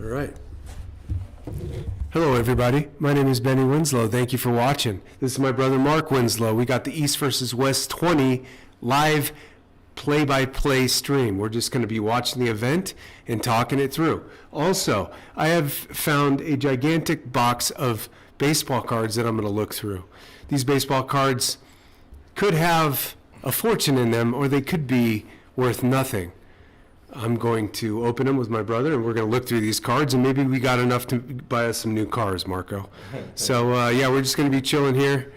All right. Hello, everybody. My name is Benny Winslow. Thank you for watching. This is my brother, Mark Winslow. We got the East versus West 20 live play-by-play stream. We're just going to be watching the event and talking it through. Also, I have found a gigantic box of baseball cards that I'm going to look through. These baseball cards could have a fortune in them, or they could be worth nothing. I'm going to open them with my brother, and we're going to look through these cards, and maybe we got enough to buy us some new cars, Marco. So, yeah, we're just going to be chilling here.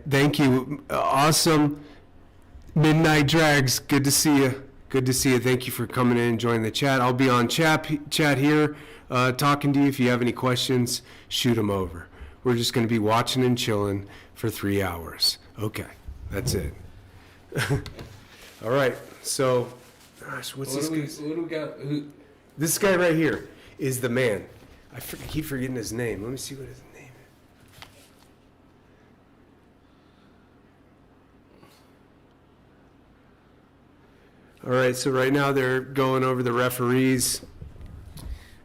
Thank you. Awesome. Midnight Drags, good to see you. Good to see you. Thank you for coming in and joining the chat. I'll be on chat here talking to you. If you have any questions, shoot them over. We're just going to be watching and chilling for 3 hours. Okay, that's it. All right, so... Gosh, what's this guy? What do we got? This guy right here is the man. I keep forgetting his name. Let me see what his name is. All right, so right now they're going over the referees.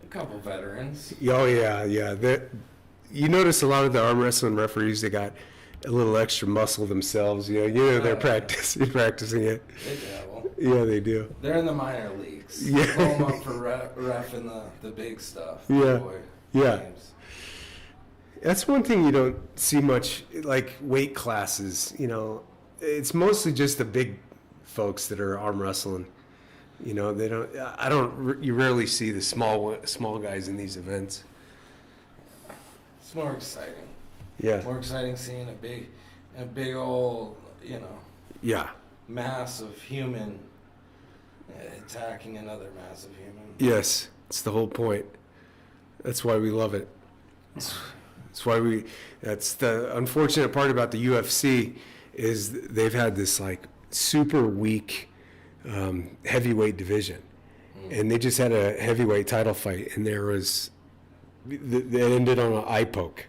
A couple veterans. Oh, yeah. You notice a lot of the arm wrestling referees, they got a little extra muscle themselves. They're practicing it. They dabble. Yeah, they do. They're in the minor leagues. Yeah. Pull them up for ref in the big stuff. Yeah. Yeah. Games. That's one thing you don't see much, like weight classes. It's mostly just the big folks that are arm wrestling. You rarely see the small guys in these events. It's more exciting. Yeah. More exciting seeing a big old, Yeah. mass of human attacking another mass of human. Yes, it's the whole point. That's why we love it. That's the unfortunate part about the UFC is they've had this like super weak heavyweight division, and they just had a heavyweight title fight, and it ended on an eye poke.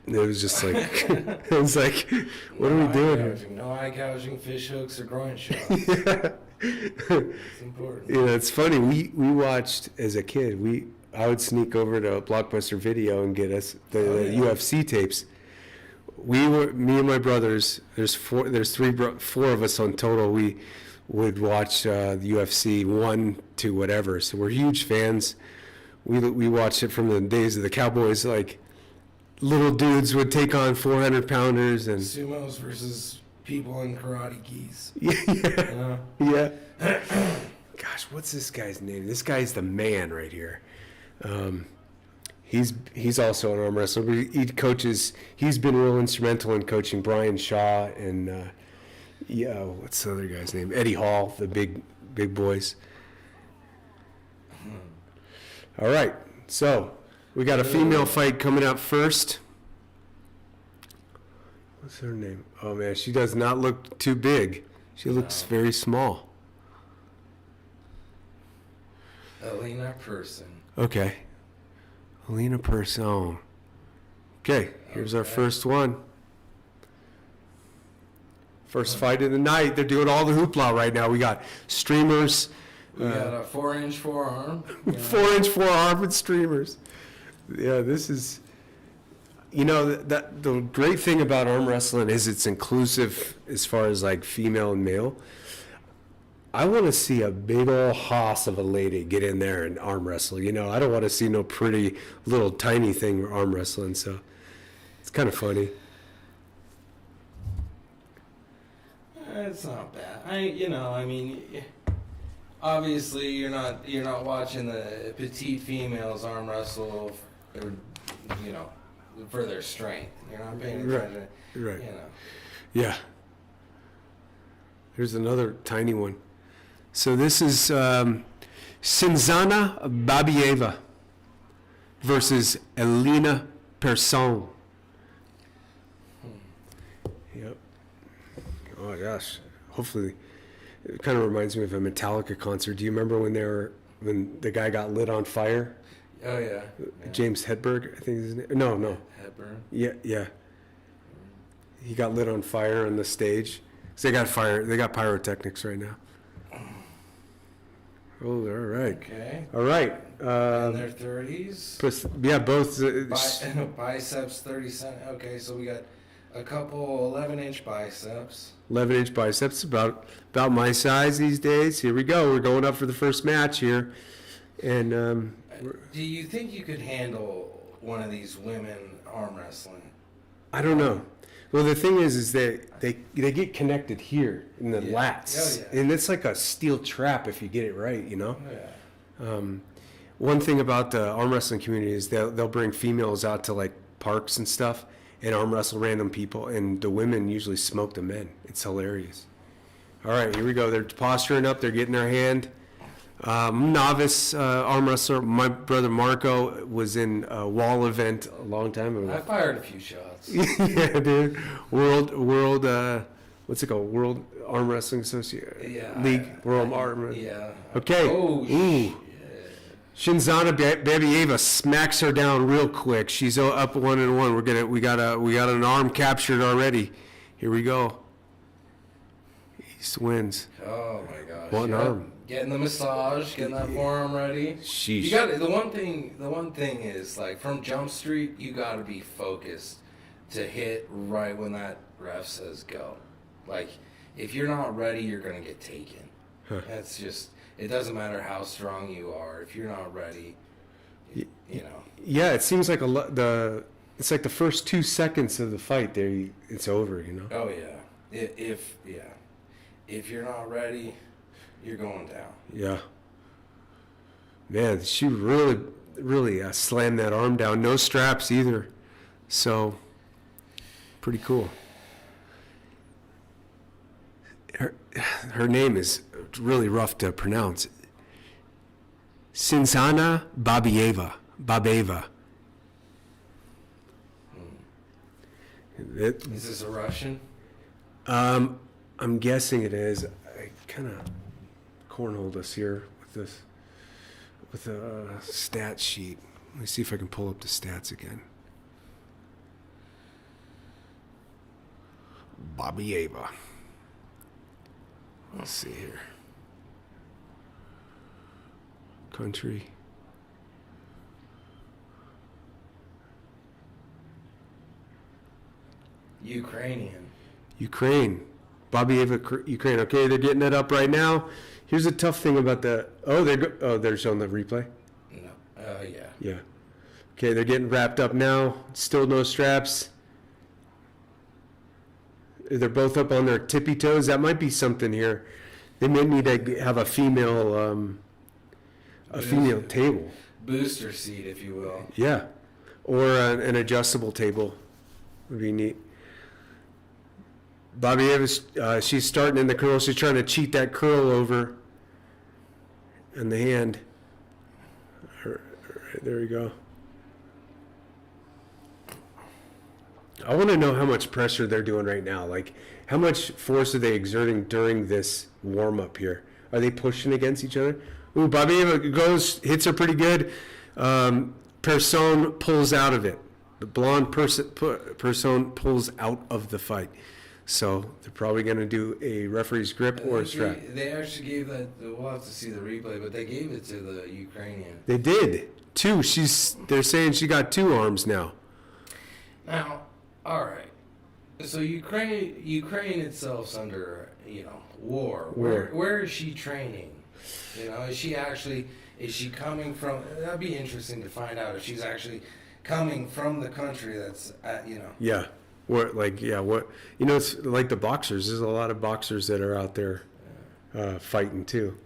It was just like, it was like, what are we doing here? No eye gouging, fish hooks, or groin shots. Yeah. It's important. It's funny. We watched as a kid. I would sneak over to Blockbuster Video and get us the UFC tapes. Me and my brothers. There's four of us on total. We would watch the UFC 1 to whatever. So we're huge fans. We watched it from the days of the Cowboys. Like little dudes would take on 400-pounders and sumos versus people in karate gis. Yeah. Gosh, what's this guy's name? This guy's the man right here. He's also an arm wrestler. He coaches. He's been real instrumental in coaching Brian Shaw and what's the other guy's name? Eddie Hall, the big boys. All right, so we got a female fight coming up first. What's her name? Oh, man, she does not look too big. She looks very small. Alina Person. Okay. Alina Person. Okay, here's our first one. First fight of the night. They're doing all the hoopla right now. We got streamers. We got a 4-inch forearm. 4-inch forearm and streamers. Yeah, this is... the great thing about arm wrestling is it's inclusive as far as like female and male. I want to see a big old hoss of a lady get in there and arm wrestle. I don't want to see no pretty little tiny thing arm wrestling. So it's kind of funny. It's not bad. Obviously you're not watching the petite females arm wrestle, or, for their strength. You're not paying attention. Right. Yeah. Here's another tiny one. So this is Sinzana Babieva versus Alina Person. Yep. Oh my gosh. Hopefully, it kind of reminds me of a Metallica concert. Do you remember when the guy got lit on fire? Oh yeah. James Hedberg, I think is his name. No. Hepburn. Yeah. He got lit on fire on the stage. So they got pyrotechnics right now. Oh, all right. Okay. All right. In their 30s. Yeah, both. Biceps 30 cent. Okay, so we got a couple 11-inch biceps. 11-inch biceps, about my size these days. Here we go. We're going up for the first match here. And Do you think you could handle one of these women arm wrestling? I don't know. Well, the thing is that they get connected here in the lats. Oh, yeah. And it's like a steel trap if you get it right, you know? Yeah. One thing about the arm wrestling community is they'll bring females out to like parks and stuff and arm wrestle random people, and the women usually smoke the men. It's hilarious. All right, here we go. They're posturing up. They're getting their hand. Novice arm wrestler. My brother Marco was in a wall event a long time ago. I fired a few shots. Yeah, dude. World. What's it called? World Arm Wrestling Association. Yeah. League. World Arm. Yeah. Okay. Oh, Ooh. Shinzana Babieva smacks her down real quick. She's up 1-1. We got an arm captured already. Here we go. East wins. Oh my gosh. One arm. Getting the massage, getting that forearm ready. Sheesh. You got the one thing is like from Jump Street, you got to be focused to hit right when that ref says go. Like if you're not ready, you're gonna get taken. Huh. That's just. It doesn't matter how strong you are. If you're not ready, you know. Yeah, it seems like it's like the first 2 seconds of the fight. It's over. You know. Oh yeah. If you're not ready, you're going down. Yeah. Man, she really slammed that arm down. No straps either. So, pretty cool. Her name is really rough to pronounce. Shinzana Babeva. Is this a Russian? I'm guessing it is. I kind of cornholed us here with a stat sheet. Let me see if I can pull up the stats again. Babieva. Let's see here. Country. Ukraine. Babieva, Ukraine. Okay, they're getting it up right now. Here's a tough thing about they're showing the replay? No. Yeah. Yeah. Okay, they're getting wrapped up now. Still no straps. They're both up on their tippy toes. That might be something here. They may need to have a female table. Booster seat, if you will. Yeah, or an adjustable table would be neat. Bobby Evans, she's starting in the curl. She's trying to cheat that curl over in the hand. There we go. I want to know how much pressure they're doing right now. Like, how much force are they exerting during this warm-up here? Are they pushing against each other? Ooh, Babieva hits her pretty good. Person pulls out of it. The blonde person pulls out of the fight. So they're probably going to do a referee's grip or a strap. They actually gave that. We'll have to see the replay, but they gave it to the Ukrainian. They did. 2. They're saying she got 2 arms now. Now, all right. So Ukraine itself's under, war. Where is she training? Is she coming from? That'd be interesting to find out if she's actually coming from the country that's Yeah. It's like the boxers. There's a lot of boxers that are out there fighting too.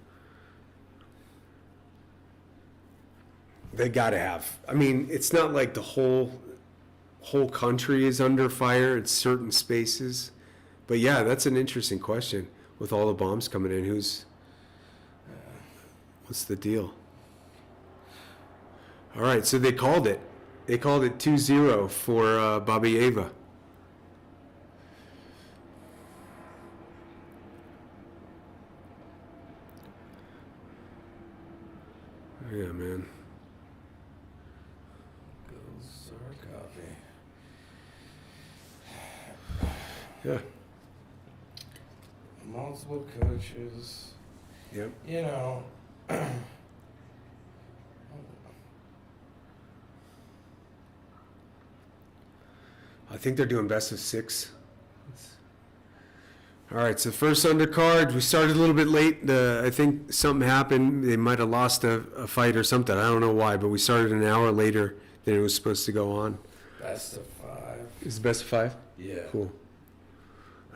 They got to have. I mean, it's not like the whole country is under fire. It's certain spaces. But yeah, that's an interesting question with all the bombs coming in. What's the deal? All right, so they called it. They called it 2-0 for Babieva. Yeah, man. Yeah. Multiple coaches. Yep. I think they're doing best of 6. All right, so first undercard, we started a little bit late. I think something happened. They might have lost a fight or something. I don't know why, but we started an hour later than it was supposed to go on. Best of 5. Is it best of 5? Yeah. Cool.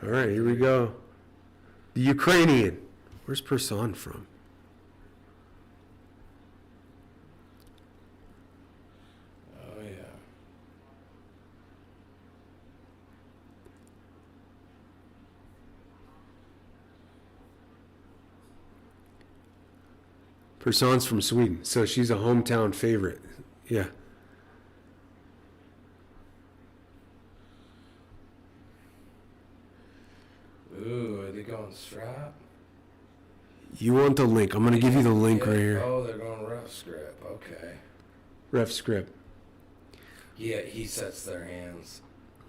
All right, here we go. The Ukrainian. Where's Person from? Oh yeah. Person's from Sweden, so she's a hometown favorite. Yeah. Ooh, are they going strap? You want the link? I'm gonna give you the link Yeah. right here. Oh, they're going rough script. Okay. Ref script. Yeah, he sets their hands.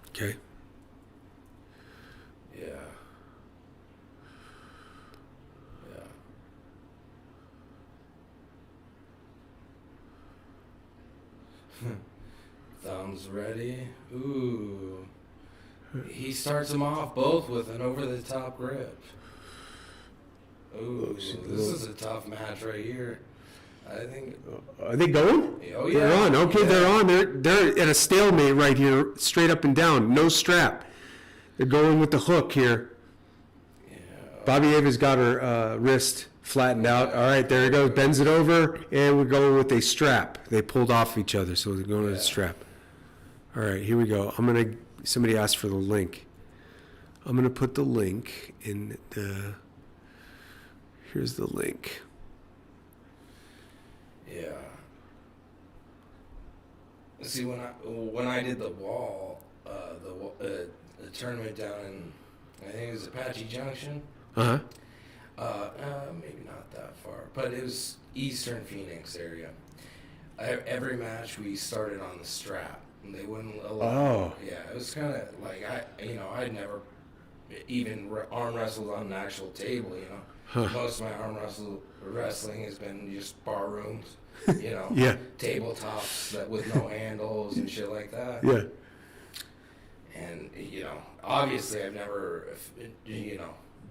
Okay. Yeah. Yeah. Thumbs ready. Ooh. He starts them off both with an over-the-top grip. Ooh, this is a tough match right here. I think. Are they going? Oh yeah. They're on. Okay, Yeah. they're on. They're at a stalemate right here, straight up and down. No strap. They're going with the hook here. Yeah. Bobby Ava's got her wrist flattened out. All right, there it goes. Bends it over, and we're going with a strap. They pulled off each other, so they're going with a strap. All right, here we go. Somebody asked for the link. I'm gonna put the link in the. Here's the link. Yeah. See, when I did the wall, the tournament down in, I think it was Apache Junction. Uh huh. Maybe not that far, but it was Eastern Phoenix area. Every match we started on the strap. And they wouldn't allow. Oh. Yeah, it was kind of like I'd never even arm wrestled on an actual table. Most of my arm wrestling has been just bar rooms. Yeah. Tabletops that with no handles and shit like that. Yeah. And obviously I've never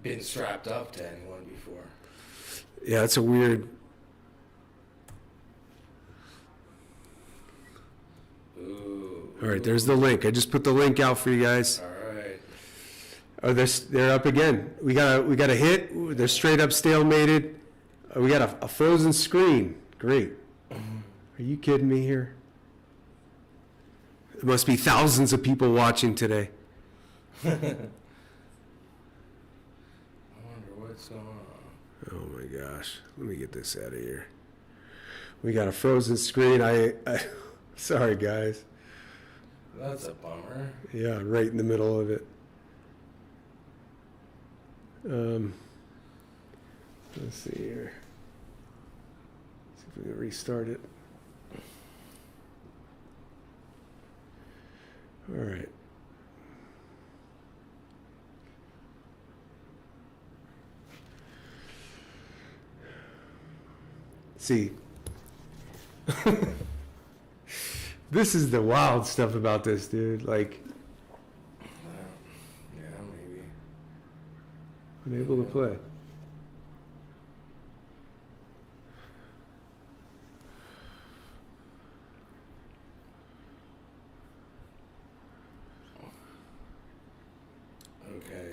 been strapped up to anyone before. Yeah, it's a weird. Ooh. All right, there's the link. I just put the link out for you guys. All right. Oh, they're up again. We got a hit. They're straight up stalemated. We got a frozen screen. Great. Are you kidding me here? There must be thousands of people watching today. I wonder what's going on. Oh my gosh. Let me get this out of here. We got a frozen screen. Sorry guys. That's a bummer. Yeah, right in the middle of it. Let's see here. See if we can restart it. All right. See. This is the wild stuff about this, dude. Like, Yeah, maybe. unable to play.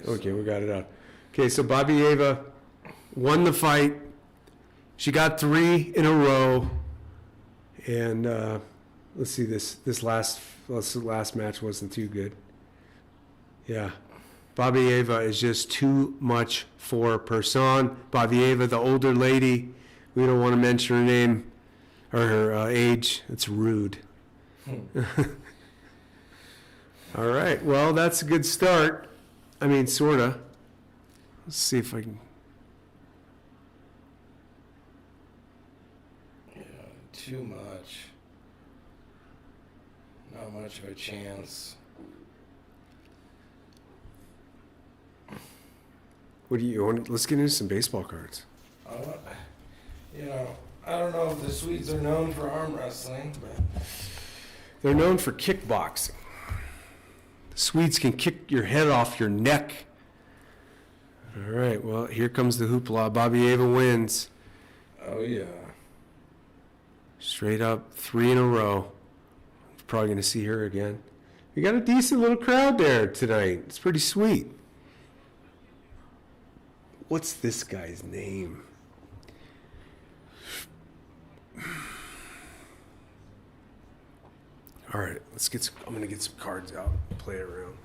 Okay, we got it out. Okay, so Bobby Ava won the fight. She got 3 in a row. And let's see, this last match wasn't too good. Yeah. Bobby Ava is just too much for Person. Bobby Ava, the older lady, we don't want to mention her name or her age. It's rude. All right, well, that's a good start. I mean, sorta. Let's see if I can. Yeah, too much. Not much of a chance. What do you want? Let's get into some baseball cards. You know, I don't know if the Swedes are known for arm wrestling, but They're known for kickboxing. The Swedes can kick your head off your neck. All right, well, here comes the hoopla. Bobby Ava wins. oh yeah. Straight up, 3 in a row. Probably going to see her again. We got a decent little crowd there tonight. It's pretty sweet. What's this guy's name? All right, I'm going to get some cards out and play around.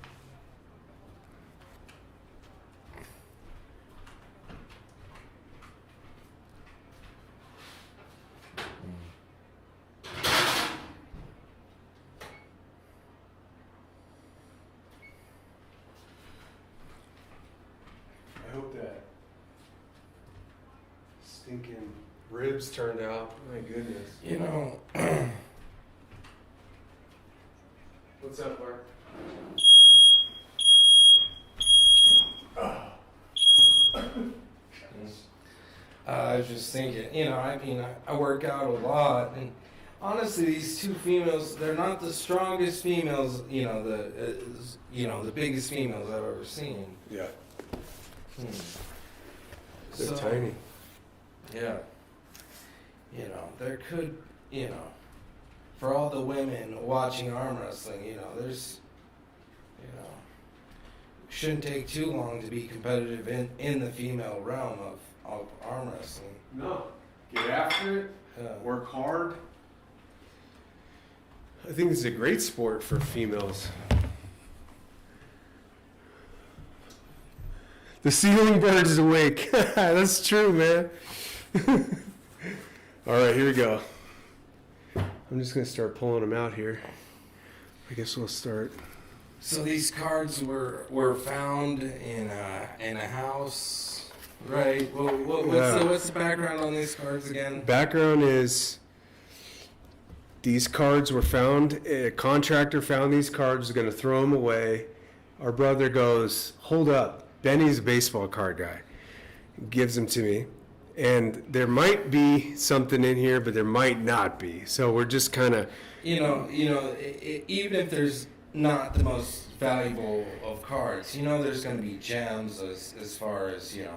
I hope that stinking ribs turned out. My goodness. You know, What's up, Mark? I was just thinking, you know, I mean, I work out a lot, and honestly, these two females, they're not the strongest females, you know, the biggest females I've ever seen. Yeah, Hmm. they're So, tiny. Yeah. You know, there could, you know, for all the women watching arm wrestling, you know, there's, you know, shouldn't take too long to be competitive in the female realm of arm wrestling. No, get after it. Work hard. I think it's a great sport for females. The ceiling bird is awake. That's true, man. All right, here we go. I'm just going to start pulling them out here. I guess we'll start. So these cards were found in a house, right? Well, what's the background on these cards again? Background is these cards were found. A contractor found these cards, was going to throw them away. Our brother goes, hold up. Benny's a baseball card guy. Gives them to me. And there might be something in here, but there might not be. So we're just kind of... Even if there's not the most valuable of cards, you know, there's going to be gems as far as, yeah,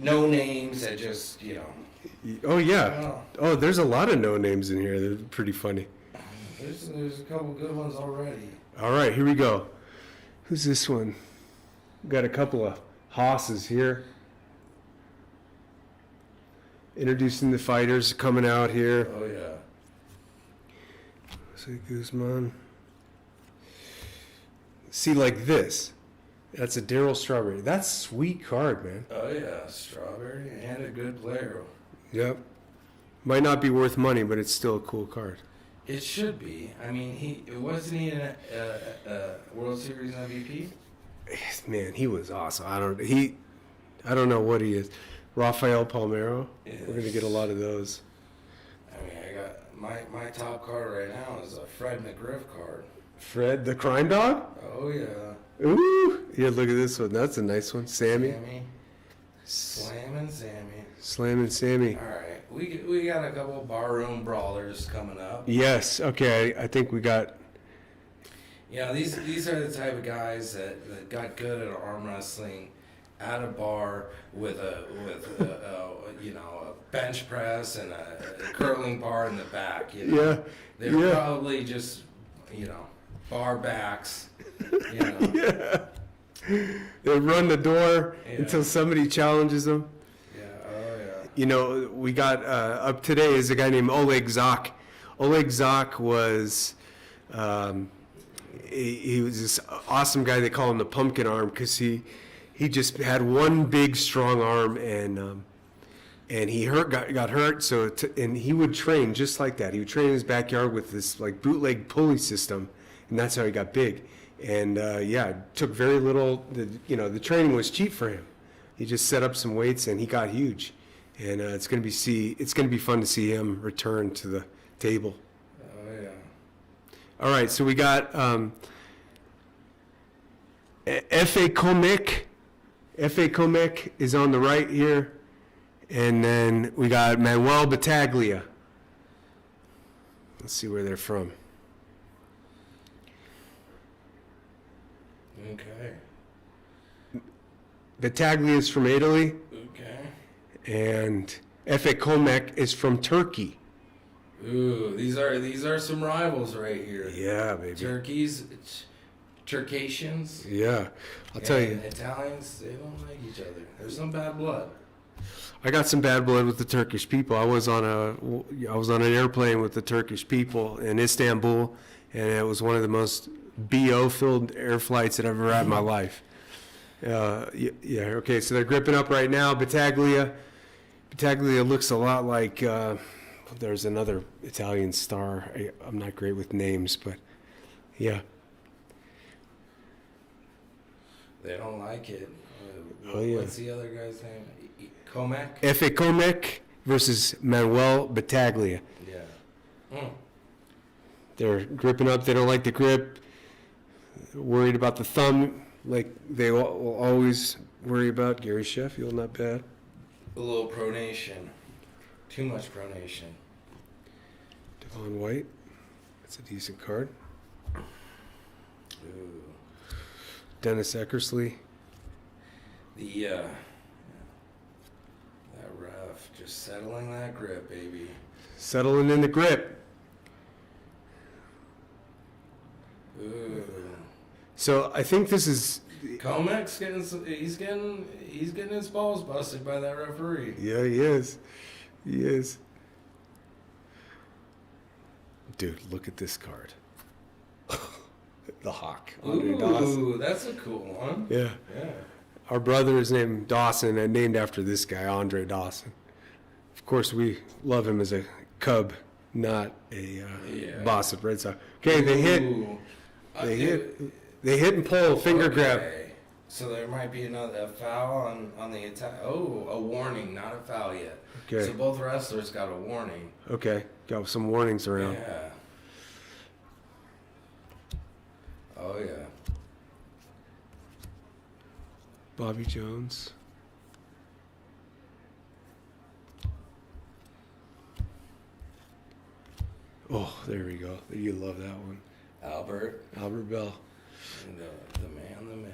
no names that just, you know. Oh, yeah. Well, Oh, there's a lot of no names in here. They're pretty funny. there's a couple good ones already. All right, here we go. Who's this one? Got a couple of hosses here. Introducing the fighters coming out here. Oh yeah. Jose Guzman. See, like this. That's a Daryl Strawberry. That's a sweet card, man. Oh yeah, Strawberry and a good player. Yep. Might not be worth money, but it's still a cool card. It should be. I mean, wasn't he a World Series MVP? Man, he was awesome. I don't know what he is. Rafael Palmeiro. Yes. We're gonna get a lot of those. I mean, I got my top card right now is a Fred McGriff card. Fred, the crime dog. Oh yeah. Ooh, here, look at this one. That's a nice one. Sammy. Slamming Sammy. Slamming Sammy. All right, we got a couple barroom brawlers coming up. Yes. Okay. I think we got. You know, these are the type of guys that got good at arm wrestling at a bar with a bench press and a curling bar in the back. You know? Yeah. They're probably just, bar backs. Yeah. They run the door until somebody challenges them. Yeah. Oh yeah. You know, we got up today is a guy named Oleg Zak. Oleg Zak was. He was this awesome guy. They call him the pumpkin arm because he just had one big strong arm and he got hurt. So and he would train just like that. He would train in his backyard with this like bootleg pulley system, and that's how he got big. And it took very little. The training was cheap for him. He just set up some weights and he got huge. And it's gonna be fun to see him return to the table. Oh yeah. All right, so we got F.A. Comic F.A. Comac is on the right here. And then we got Manuel Battaglia. Let's see where they're from. Okay. Battaglia is from Italy. Okay. And F.A. Comac is from Turkey. Ooh, these are some rivals right here. Yeah, baby. Turkeys, Turkatians. Yeah. I'll tell you. Italians, they don't like each other. There's some bad blood. I got some bad blood with the Turkish people. I was on an airplane with the Turkish people in Istanbul, and it was one of the most BO-filled air flights that I've ever had in my life. Yeah, okay, so they're gripping up right now. Battaglia looks a lot like, there's another Italian star. I'm not great with names, but yeah. They don't like it. Oh, yeah. What's the other guy's name? Comac? F.A. Comac versus Manuel Battaglia. Yeah. They're gripping up. They don't like the grip. Worried about the thumb, like they will always worry about. Gary Sheffield, not bad. A little pronation. Too much pronation. Devon White. That's a decent card. Ooh. Dennis Eckersley. That ref just settling that grip, baby. Settling in the grip. Ooh. So I think this is. Comac's he's getting his balls busted by that referee. Yeah, he is. He is. Dude, look at this card. The Hawk. Andre Dawson. Ooh, that's a cool one. Yeah. Yeah. Our brother is named Dawson and named after this guy, Andre Dawson. Of course, we love him as a Cub, not a Boston Red Sox. Okay, they hit. They hit and pull, finger grab. So there might be a foul on the attack. Oh, a warning, not a foul yet. Okay. So both wrestlers got a warning. Okay, got some warnings around. Yeah. Oh, yeah. Bobby Jones. Oh, there we go. You love that one. Albert Bell. And the man, the myth.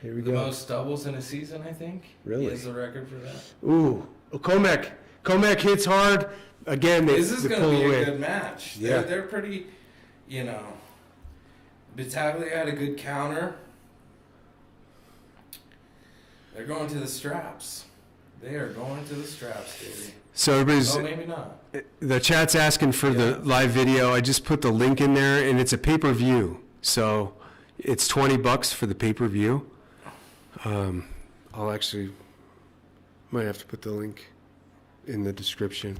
Here we The go. most doubles in a season, I think. Really? He has the record for that. Ooh, Comac. Comac hits hard. Again, This is going to be away. a good match. Yeah. They're pretty, Battaglia had a good counter. They're going to the straps. They are going to the straps, baby. So everybody's. Oh, maybe not. The chat's asking for the live video. I just put the link in there, and it's a pay-per-view. So it's $20 for the pay-per-view. I'll actually might have to put the link in the description.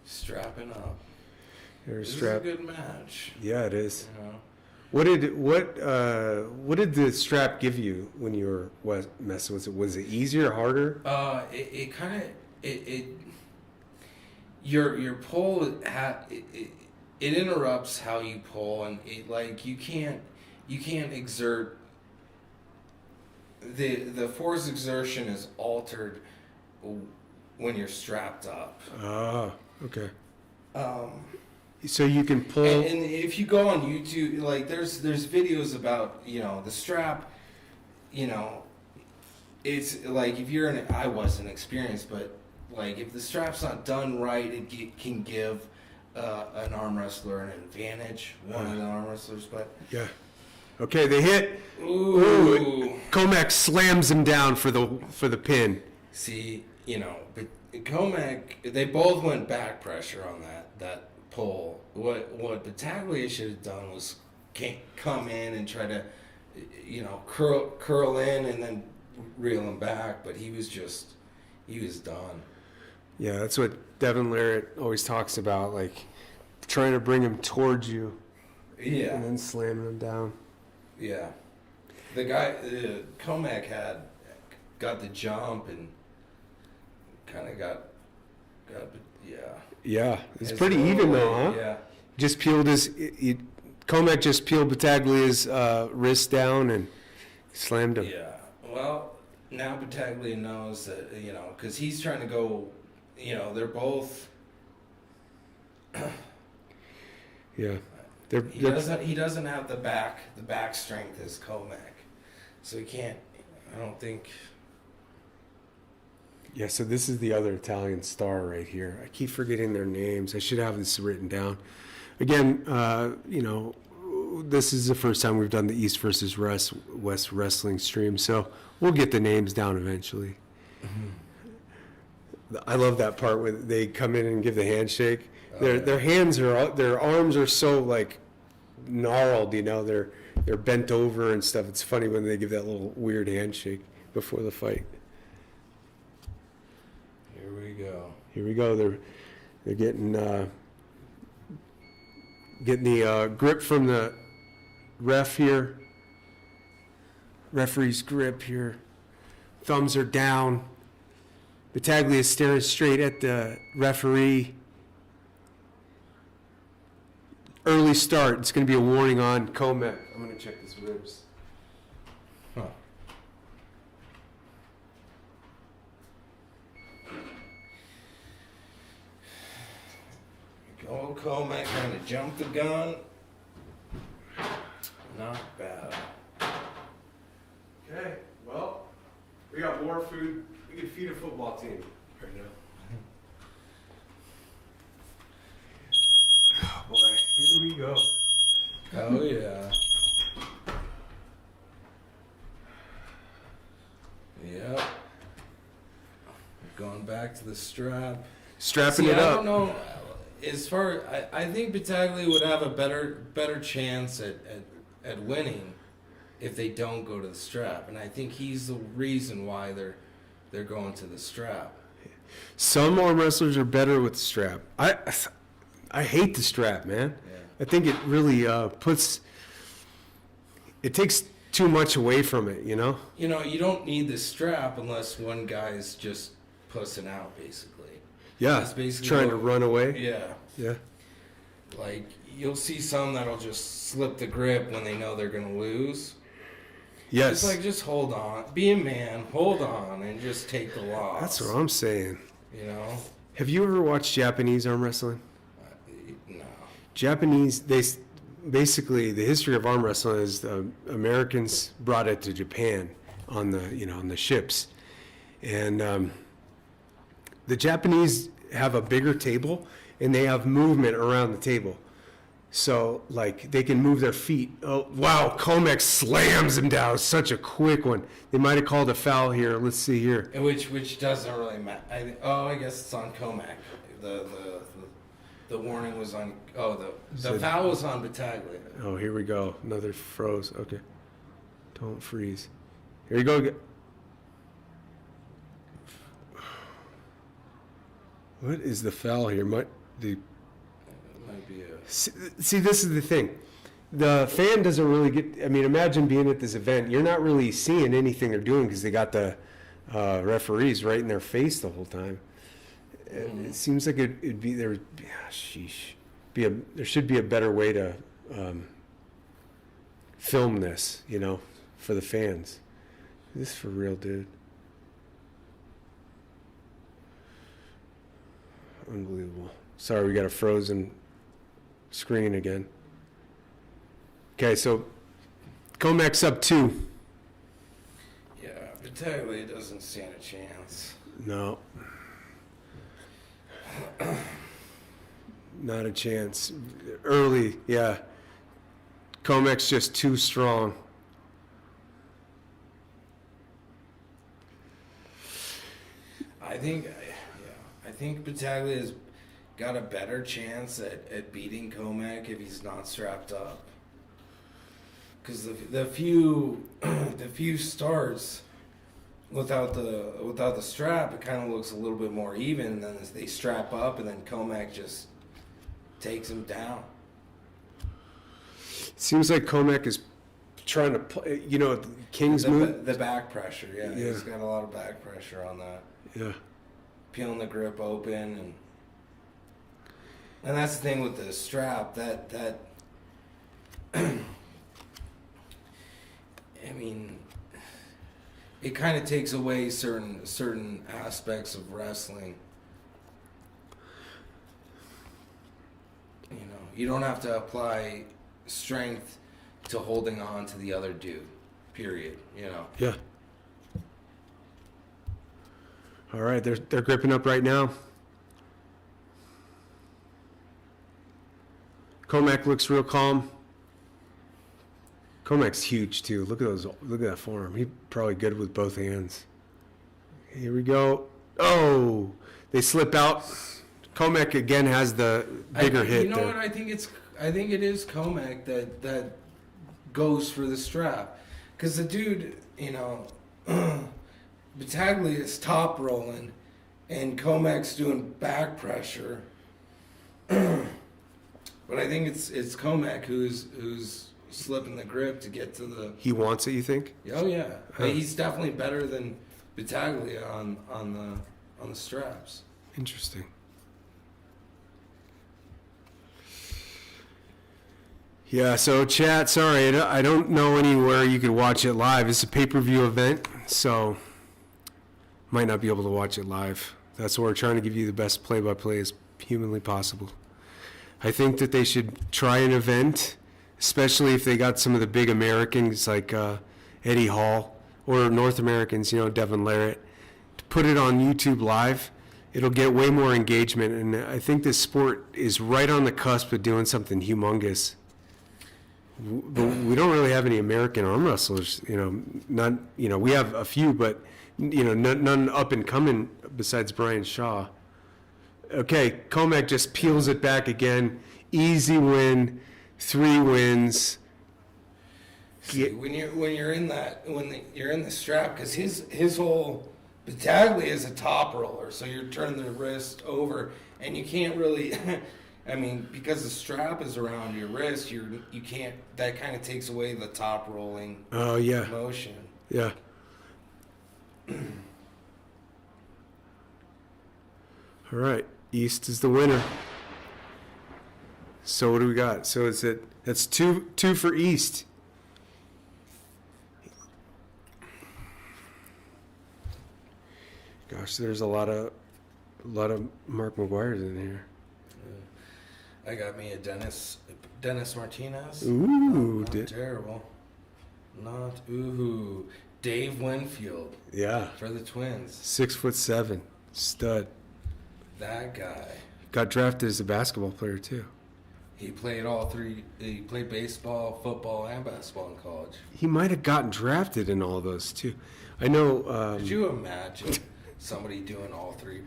Strapping up. Here's This strap. is a good match. Yeah, it is. You know? What did the strap give you when you were messing with it? Was it easier, harder? It kind of your pull it interrupts how you pull, and you can't exert the force exertion is altered when you're strapped up. Ah, okay. So you can pull. And if you go on YouTube, there's videos about the strap. It's like if you're I wasn't experienced, but if the strap's not done right, it can give an arm wrestler an advantage. One of the arm wrestlers, but Yeah. Okay, they hit. ooh. Comac slams him down for the pin. See, but Comac, they both went back pressure on that pull. What Battaglia should have done was come in and try to, curl in and then reel him back. But he was done. Yeah, that's what Devin Larratt always talks about, trying to bring him towards you Yeah, and then slamming him down. yeah. The guy, Comac got the jump and kind of got yeah. Yeah, it's His pretty little even though, way, huh? Yeah. Just peeled Comac just peeled Battaglia's wrist down, and Slammed him. Yeah. Well, now Battaglia knows that, because he's trying to go, they're both. Yeah. He doesn't have the back strength as Comac, so he can't. I don't think. Yeah, so this is the other Italian star right here. I keep forgetting their names. I should have this written down. Again, this is the first time we've done the East versus West wrestling stream, so we'll get the names down eventually. Mm-hmm. I love that part where they come in and give the handshake. Their arms are so like gnarled, they're bent over and stuff. It's funny when they give that little weird handshake before the fight. Here we go. They're getting the grip from the ref here. Referee's grip here. Thumbs are down. Battaglia is staring straight at the referee. Early start. It's going to be a warning on Comac. I'm going to check his ribs. Huh. Old Comac kind of jumped the gun. Not bad. Okay, well, we got more food. We could feed a football team right now. Oh boy, here we go. Oh yeah. Yep. Going back to the strap. Strapping See, it I up. don't know. As far, I think Battaglia would have a better chance at winning if they don't go to the strap, and I think he's the reason why they're going to the strap. Some arm wrestlers are better with the strap. I hate the strap, man. Yeah. I think it really it takes too much away from it, You don't need the strap unless one guy's just pussing out, basically. Yeah, That's basically trying to run away. Yeah. Yeah. Like, you'll see some that'll just slip the grip when they know they're going to lose. Yes. It's like, just hold on. Be a man. Hold on and just take the loss. That's what I'm saying. Have you ever watched Japanese arm wrestling? No. Japanese, basically the history of arm wrestling is the Americans brought it to Japan on the ships, and the Japanese have a bigger table and they have movement around the table, so like they can move their feet. Oh wow, Comac slams him down. Such a quick one. They might have called a foul here. Let's see here. Which doesn't really matter. I guess it's on Comac. The warning was on. The foul was on Battaglia. Oh, here we go. Another froze. Okay. Don't freeze. Here you go. What is the foul here? It might be a. See, this is the thing. The fan doesn't really get. I mean, imagine being at this event. You're not really seeing anything they're doing because they got the referees right in their face the whole time. It seems like it'd be there. Sheesh. There should be a better way to film this, for the fans. Is this for real, dude? Unbelievable. Sorry, we got a frozen screen again. Okay, so Comac's up 2. Yeah, Battaglia doesn't stand a chance. No. Not a chance. Early, yeah. Comac's just too strong. I think Battaglia's got a better chance at beating Comac if he's not strapped up. Because the few starts without the strap, it kind of looks a little bit more even. And then as they strap up, and then Comac just takes him down. Seems like Comac is trying to play, King's move. The back pressure, yeah. He's got a lot of back pressure on that. Yeah. Peeling the grip open, and that's the thing with the strap, that I mean, it kind of takes away certain aspects of wrestling. You know, you don't have to apply strength to holding on to the other dude. Period. You know. Yeah. All right, they're gripping up right now. Comac looks real calm. Comac's huge too. Look at that forearm. He's probably good with both hands. Here we go. Oh, they slip out. Comac again has the bigger hit. You know there. what? I think it is Comac that goes for the strap, because the dude, you know, Battaglia is top rolling, and Comac's doing back pressure. But I think it's Comac who's slipping the grip to get to the. He wants it, you think? Oh yeah, he's definitely better than Battaglia on the straps. Interesting. Yeah, so chat, sorry, I don't know anywhere you could watch it live. It's a pay-per-view event, so might not be able to watch it live. That's why we're trying to give you the best play-by-play as humanly possible. I think that they should try an event, especially if they got some of the big Americans like Eddie Hall, or North Americans, you know, Devin Larratt, to put it on YouTube live. It'll get way more engagement, and I think this sport is right on the cusp of doing something humongous. But we don't really have any American arm wrestlers, you know. Not, you know, we have a few, but you know, none up and coming besides Brian Shaw. Okay, Comac just peels it back again. Easy win, 3 wins. See, when you're in the strap, because his whole Battaglia is a top roller, so you're turning the wrist over, and you can't really. I mean, because the strap is around your wrist, you can't. That kind of takes away the top rolling. Oh yeah. Motion. Yeah. All right, East is the winner. So what do we got? So that's two for East. Gosh, there's a lot of Mark McGuire's in here. I got me a Dennis Martinez. Ooh, not terrible. Not ooh. Dave Winfield. Yeah. For the Twins. 6'7", stud. That guy. Got drafted as a basketball player too. He played all three. He played baseball, football, and basketball in college. He might have gotten drafted in all those too. I know. Could you imagine somebody doing those three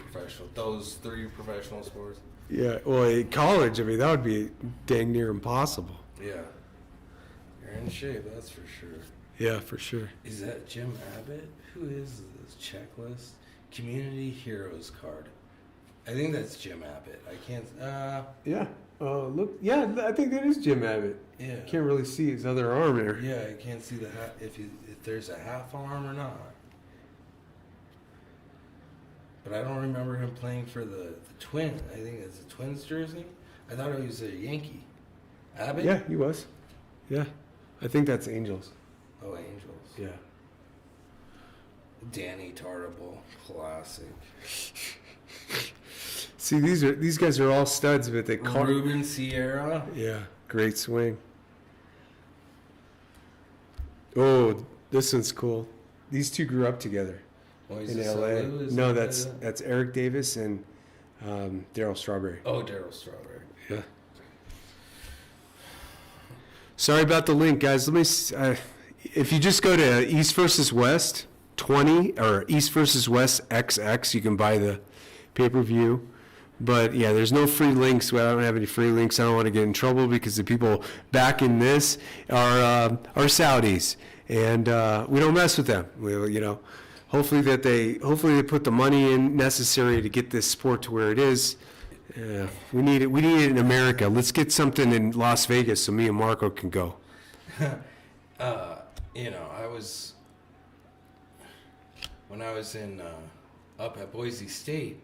professional sports? Yeah, well, in college, I mean, that would be dang near impossible. Yeah. You're in shape, that's for sure. Yeah, for sure. Is that Jim Abbott? Who is this checklist? Community Heroes card. I think that's Jim Abbott. I can't. Yeah. Look. Yeah, I think that is Jim Abbott. Yeah. Can't really see his other arm there. Yeah, I can't see the if there's a half arm or not. But I don't remember him playing for the Twins. I think it's a Twins jersey. I thought he was a Yankee. Abbott? Yeah, he was. Yeah. I think that's Angels. Oh, Angels. Yeah. Danny Tartable, classic. See, these guys are all studs, but they call Ruben Sierra. Yeah, great swing. Oh, this one's cool. These two grew up together in LA. No, that's Eric Davis and Darryl Strawberry. Oh, Darryl Strawberry. Yeah. Sorry about the link, guys. Let me. If you just go to East versus West 20 or East versus West XX, you can buy the pay-per-view. But yeah, there's no free links. Well, I don't have any free links. I don't want to get in trouble because the people backing this are Saudis, and we don't mess with them. Hopefully they put the money in necessary to get this sport to where it is. We need it. We need it in America. Let's get something in Las Vegas so me and Marco can go. When I was up at Boise State,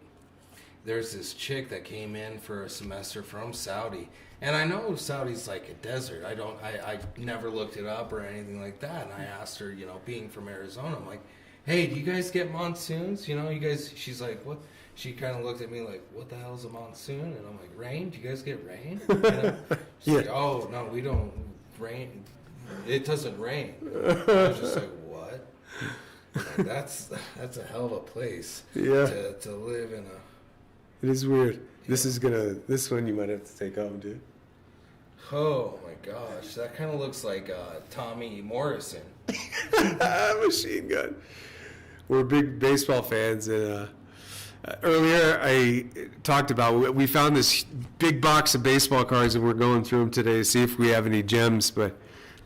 there's this chick that came in for a semester from Saudi, and I know Saudi's like a desert. I never looked it up or anything like that. And I asked her, being from Arizona, I'm like, hey, do you guys get monsoons? You know, you guys. She's like, what? She kind of looked at me like, what the hell is a monsoon? And I'm like, rain? Do you guys get rain? You know? She's like, oh no, we don't rain. It doesn't rain. I was just like, what? Like, that's a hell of a place. Yeah. To live in a. It is weird. This one you might have to take home, dude. Oh my gosh, that kind of looks like Tommy Morrison. Machine gun. We're big baseball fans, and earlier I talked about we found this big box of baseball cards, and we're going through them today to see if we have any gems. But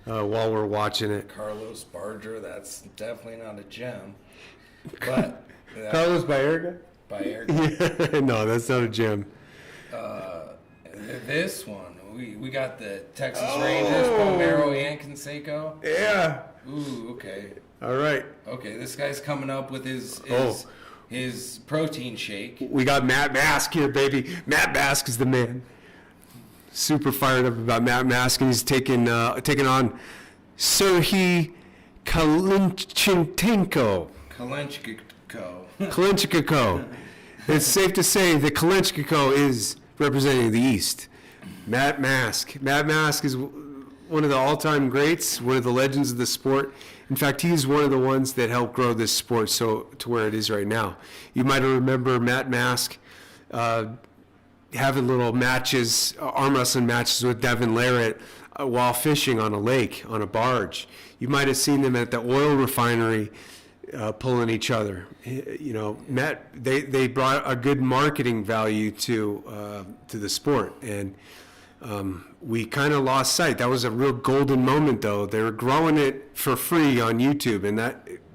while we're watching it, Carlos Barger, that's definitely not a gem. But Carlos Baerga. Yeah, no, that's not a gem. This one, we got the Texas Rangers, Palmeiro and Canseco. Yeah. Ooh, okay. All right. Okay, this guy's coming up with his protein shake. We got Matt Mask here, baby. Matt Mask is the man. Super fired up about Matt Mask, and he's taking on Serhiy Kalinchenko. Kalinchiko. It's safe to say that Kalinchiko is representing the East. Matt Mask. Matt Mask is one of the all-time greats, one of the legends of the sport. In fact, he's one of the ones that helped grow this sport to where it is right now. You might remember Matt Mask having little matches, arm wrestling matches with Devin Larratt while fishing on a lake, on a barge. You might have seen them at the oil refinery pulling each other. You know, Matt, they brought a good marketing value to the sport, and we kind of lost sight. That was a real golden moment, though. They were growing it for free on YouTube, and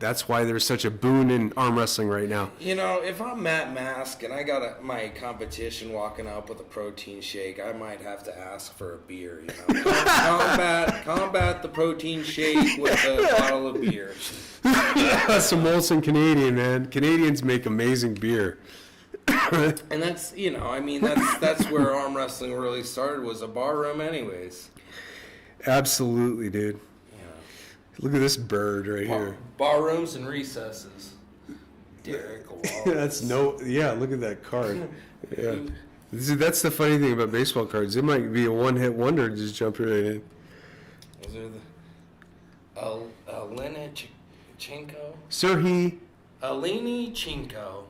that's why there's such a boon in arm wrestling right now. You know, if I'm Matt Mask and I got my competition walking up with a protein shake, I might have to ask for a beer. You know, combat the protein shake with a bottle of beer. Some Molson Canadian, man. Canadians make amazing beer. And that's, you know, I mean, that's where arm wrestling really started, was a bar room anyways. Absolutely, dude. Yeah. Look at this bird right here. Bar rooms and recesses. Derek Wallace. Look at that card. Yeah. See, that's the funny thing about baseball cards. It might be a one-hit wonder and just jump right in. Was there the Alinichenko? Serhiy Alinichenko.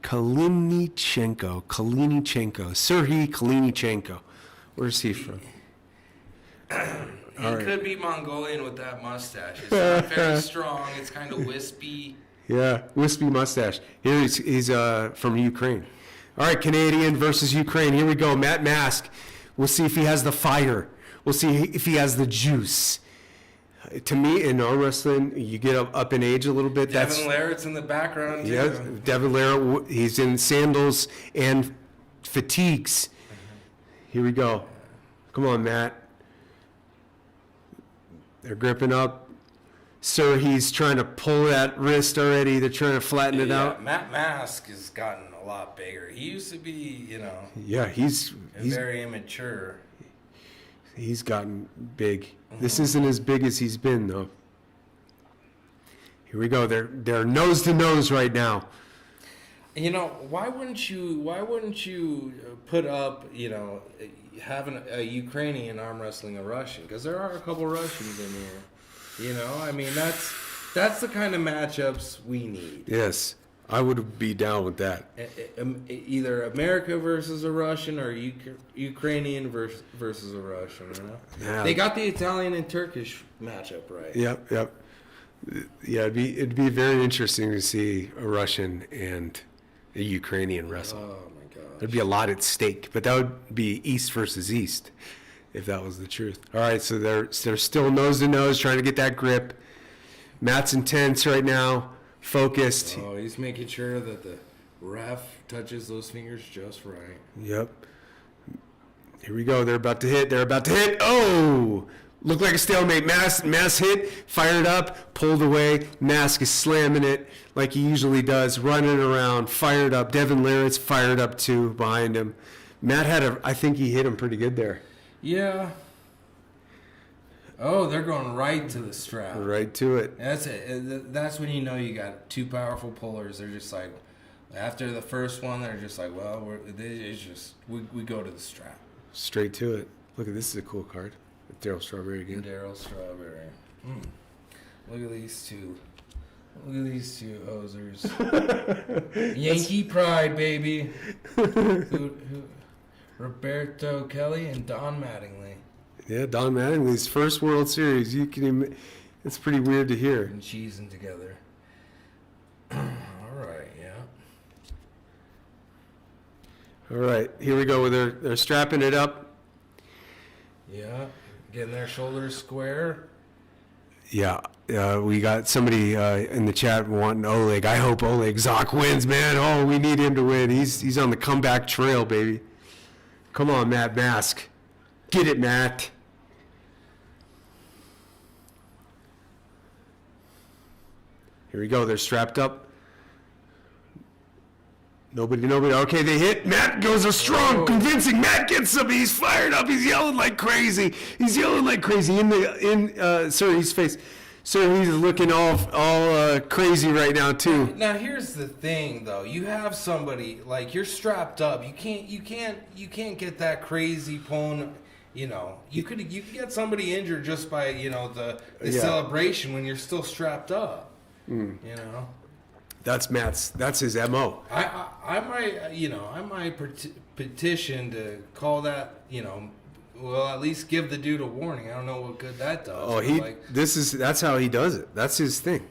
Kalinichenko. Serhiy Kalinichenko. Where's he from? He could be Mongolian with that mustache. It's not very strong. It's kind of wispy. Yeah, wispy mustache. Here he's from Ukraine. All right, Canadian versus Ukraine. Here we go. Matt Mask. We'll see if he has the fire. We'll see if he has the juice. To me, in arm wrestling, you get up in age a little bit. Devin Larratt's in the background, too. Yeah, Devin Larratt, he's in sandals and fatigues. Here we go. Come on, Matt. They're gripping up. Sir, he's trying to pull that wrist already. They're trying to flatten it out. Matt Mask has gotten a lot bigger. He used to be, you know, he's very immature. He's gotten big. This isn't as big as he's been, though. Here we go. They're nose to nose right now. You know, why wouldn't you put up, you know, having a Ukrainian arm wrestling a Russian? Because there are a couple Russians in here. You know, I mean, that's the kind of matchups we need. Yes, I would be down with that. Either America versus a Russian or Ukrainian versus a Russian, you know? Yeah. They got the Italian and Turkish matchup right. Yep. Yeah, it'd be very interesting to see a Russian and a Ukrainian wrestle. Oh my god. There'd be a lot at stake, but that would be East versus East, if that was the truth. All right, so they're still nose to nose, trying to get that grip. Matt's intense right now. Focused. Oh, he's making sure that the ref touches those fingers just right. Yep. Here we go. They're about to hit. Oh! Looked like a stalemate. Mask hit, fired up, pulled away. Mask is slamming it like he usually does, running around, fired up. Devin Larratt's fired up too behind him. Matt I think he hit him pretty good there. Yeah. Oh, they're going right to the strap. Right to it. That's it. That's when you know you got two powerful pullers. They're just like, after the first one, they're just like, well, we go to the strap. Straight to it. Look at this is a cool card. Daryl Strawberry again. Daryl Strawberry. Look at these two. Look at these two hosers. Yankee pride, baby. Roberto Kelly and Don Mattingly. Yeah, Don Mattingly's first World Series. It's pretty weird to hear. And cheesing together. All right, yeah. All right, here we go. They're strapping it up. Yeah, getting their shoulders square. Yeah, we got somebody in the chat wanting Oleg. I hope Oleg Zoc wins, man. Oh, we need him to win. He's on the comeback trail, baby. Come on, Matt Mask. Get it, Matt. Here we go. They're strapped up. Nobody. Okay, they hit. Matt goes a strong, convincing. Matt gets some. He's fired up. He's yelling like crazy. In Sirhi's face. Sir, he's looking all crazy right now too. Now here's the thing, though. You have somebody like you're strapped up. You can't get that crazy pulling. You know, you could get somebody injured just by the celebration when you're still strapped up. You know. That's his MO. I might petition to call that, well, at least give the dude a warning. I don't know what good that does. Oh, that's how he does it. That's his thing.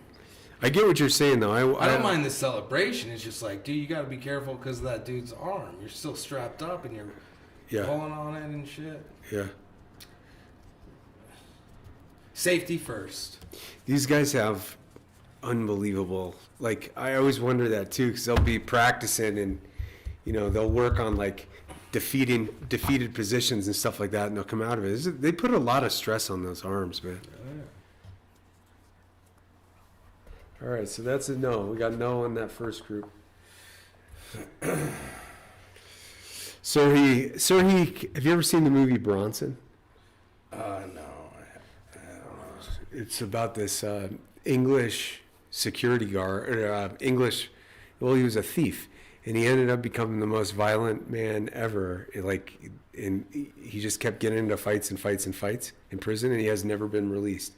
I get what you're saying though. I don't mind the celebration. It's just like, dude, you got to be careful because of that dude's arm. You're still strapped up and you're pulling on it and shit. Yeah. Safety first. These guys have unbelievable. Like I always wonder that too, because they'll be practicing and they'll work on like defeated positions and stuff like that, and they'll come out of it. They put a lot of stress on those arms, man. All right, so that's a no. We got no in that first group. Sirhi, have you ever seen the movie Bronson? No, I don't know. It's about this English security guard, he was a thief, and he ended up becoming the most violent man ever. And he just kept getting into fights in prison, and he has never been released.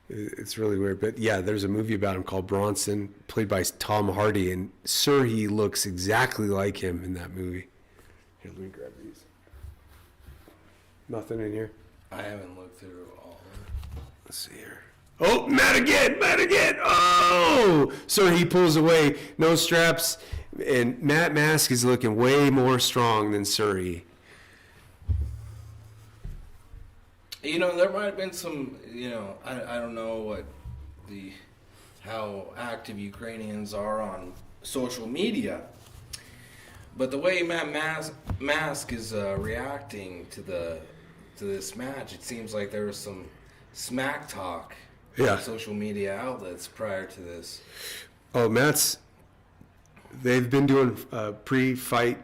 It's really weird, but yeah, there's a movie about him called Bronson, played by Tom Hardy, and Sirhi looks exactly like him in that movie. Here, let me grab these. Nothing in here. I haven't looked through all of them. Let's see here. Oh, Matt again. Oh! So he pulls away, no straps, and Matt Mask is looking way more strong than Sirhi. There might have been some, I don't know how active Ukrainians are on social media, but the way Matt Mask is reacting to this match, it seems like there was some smack talk. Social media outlets prior to this. Oh, they've been doing pre-fight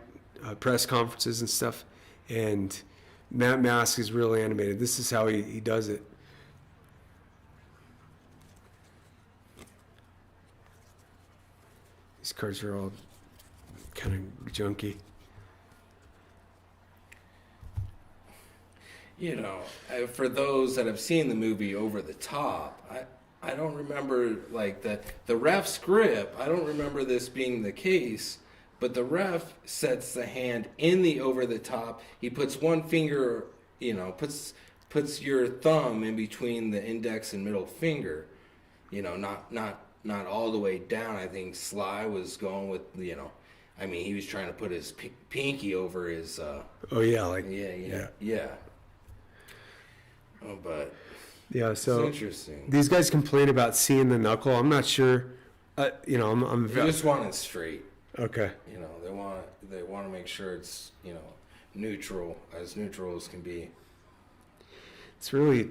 press conferences and stuff, and Matt Mask is really animated. This is how he does it. These cards are all kind of junky. For those that have seen the movie Over the Top, I don't remember like the ref's grip. I don't remember this being the case, but the ref sets the hand in the over the top. He puts one finger, puts your thumb in between the index and middle finger. Not all the way down. I think Sly was going with he was trying to put his pinky over his. Yeah. Oh, but yeah, so it's interesting. These guys complain about seeing the knuckle. I'm not sure. They just want it straight. Okay. They want to make sure it's neutral as can be. It's really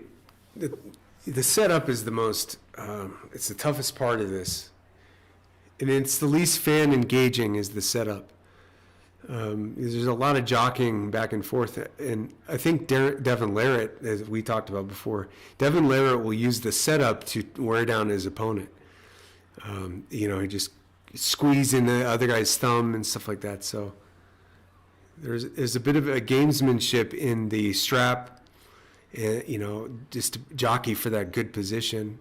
the setup is the most. It's the toughest part of this, and it's the least fan engaging is the setup. There's a lot of jockeying back and forth, and I think Devin Larratt, as we talked about before, Devin Larratt will use the setup to wear down his opponent. He just squeeze in the other guy's thumb and stuff like that. So there's a bit of a gamesmanship in the strap, just to jockey for that good position.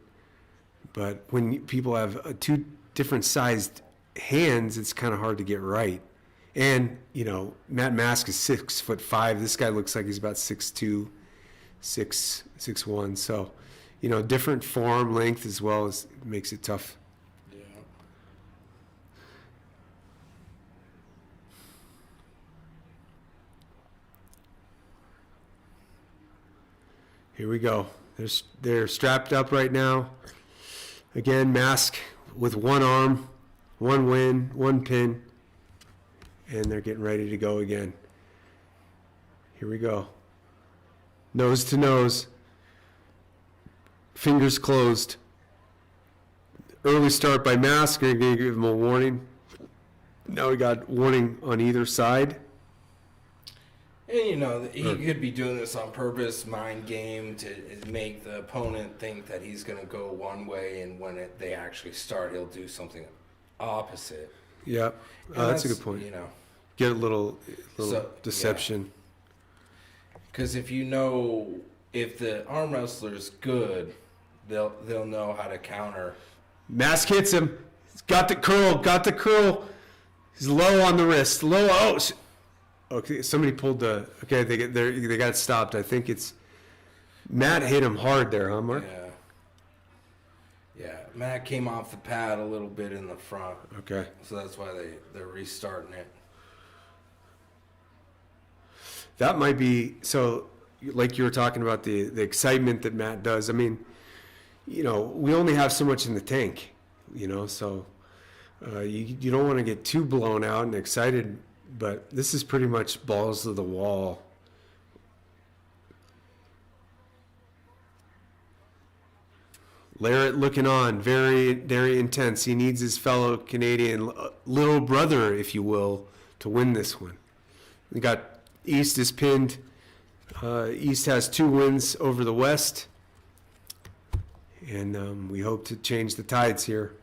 But when people have two different sized hands, it's kind of hard to get right. And, Matt Mask is 6'5". This guy looks like he's about 6'2", 6'1". So, different form length as well as makes it tough. Yeah. Here we go. They're strapped up right now. Again, Mask with one arm, one win, one pin. And they're getting ready to go again. Here we go. Nose to nose. Fingers closed. Early start by Mask. We're going to give him a warning. Now we got warning on either side. And, he could be doing this on purpose, mind game, to make the opponent think that he's going to go one way, and when they actually start, he'll do something opposite. Yeah, that's a good point. Get a little deception. Because if the arm wrestler's good, they'll know how to counter. Mask hits him. He's got the curl. He's low on the wrist. Low. Oh, okay. Somebody pulled the. Okay, they got stopped. I think it's Matt hit him hard there, huh, Mark? Yeah. Yeah, Matt came off the pad a little bit in the front. Okay. So that's why they're restarting it. That might be so. Like you were talking about the excitement that Matt does. I mean, we only have so much in the tank, so you don't want to get too blown out and excited. But this is pretty much balls to the wall. Larratt looking on, very, very intense. He needs his fellow Canadian little brother, if you will, to win this one. We got East is pinned. East has 2 wins over the West. And we hope to change the tides here.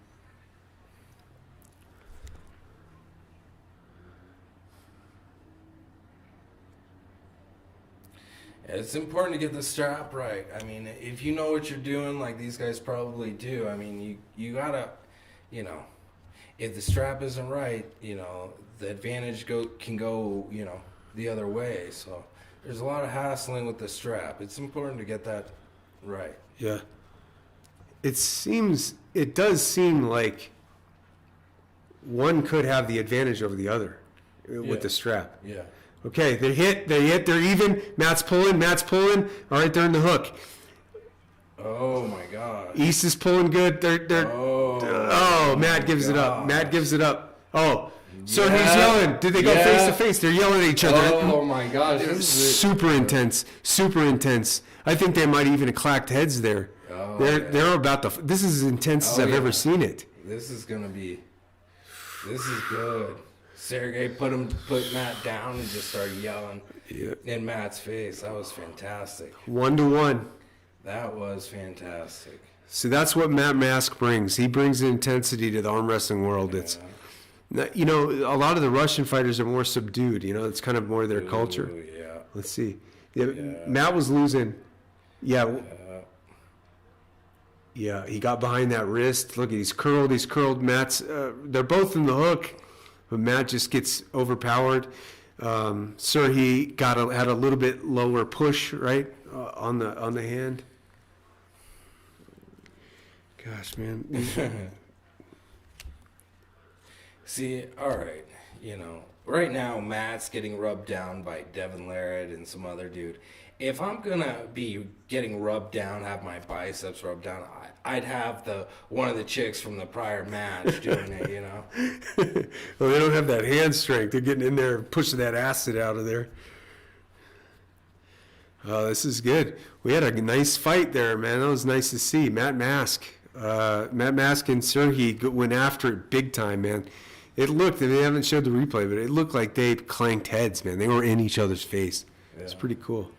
It's important to get the strap right. I mean, if you know what you're doing, like these guys probably do, I mean, you gotta, if the strap isn't right, the advantage can go, the other way. So there's a lot of hassling with the strap. It's important to get that right. Yeah. It does seem like one could have the advantage over the other with the strap. Yeah. Okay, they hit, they're even. Matt's pulling. All right, they're in the hook. Oh my God. East is pulling good. Matt gives it up. Matt gives it up. Oh, so he's yelling. Did they go face to face? They're yelling at each other. Oh my gosh. This is super intense. I think they might even have clacked heads there. Oh, they're about to. This is as intense as I've ever seen it. This is good. Sergey put Matt down and just started yelling in Matt's face. That was fantastic. 1-1. That was fantastic. So that's what Matt Mask brings. He brings intensity to the arm wrestling world. It's, a lot of the Russian fighters are more subdued. It's kind of more their culture. Yeah. Let's see. Matt was losing. Yeah, he got behind that wrist. Look, he's curled. Matt's, they're both in the hook. But Matt just gets overpowered. He had a little bit lower push, right, on the hand. Gosh, man. See, all right, right now Matt's getting rubbed down by Devin Larratt and some other dude. If I'm gonna be getting rubbed down, have my biceps rubbed down, I'd have one of the chicks from the prior match doing it, Well, they don't have that hand strength. They're getting in there, pushing that acid out of there. Oh, this is good. We had a nice fight there, man. That was nice to see. Matt Mask and Sergey went after it big time, man. It looked, they haven't showed the replay, but it looked like they clanked heads, man. They were in each other's face. It's Yeah. pretty cool.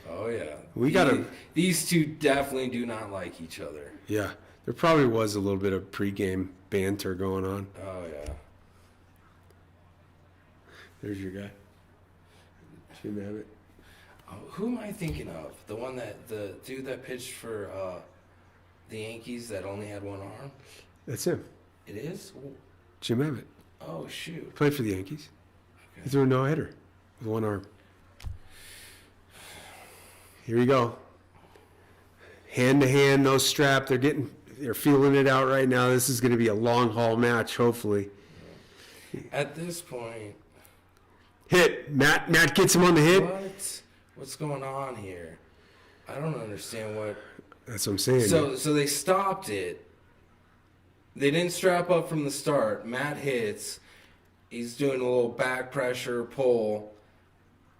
Oh yeah. We gotta- These two definitely do not like each other. Yeah, there probably was a little bit of pregame banter going on. Oh yeah. There's your guy. Jim Abbott. Oh, who am I thinking of? The dude that pitched for the Yankees that only had one arm? That's him. It is? Jim Abbott. Oh shoot. Played for the Yankees. Okay. He threw a no-hitter with one arm. Here we go. Hand to hand, no strap. They're feeling it out right now. This is going to be a long haul match, hopefully. At this point, Hit. Matt gets him on the hit. what's going on here? I don't understand what. That's what I'm saying. So they stopped it. They didn't strap up from the start. Matt hits. He's doing a little back pressure pull,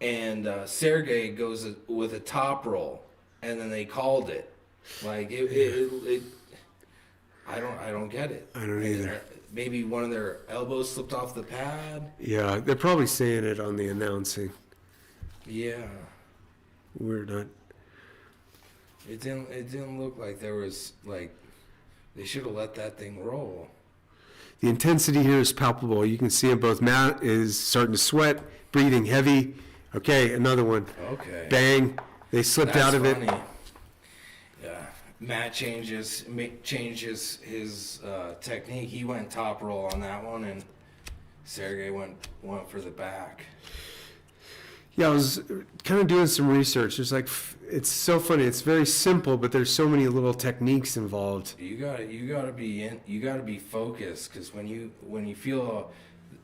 and Sergey goes with a top roll, and then they called it. Like it I don't get it. I don't either. Maybe one of their elbows slipped off the pad. Yeah, they're probably saying it on the announcing. Yeah. We're not. It didn't look like there was like they should have let that thing roll. The intensity here is palpable. You can see it both. Matt is starting to sweat, breathing heavy. Okay, another one. Okay. Bang. They slipped out of it. Yeah. Matt changes his technique. He went top roll on that one, and Sergey went for the back. Yeah, I was kind of doing some research. There's like, it's so funny. It's very simple, but there's so many little techniques involved. You gotta be focused, because when you feel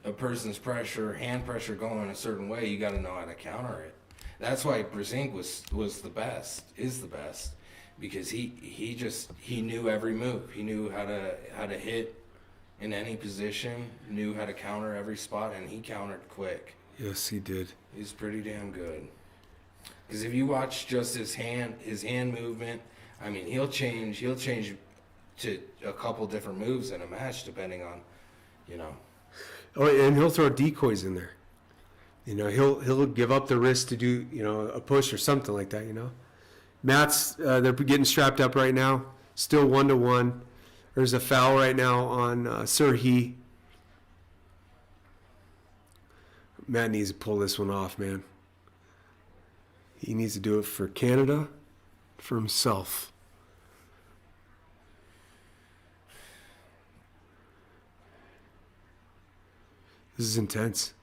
a person's hand pressure going a certain way, you got to know how to counter it. That's why Brezink is the best, because he knew every move. He knew how to hit in any position, knew how to counter every spot, and he countered quick. Yes, he did. He's pretty damn good. Because if you watch just his hand movement, I mean, he'll change to a couple different moves in a match depending on, Oh, and he'll throw decoys in there. He'll give up the wrist to do, a push or something like that, Matt's, they're getting strapped up right now. Still 1-1. There's a foul right now on Serhi. Matt needs to pull this one off, man. He needs to do it for Canada, for himself. This is intense.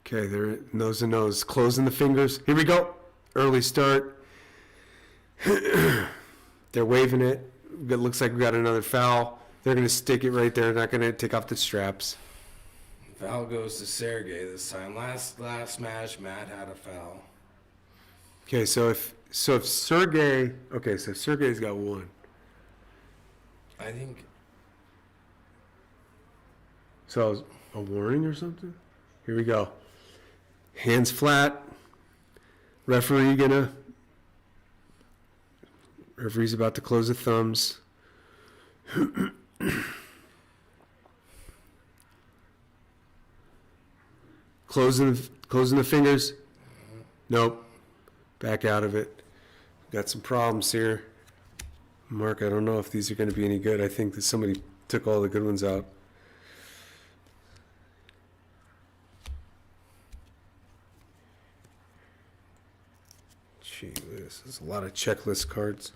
Okay, they're nose to nose, closing the fingers. Here we go. Early start. They're waving it. It looks like we got another foul. They're going to stick it right there. Not going to take off the straps. Foul goes to Sergey this time. Last match, Matt had a foul. Okay, so if Sergey, so Sergey's got one. I think. So a warning or something? Here we go. Hands flat. Referee's about to close the thumbs. Closing the fingers. Nope. Back out of it. Got some problems here. Mark, I don't know if these are going to be any good. I think that somebody took all the good ones out. Gee whiz, there's a lot of checklist cards.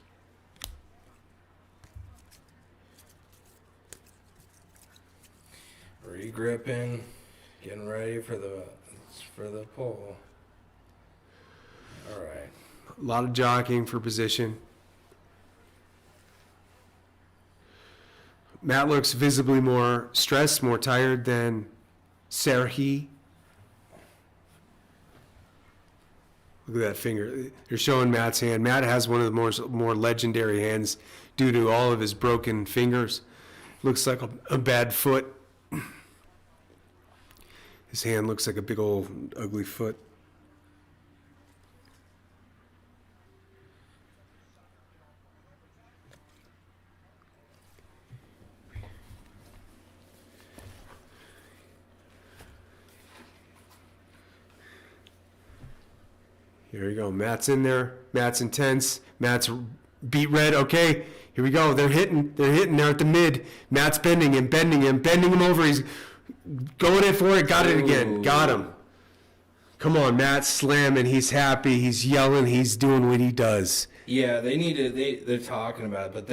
Regripping, getting ready for the pull. All right. A lot of jockeying for position. Matt looks visibly more stressed, more tired than Serhi. Look at that finger. You're showing Matt's hand. Matt has one of the more legendary hands due to all of his broken fingers. Looks like a bad foot. His hand looks like a big old ugly foot. Here we go. Matt's in there. Matt's intense. Matt's beat red. Okay, here we go. They're hitting. They're at the mid. Matt's bending him over. He's going in for it. Got it again. Got him. Come on, Matt's slamming. He's happy. He's yelling. He's doing what he does. Yeah, they need to. They're talking about it, but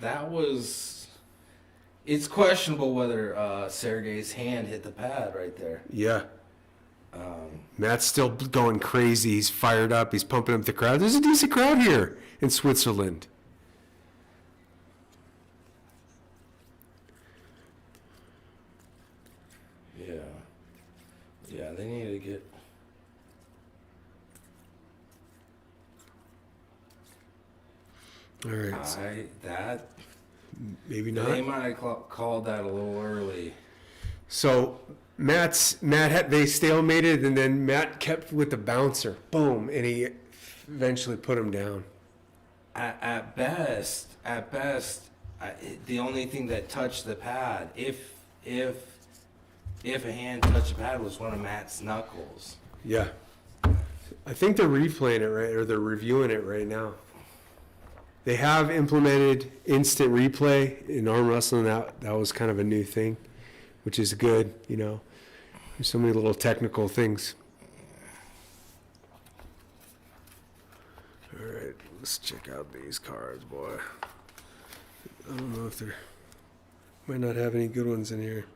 that was. It's questionable whether Sergey's hand hit the pad right there. Yeah. Matt's still going crazy. He's fired up. He's pumping up the crowd. There's a decent crowd here in Switzerland. Yeah. Yeah, they need to get. All right. Maybe not. They might have called that a little early. So they stalemated, and then Matt kept with the bouncer. Boom, and he eventually put him down. At best, the only thing that touched the pad, if a hand touched the pad, was one of Matt's knuckles. Yeah. I think they're replaying it right, or they're reviewing it right now. They have implemented instant replay in arm wrestling. That was kind of a new thing, which is good, you know. There's so many little technical things. All right, let's check out these cards, boy. I don't know if they're... Might not have any good ones in here.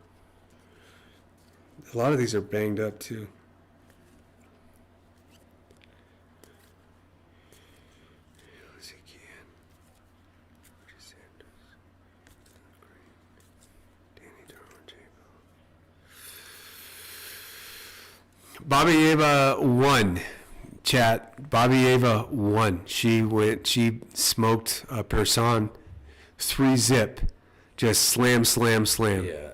A lot of these are banged up, too. Bobby Ava won, chat. Bobby Ava won. She smoked Person 3-zip. Just slam. Yeah.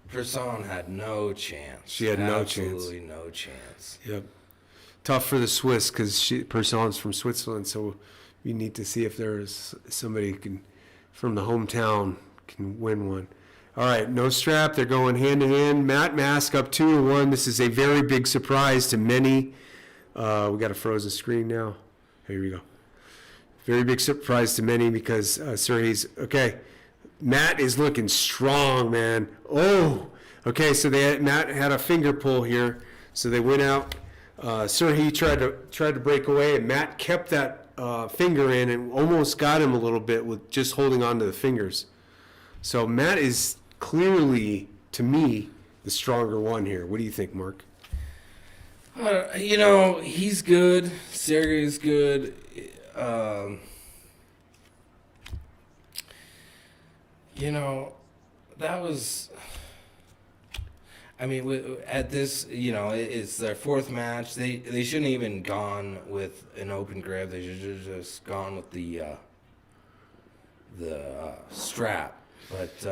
Person had no chance. She had no chance. Absolutely no chance. Yep. Tough for the Swiss because Person's from Switzerland, so we need to see if there's somebody from the hometown can win one. All right, no strap. They're going hand to hand. Matt Mask up 2-1. This is a very big surprise to many. We got a frozen screen now. Here we go. Very big surprise to many because Sergey's okay. Matt is looking strong, man. Oh, okay. So Matt had a finger pull here, so they went out. Sergey tried to break away, and Matt kept that finger in and almost got him a little bit with just holding on to the fingers. So Matt is clearly, to me, the stronger one here. What do you think, Mark? He's good. Sergey's good. That was... I mean, at this, it's their fourth match. They shouldn't even gone with an open grab. They should have just gone with the strap. But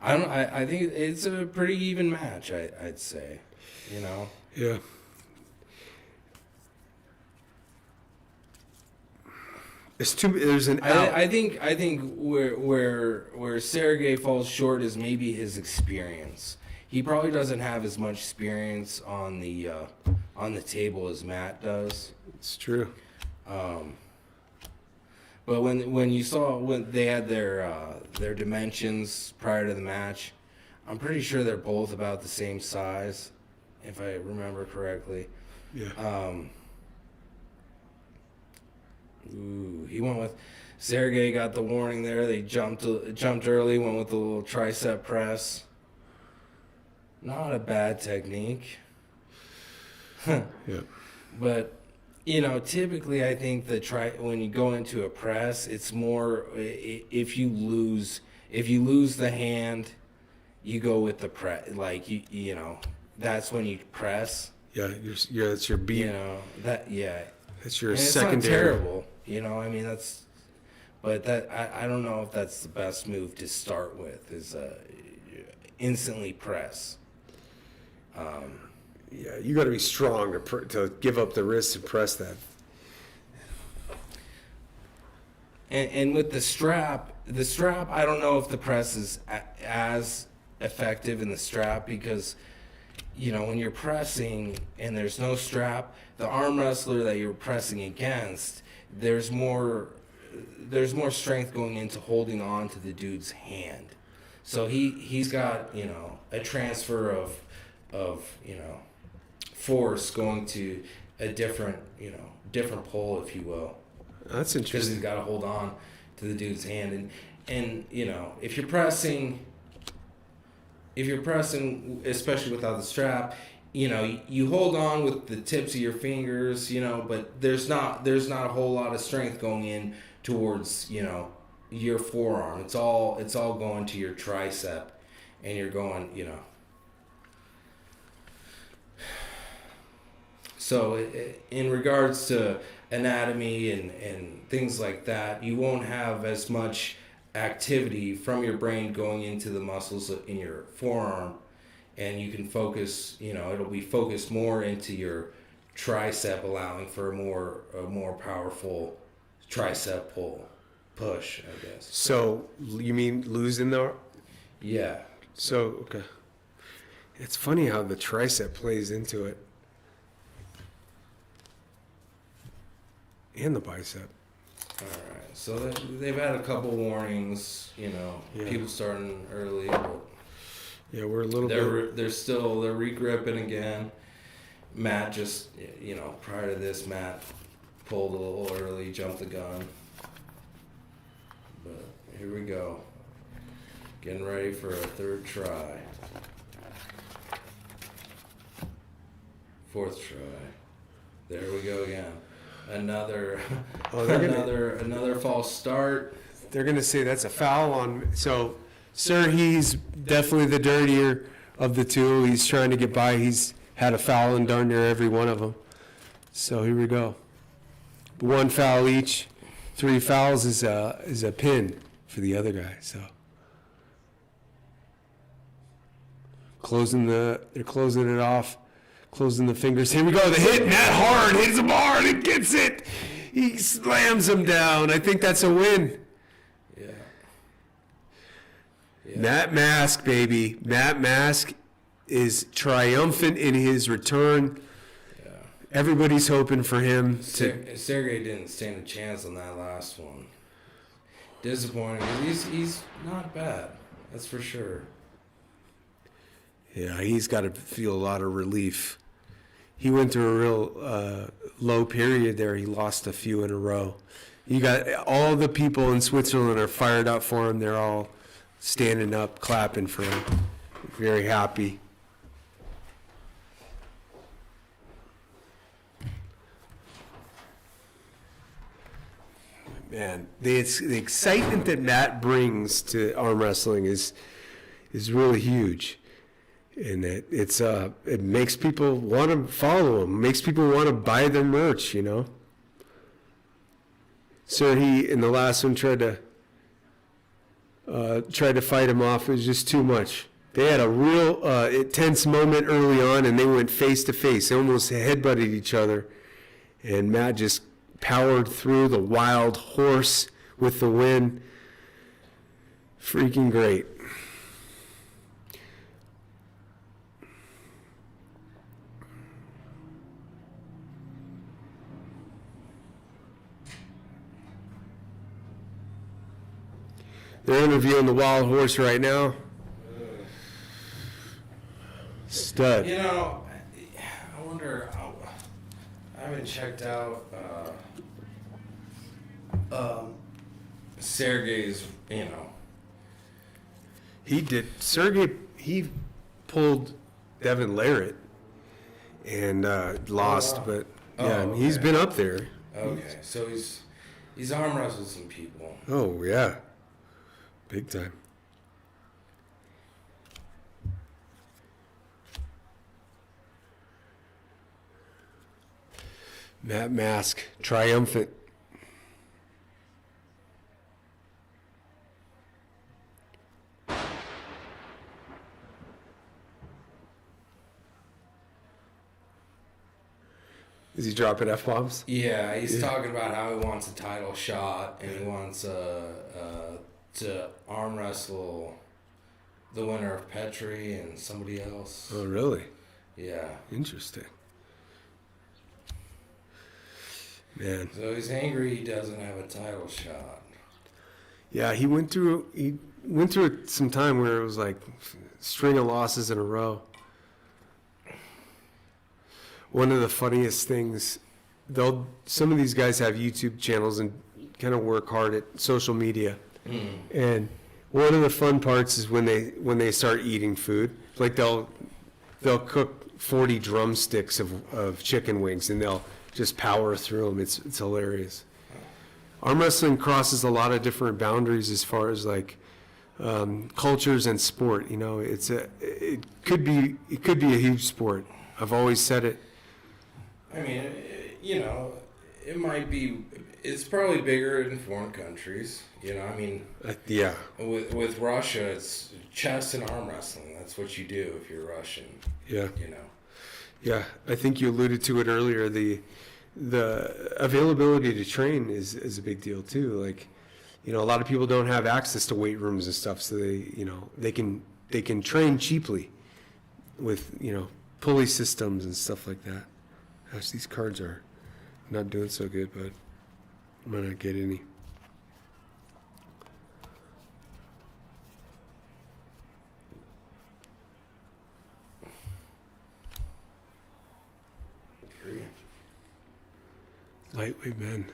I think it's a pretty even match. I'd say, Yeah. I think where Sergey falls short is maybe his experience. He probably doesn't have as much experience on the table as Matt does. It's true. But when you saw when they had their dimensions prior to the match, I'm pretty sure they're both about the same size, if I remember correctly. Yeah. He went with Sergey. Got the warning there. They jumped early. Went with the little tricep press. Not a bad technique. Yeah. But typically I think when you go into a press, it's more if you lose the hand, you go with the press. Like that's when you press. Yeah, that's your beat. That's your and secondary. It's not terrible. But I don't know if that's the best move to start with. Is instantly press. Yeah, you got to be strong to give up the wrist and press that. And with the strap, I don't know if the press is as effective in the strap because when you're pressing and there's no strap, the arm wrestler that you're pressing against, there's more strength going into holding on to the dude's hand. So he's got, a transfer of force going to a different pole, if you will. That's Because interesting. he's got to hold on to the dude's hand, and if you're pressing, especially without the strap, you hold on with the tips of your fingers, but there's not a whole lot of strength going in towards your forearm. It's all going to your tricep, and you're going, So in regards to anatomy and things like that, you won't have as much activity from your brain going into the muscles in your forearm, and you can focus, it'll be focused more into your tricep, allowing for a more powerful tricep push, I guess. So you mean losing the? Yeah. So okay. It's funny how the tricep plays into it, and the bicep. All right. So they've had a couple warnings, Yeah. people starting early, but Yeah, we're a little bit. they're regripping again. Matt just, prior to this, Matt pulled a little early, jumped the gun. But here we go. Getting ready for a third try. Fourth try. There we go again. Another Oh, they're gonna- another false start. They're gonna say that's a foul on. So, sir, he's definitely the dirtier of the two. He's trying to get by. He's had a foul in darn near every one of them. So here we go. One foul each. 3 fouls is a pin for the other guy. So they're closing it off, closing the fingers. Here we go. The hit, Matt hard, hits him hard, and gets it. He slams him down. I think that's a win. Yeah. Matt Mask, baby. Matt Mask is triumphant in his return. Yeah. Everybody's hoping for him to. Sergey didn't stand a chance on that last one. Disappointing. He's not bad. That's for sure. Yeah, he's got to feel a lot of relief. He went through a real low period there. He lost a few in a row. You got all the people in Switzerland are fired up for him. They're all standing up, clapping for him. Very happy. Man, the excitement that Matt brings to arm wrestling is really huge, and it makes people want to follow him, makes people want to buy their merch. So he in the last one tried to fight him off. It was just too much. They had a real tense moment early on, and they went face to face. They almost headbutted each other, and Matt just powered through the wild horse with the win. Freaking great. They're interviewing the wild horse right now. Stud. I wonder. I haven't checked out Sergey's. He did. Sergey, he pulled Devin Larratt and lost, wow. but Oh, yeah, he's okay. been up there. Okay, so he's arm wrestled some people. Oh, yeah. Big time. Matt Mask, triumphant. Is he dropping F-bombs? Yeah, he's talking about how he wants a title shot and he wants to arm wrestle the winner of Petri and somebody else. Oh, really? Yeah. Interesting. Man. So he's angry he doesn't have a title shot. Yeah, he went through some time where it was like string of losses in a row. One of the funniest things, some of these guys have YouTube channels and kind of work hard at social media. And one of the fun parts is when they start eating food. Like they'll cook 40 drumsticks of chicken wings and they'll just power through them. It's hilarious. Arm wrestling crosses a lot of different boundaries as far as like cultures and sport. You know, it could be a huge sport. I've always said it. I mean, you know, it might be. It's probably bigger in foreign countries. You know, I mean, Yeah. With Russia, it's chess and arm wrestling. That's what you do if you're Russian. Yeah. You know. Yeah, I think you alluded to it earlier. The availability to train is a big deal too. Like, you know, a lot of people don't have access to weight rooms and stuff, so they can train cheaply with, you know, pulley systems and stuff like that. Gosh, these cards are not doing so good, but I might not get any. Lightweight men.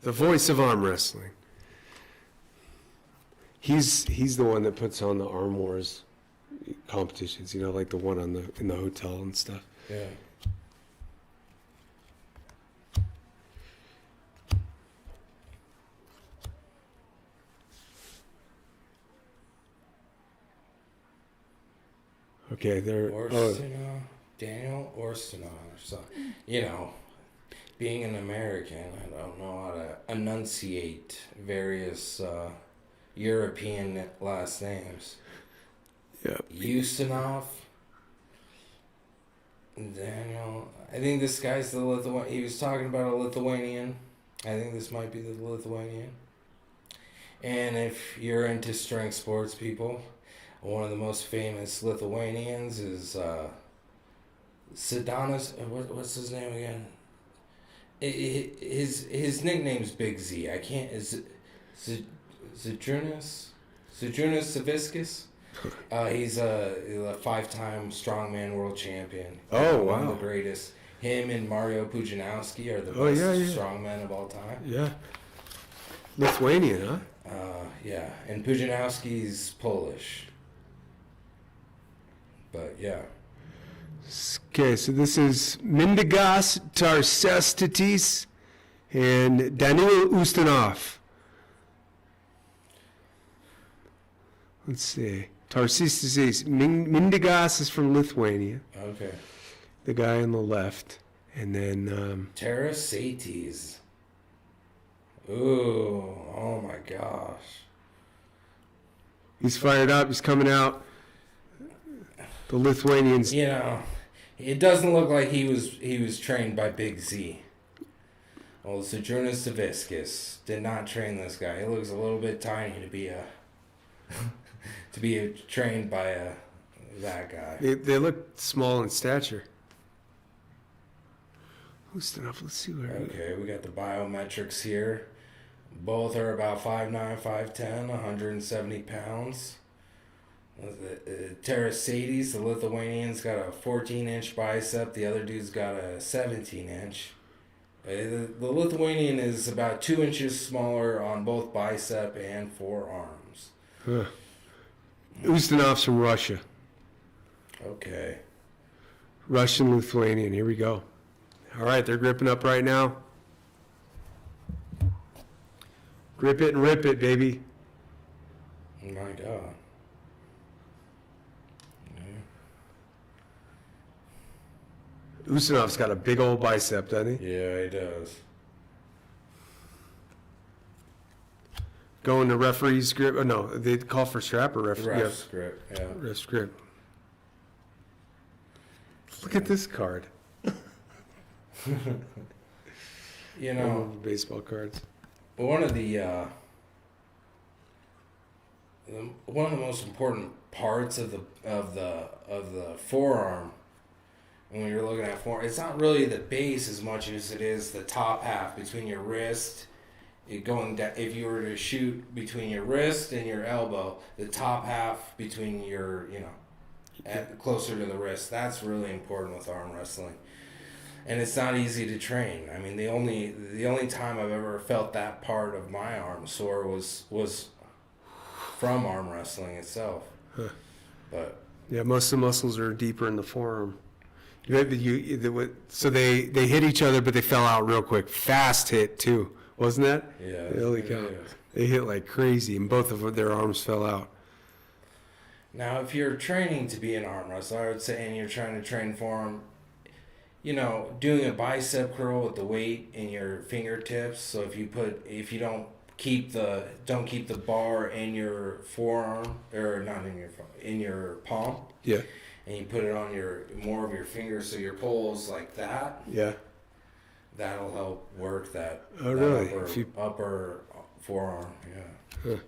The voice of arm wrestling. He's the one that puts on the Arm Wars competitions, you know, like the one in the hotel and stuff. Yeah. Okay, there. Daniel Orstinov or something. You know, being an American, I don't know how to enunciate various European last names. Yeah. Ustinov. Daniel. I think this guy's the Lithuanian. He was talking about a Lithuanian. I think this might be the Lithuanian. And if you're into strength sports, people, one of the most famous Lithuanians is Sidanas. What's his name again? His nickname's Big Z. I can't. Is Zydrunas Savickas? He's a 5-time strongman world champion. Oh, One wow. of the greatest. Him and Mario Pujanowski are the best strongmen of all time. Yeah. Lithuanian, huh? Yeah, and Pujanowski's Polish. But yeah. Okay, so this is Mindaugas Tarsestytis and Daniil Ustinov. Let's see. Tarsestytis. Mindaugas is from Lithuania, Okay. the guy on the left. And then, Tarasates. Ooh, oh my gosh. he's fired up. He's coming out. The Lithuanians. You know, it doesn't look like he was trained by Big Z. Well, Zydrunas Savickas did not train this guy. He looks a little bit tiny to be trained by that guy. They look small in stature. Ustinov, let's see where. Okay, we got the biometrics here. Both are about 5'9", 5'10", 170 pounds. Tarasates, the Lithuanian's got a 14-inch bicep. The other dude's got a 17-inch. The Lithuanian is about 2 inches smaller on both bicep and forearms. Huh. Ustinov's from Russia. Okay. Russian Lithuanian. Here we go. All right, they're gripping up right now. Grip it and rip it, baby. Oh my God. Ustinov's got a big old bicep, doesn't he? Yeah, he does. Going to referee's grip. Oh, no, they call for strap or referee. Ref script, yeah. Ref's grip. Look at this card. You know, Baseball cards. one of one of the most important parts of the forearm, and when you're looking at forearm, it's not really the base as much as it is the top half between your wrist. It going down. If you were to shoot between your wrist and your elbow, the top half between your, closer to the wrist, that's really important with arm wrestling. And it's not easy to train. I mean, the only time I've ever felt that part of my arm sore was from arm wrestling itself. Huh. But yeah, most of the muscles are deeper in the forearm. So they hit each other, but they fell out real quick. Fast hit too, wasn't that? yeah, Holy cow! They hit like crazy, and both of their arms fell out. Now, if you're training to be an arm wrestler, I would say, and you're trying to train forearm, doing a bicep curl with the weight in your fingertips. So if you don't keep the bar in your forearm, or not in your palm. Yeah. And you put it on more of your fingers, so your pole's like that. Yeah. That'll help work that. Oh, that really? upper forearm. Yeah. Huh.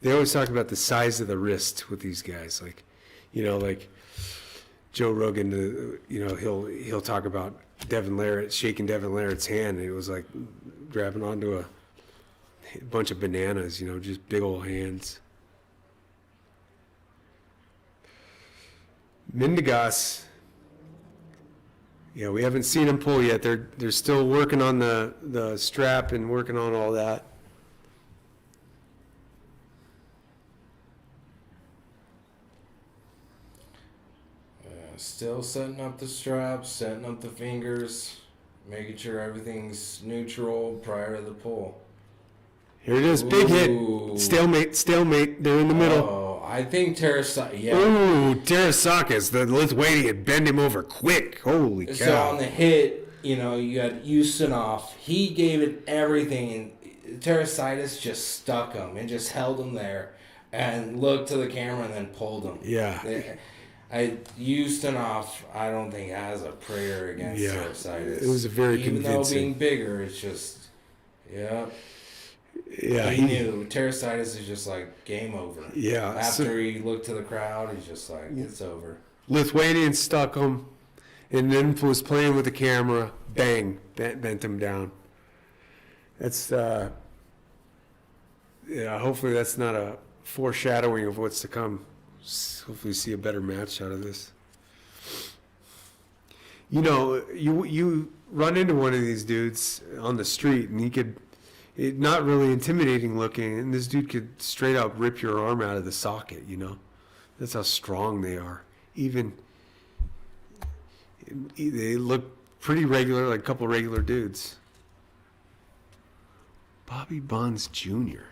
They always talk about the size of the wrist with these guys, like Joe Rogan. He'll talk about Devin Larratt shaking Devin Larratt's hand, and it was like grabbing onto a bunch of bananas. Just big old hands. Mendigas, we haven't seen him pull yet. They're still working on the strap and working on all that. Still setting up the straps, setting up the fingers, making sure everything's neutral prior to the pull. Here it is, big Ooh. hit. Stalemate. They're in the middle. Oh, I think Terasaka. Yeah. Ooh, Tarasakas, the Lithuanian, bend him over quick. Holy So cow. on the hit, you had Ustinov. He gave it everything, and Terasitis just stuck him and just held him there and looked to the camera and then pulled him. Yeah. Ustinov, I don't think has a prayer against Terasitis. It was a very Even convincing. though being bigger, it's just, Yeah, he knew. Terasitis is just like game over. Yeah. After he looked to the crowd, he's just like, it's over. Lithuanian stuck him, and then was playing with the camera. Bang, bent him down. That's hopefully that's not a foreshadowing of what's to come. Hopefully see a better match out of this. You run into one of these dudes on the street, and not really intimidating looking, and this dude could straight up rip your arm out of the socket. That's how strong they are. Even they look pretty regular, like a couple regular dudes. Bobby Bonds Jr.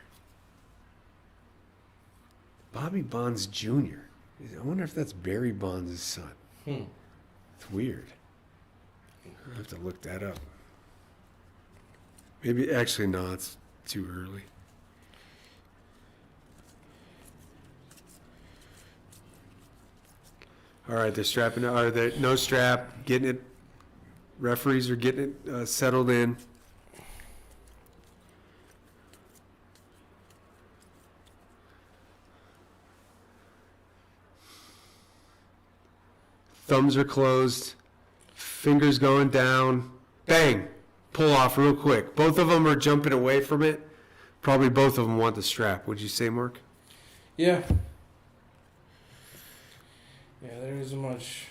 Bobby Bonds Jr. I wonder if that's Barry Bonds' son. It's weird. I have to look that up. Maybe, actually, no, it's too early. All right, they're strapping. No strap, getting it. Referees are getting it settled in. Thumbs are closed, fingers going down, bang, pull off real quick. Both of them are jumping away from it. Probably both of them want the strap. Would you say, Mark? Yeah. Yeah, there isn't much,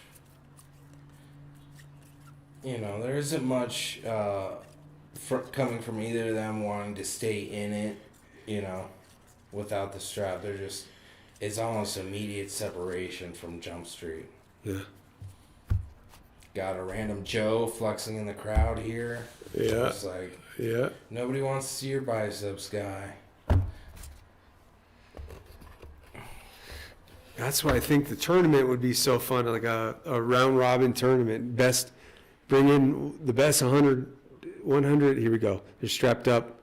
coming from either of them wanting to stay in it, without the strap. It's almost immediate separation from Jump Street. Yeah. Got a random Joe flexing in the crowd here. Yeah. It's like, Yeah. nobody wants to see your biceps, guy. That's why I think the tournament would be so fun, like a round robin tournament. Bring in the best 100, here we go. They're strapped up.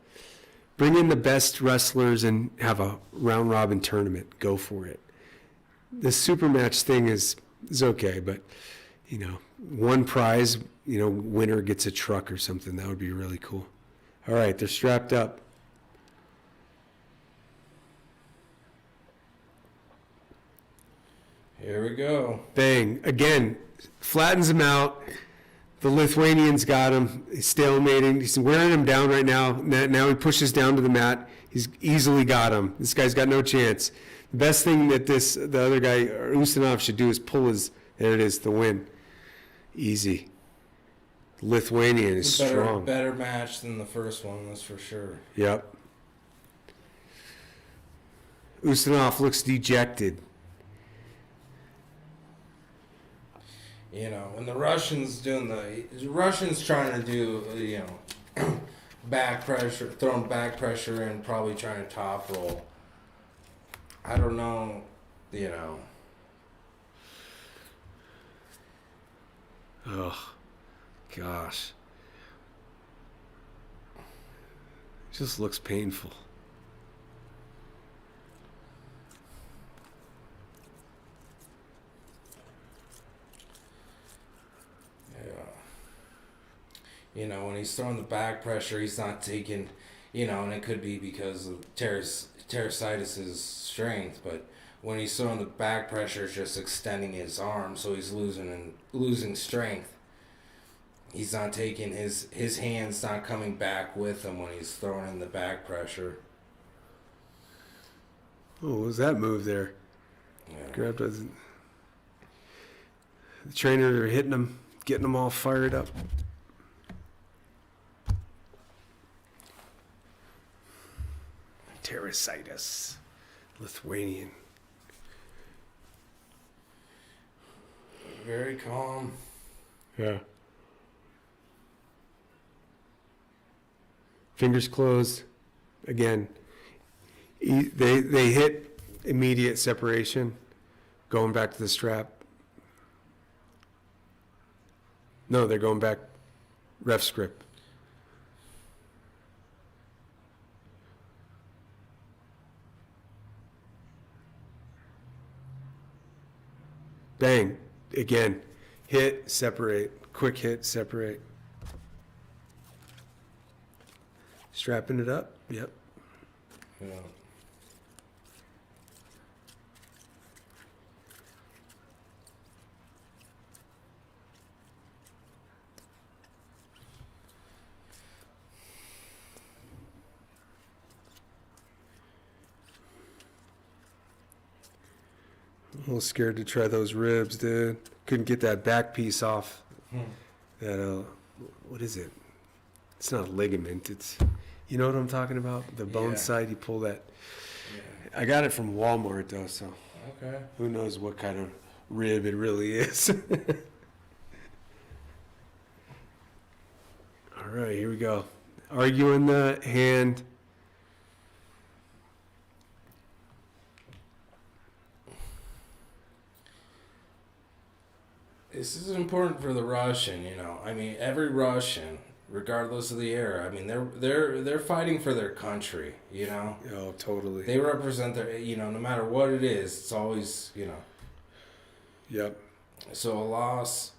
Bring in the best wrestlers and have a round robin tournament. Go for it. The super match thing is okay, but, one prize, winner gets a truck or something. That would be really cool. All right, they're strapped up. Here we go. Bang. Again, flattens him out. The Lithuanian's got him. He's stalemating. He's wearing him down right now. Now he pushes down to the mat. He's easily got him. This guy's got no chance. The best thing that the other guy, Ustinov, should do is pull his, there it is, the win. Easy. Lithuanian is strong. Better match than the first one, that's for sure. Yep. Ustinov looks dejected. You know, when the Russians trying to do, back pressure, throwing back pressure and probably trying to top roll. I don't know, Oh, gosh. It just looks painful. When he's throwing the back pressure, he's not taking, and it could be because of Teresitis' strength, but when he's throwing the back pressure, it's just extending his arm, so he's losing strength. He's not taking his hand's not coming back with him when he's throwing in the back pressure. Oh, what was that move there? Yeah. Grabbed the trainer hitting him, getting them all fired up. Teresitis, Lithuanian. Very calm. Yeah. Fingers closed. Again, they hit immediate separation, going back to the strap. No, they're going back ref script. Bang. Again. Hit, separate. Quick hit, separate. Strapping it up. Yep. Yeah. A little scared to try those ribs, dude. Couldn't get that back piece off. That, what is it? It's not a ligament. It's, you know what I'm talking about? The bone Yeah. side, you pull that. Yeah. I got it from Walmart, though, so Okay. who knows what kind of rib it really is. All right, here we go. Arguing the hand. This is important for the Russian, I mean, every Russian, regardless of the era, I mean, they're fighting for their country, Oh, totally. They represent their, no matter what it is, it's always, Yep. So a loss.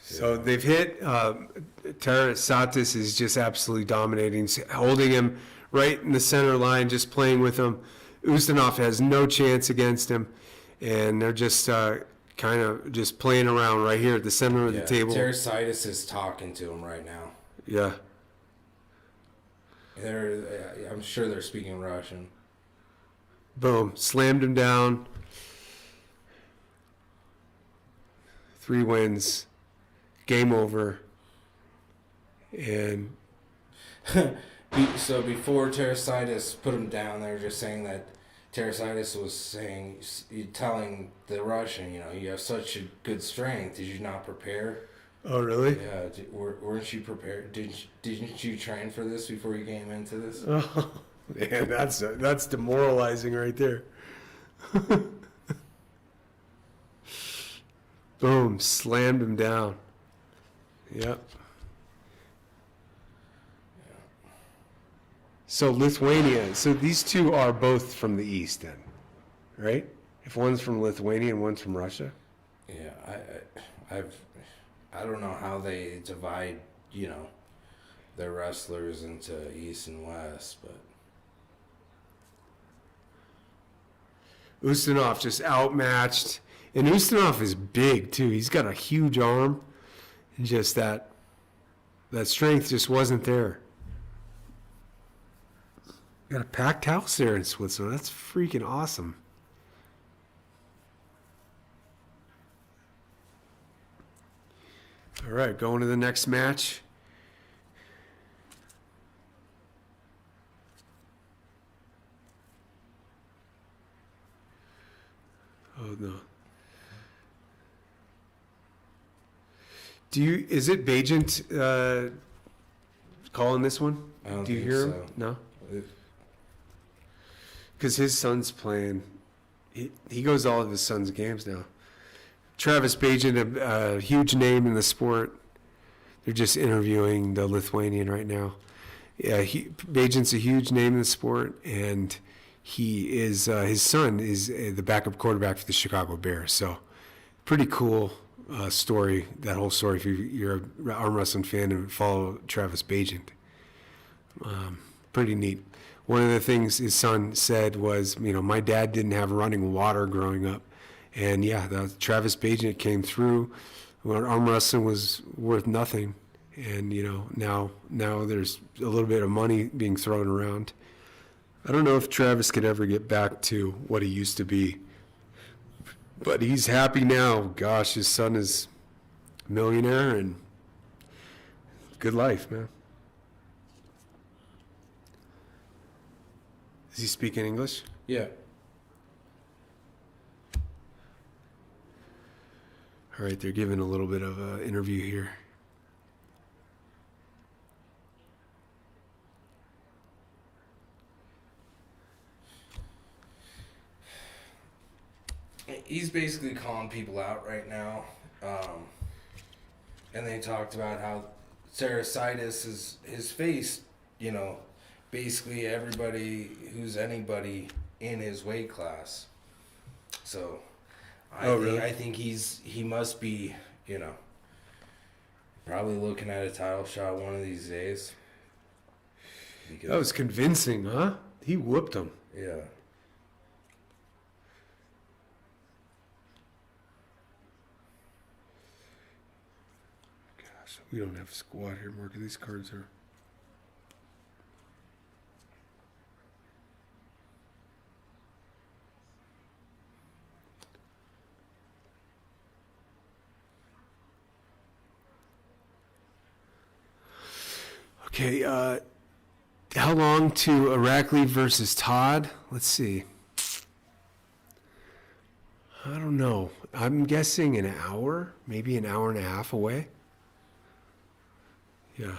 So they've hit. Tarasatis is just absolutely dominating, holding him right in the center line, just playing with him. Ustinov has no chance against him, and they're just kind of just playing around right here at the center of the table. Teresitis is talking to him right now. Yeah. I'm sure they're speaking Russian. Boom. Slammed him down. 3 wins. Game over. And So before Teresitis put him down, they were just saying that Teresitis was telling the Russian, you have such a good strength. Did you not prepare? oh, really? Yeah, weren't you prepared? Didn't you train for this before you came into this? Oh, man, that's demoralizing right there. Boom, slammed him down. Yep. So Lithuania, so these two are both from the East then, right? If one's from Lithuania and one's from Russia? Yeah, I don't know how they divide, their wrestlers into East and West, but Ustinov just outmatched. And Ustinov is big, too. He's got a huge arm. And just that strength just wasn't there. Got a packed house there in Switzerland. That's freaking awesome. All right, going to the next match. Oh no. Is it Bajent calling this one? I don't Do you think hear him? so. No? It- Because his son's playing. He goes to all of his son's games now. Travis Bajent, a huge name in the sport. They're just interviewing the Lithuanian right now. Yeah, Bajent's a huge name in the sport, and he is his son is the backup quarterback for the Chicago Bears. So, pretty cool story. That whole story. If you're an arm wrestling fan and follow Travis Bajent, pretty neat. One of the things his son said was, my dad didn't have running water growing up. And yeah, Travis Bajent came through when arm wrestling was worth nothing. And, now there's a little bit of money being thrown around. I don't know if Travis could ever get back to what he used to be. But he's happy now. Gosh, his son is a millionaire and good life, man. Is he speaking English? yeah. All right, they're giving a little bit of an interview here. He's basically calling people out right now. And they talked about how Sarasitis is his face, basically everybody who's anybody in his weight class. So I think he must be, probably looking at a title shot one of these days. Because, That was convincing, huh? He whooped him. yeah. Gosh, we don't have a squad here, Mark. These cards are... Okay, how long to Irakli versus Todd? Let's see. I don't know. I'm guessing an hour, maybe an hour and a half away. Yeah,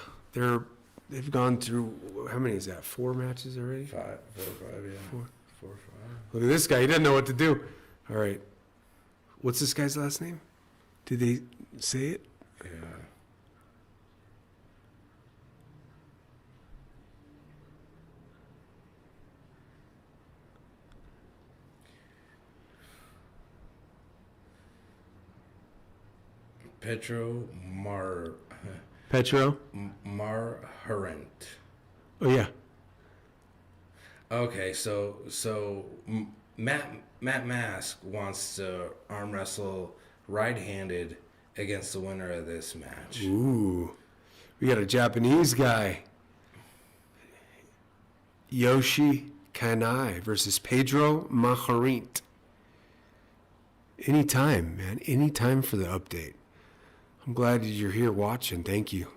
they've gone through, how many is that? 4 matches already? 4 or 5, yeah. 4. 4 or 5. Look at this guy. He doesn't know what to do. All right. What's this guy's last name? Did they say it? Yeah. Petro Petro? Marharent. Oh, yeah. Okay, so Matt Mask wants to arm wrestle right-handed against the winner of this match. Ooh. We got a Japanese guy. Yoshi Kanai versus Pedro Majarint. Anytime, man. Anytime for the update. I'm glad that you're here watching. Thank you.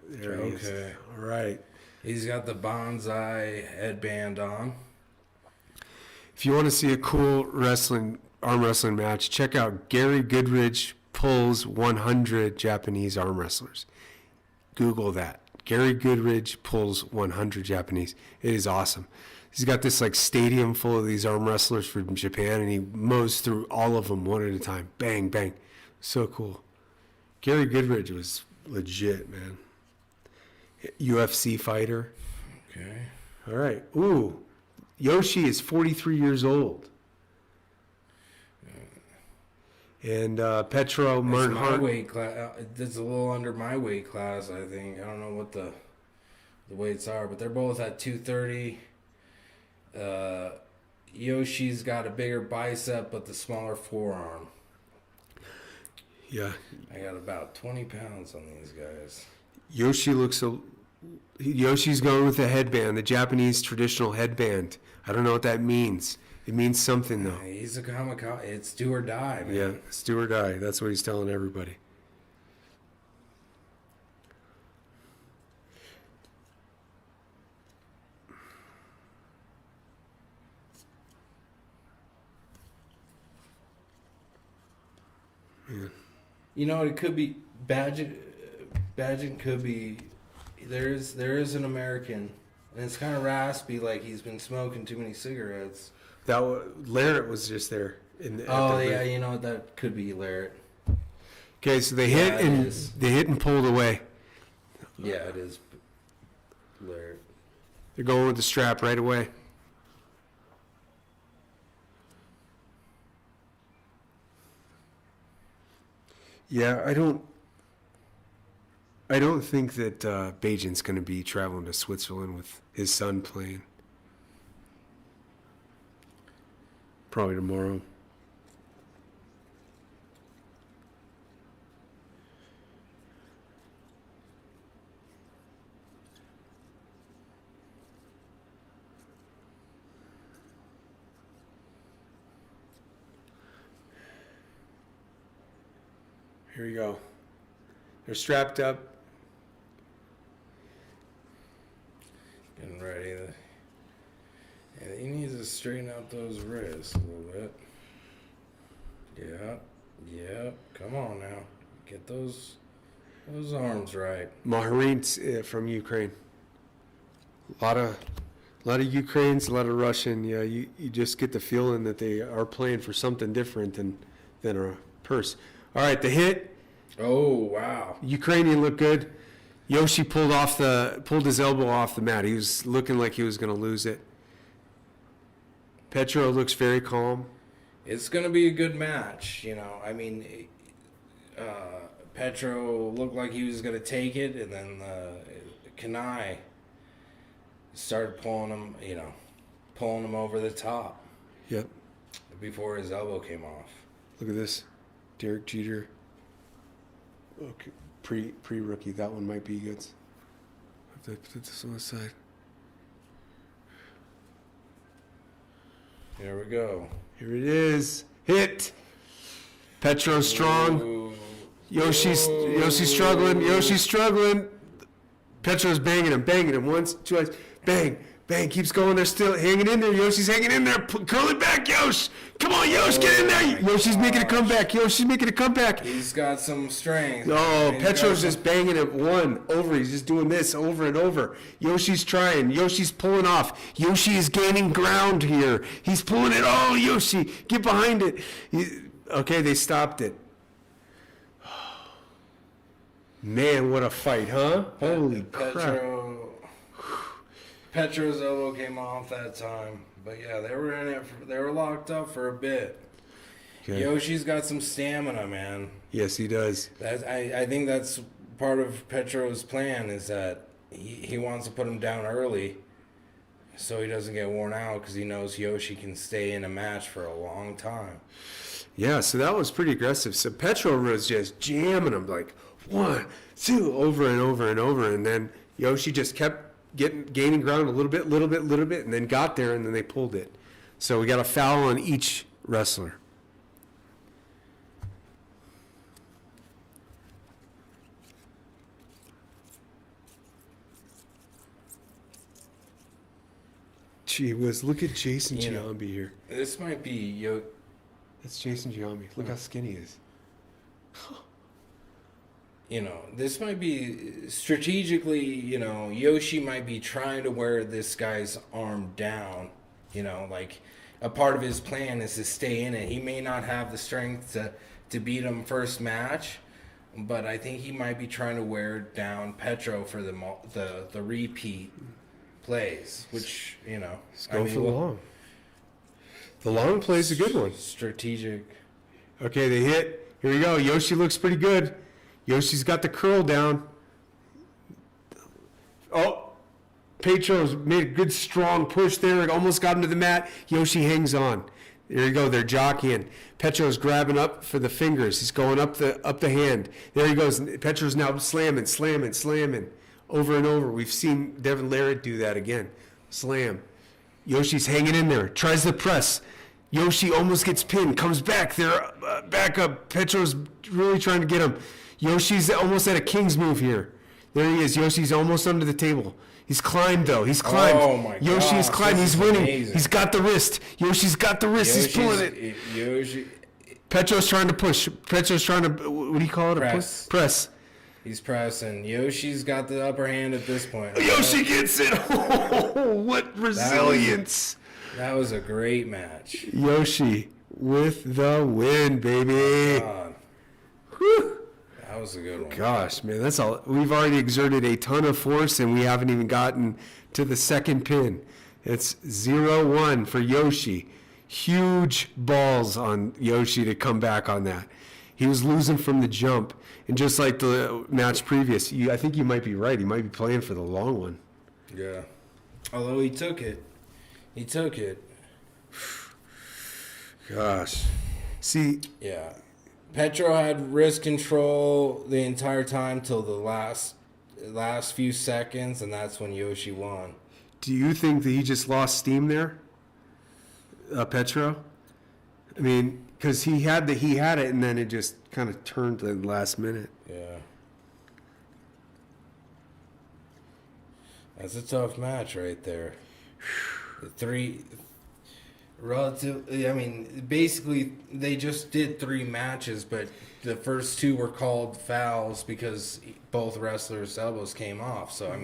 There he is. Okay. All right. He's got the bonsai headband on. If you want to see a cool arm wrestling match, check out Gary Goodridge pulls 100 Japanese arm wrestlers. Google that. Gary Goodridge pulls 100 Japanese. It is awesome. He's got this like stadium full of these arm wrestlers from Japan, and he mows through all of them one at a time. Bang, bang. So cool. Gary Goodridge was legit, man. UFC fighter. Okay. All right. Ooh, Yoshi is 43 years old. And Petro It's my Mernhardt. weight class. It's a little under my weight class, I think. I don't know what the weights are, but they're both at 230. Yoshi's got a bigger bicep, but the smaller forearm. Yeah. I got about 20 pounds on these guys. Yoshi looks a. Yoshi's going with the headband, the Japanese traditional headband. I don't know what that means. It means something, though. He's a kamikaze. It's do or die, man. Yeah, it's do or die. That's what he's telling everybody. Yeah. You know, it could be Badgett could be. There is an American, and it's kind of raspy, like he's been smoking too many cigarettes. Larrett was just there. Oh yeah, you know that could be Larrett. Okay, so they Yeah, hit it and is. they hit and pulled away. Yeah, it is Larrett. They're going with the strap right away. Yeah, I don't think that Bajan's going to be traveling to Switzerland with his son playing. Probably tomorrow. Here we go. They're strapped up. Getting ready. And he needs to straighten out those wrists a little bit. Yeah. Come on now. Get those arms right. Maharin from Ukraine. A lot of Ukrainians, a lot of Russian. Yeah, you just get the feeling that they are playing for something different than a purse. All right, the hit. Oh wow. Ukrainian looked good. Yoshi pulled his elbow off the mat. He was looking like he was going to lose it. Petro looks very calm. It's going to be a good match, you know. I mean, Petro looked like he was going to take it, and then Kanai started pulling him over the top Yep. before his elbow came off. Look at this. Derek Jeter. Okay. Pre-rookie. That one might be good. Have to put this on the side. Here we go. Here it is. Hit. Petro strong. Ooh. Yoshi's struggling. Yoshi's struggling. Petro's banging him. Once, twice. Bang. Bang. Keeps going. They're still hanging in there. Yoshi's hanging in there. Curl it back, Yosh. Come on, Yosh. Get in there. Yoshi's making a comeback. Yoshi's making a comeback. He's got some strength. Oh, He's Petro's got just banging it over. He's just doing this over and over. Yoshi's trying. Yoshi's pulling off. Yoshi is gaining ground here. He's pulling it. Oh, Yoshi, get behind it. Okay, they stopped it. Man, what a fight, huh? Holy crap. Petro's elbow came off that time. But yeah, they were in it. They were locked up for a bit. Okay. Yoshi's got some stamina, man. Yes, he does. I think that's part of Petro's plan is that he wants to put him down early so he doesn't get worn out because he knows Yoshi can stay in a match for a long time. Yeah, so that was pretty aggressive. So Petro was just jamming him like 1, 2, over and over and over. And then Yoshi just kept gaining ground a little bit, and then got there, and then they pulled it. So we got a foul on each wrestler. Gee whiz, look at Jason Giambi here. This might be That's Jason Giambi. Look how skinny he is. this might be strategically, Yoshi might be trying to wear this guy's arm down. Like a part of his plan is to stay in it. He may not have the strength to beat him first match, but I think he might be trying to wear down Petro for the repeat plays, which, Let's go for the long. The long play is a good one. Strategic. Okay, they hit. Here we go. Yoshi looks pretty good. Yoshi's got the curl down. Oh, Petro's made a good strong push there. Almost got him to the mat. Yoshi hangs on. There you go. They're jockeying. Petro's grabbing up for the fingers. He's going up the hand. There he goes. Petro's now slamming over and over. We've seen Devin Larratt do that again. Slam. Yoshi's hanging in there. Tries to press. Yoshi almost gets pinned. Comes back. They're back up. Petro's really trying to get him. Yoshi's almost at a king's move here. There he is. Yoshi's almost under the table. He's climbed, though. He's climbed. Oh, my God. Yoshi has climbed. He's winning. Amazing. He's got the wrist. Yoshi's got the wrist. He's pulling it. Yoshi. Petro's trying to push. Petro's trying to, what do you call it? Press. Press. He's pressing. Yoshi's got the upper hand at this point. Yoshi gets it. Oh, what resilience. That was a great match. Yoshi with the win, baby. God. Whew. That was a good one. Gosh, man, that's all. We've already exerted a ton of force, and we haven't even gotten to the second pin. It's 0-1 for Yoshi. Huge balls on Yoshi to come back on that. He was losing from the jump, and just like the match previous, I think you might be right. He might be playing for the long one. Yeah. Although he took it. He took it. Gosh. See. Yeah. Petro had wrist control the entire time till the last few seconds, and that's when Yoshi won. Do you think that he just lost steam there, Petro? I mean, because he had it, and then it just kind of turned in the last minute. Yeah. That's a tough match right there. Basically, they just did 3 matches, but the first 2 were called fouls because both wrestlers' elbows came off. So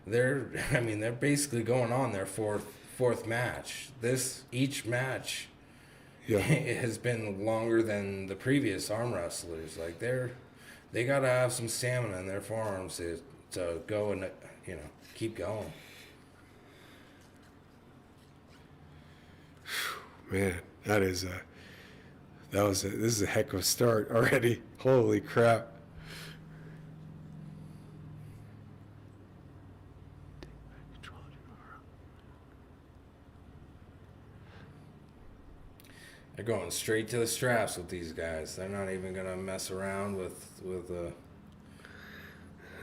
they're basically going on their fourth match. Each match has been longer than the previous arm wrestlers. Like they gotta have some stamina in their forearms to go and keep going. Man, this is a heck of a start already. Holy crap. They're going straight to the straps with these guys. They're not even gonna mess around with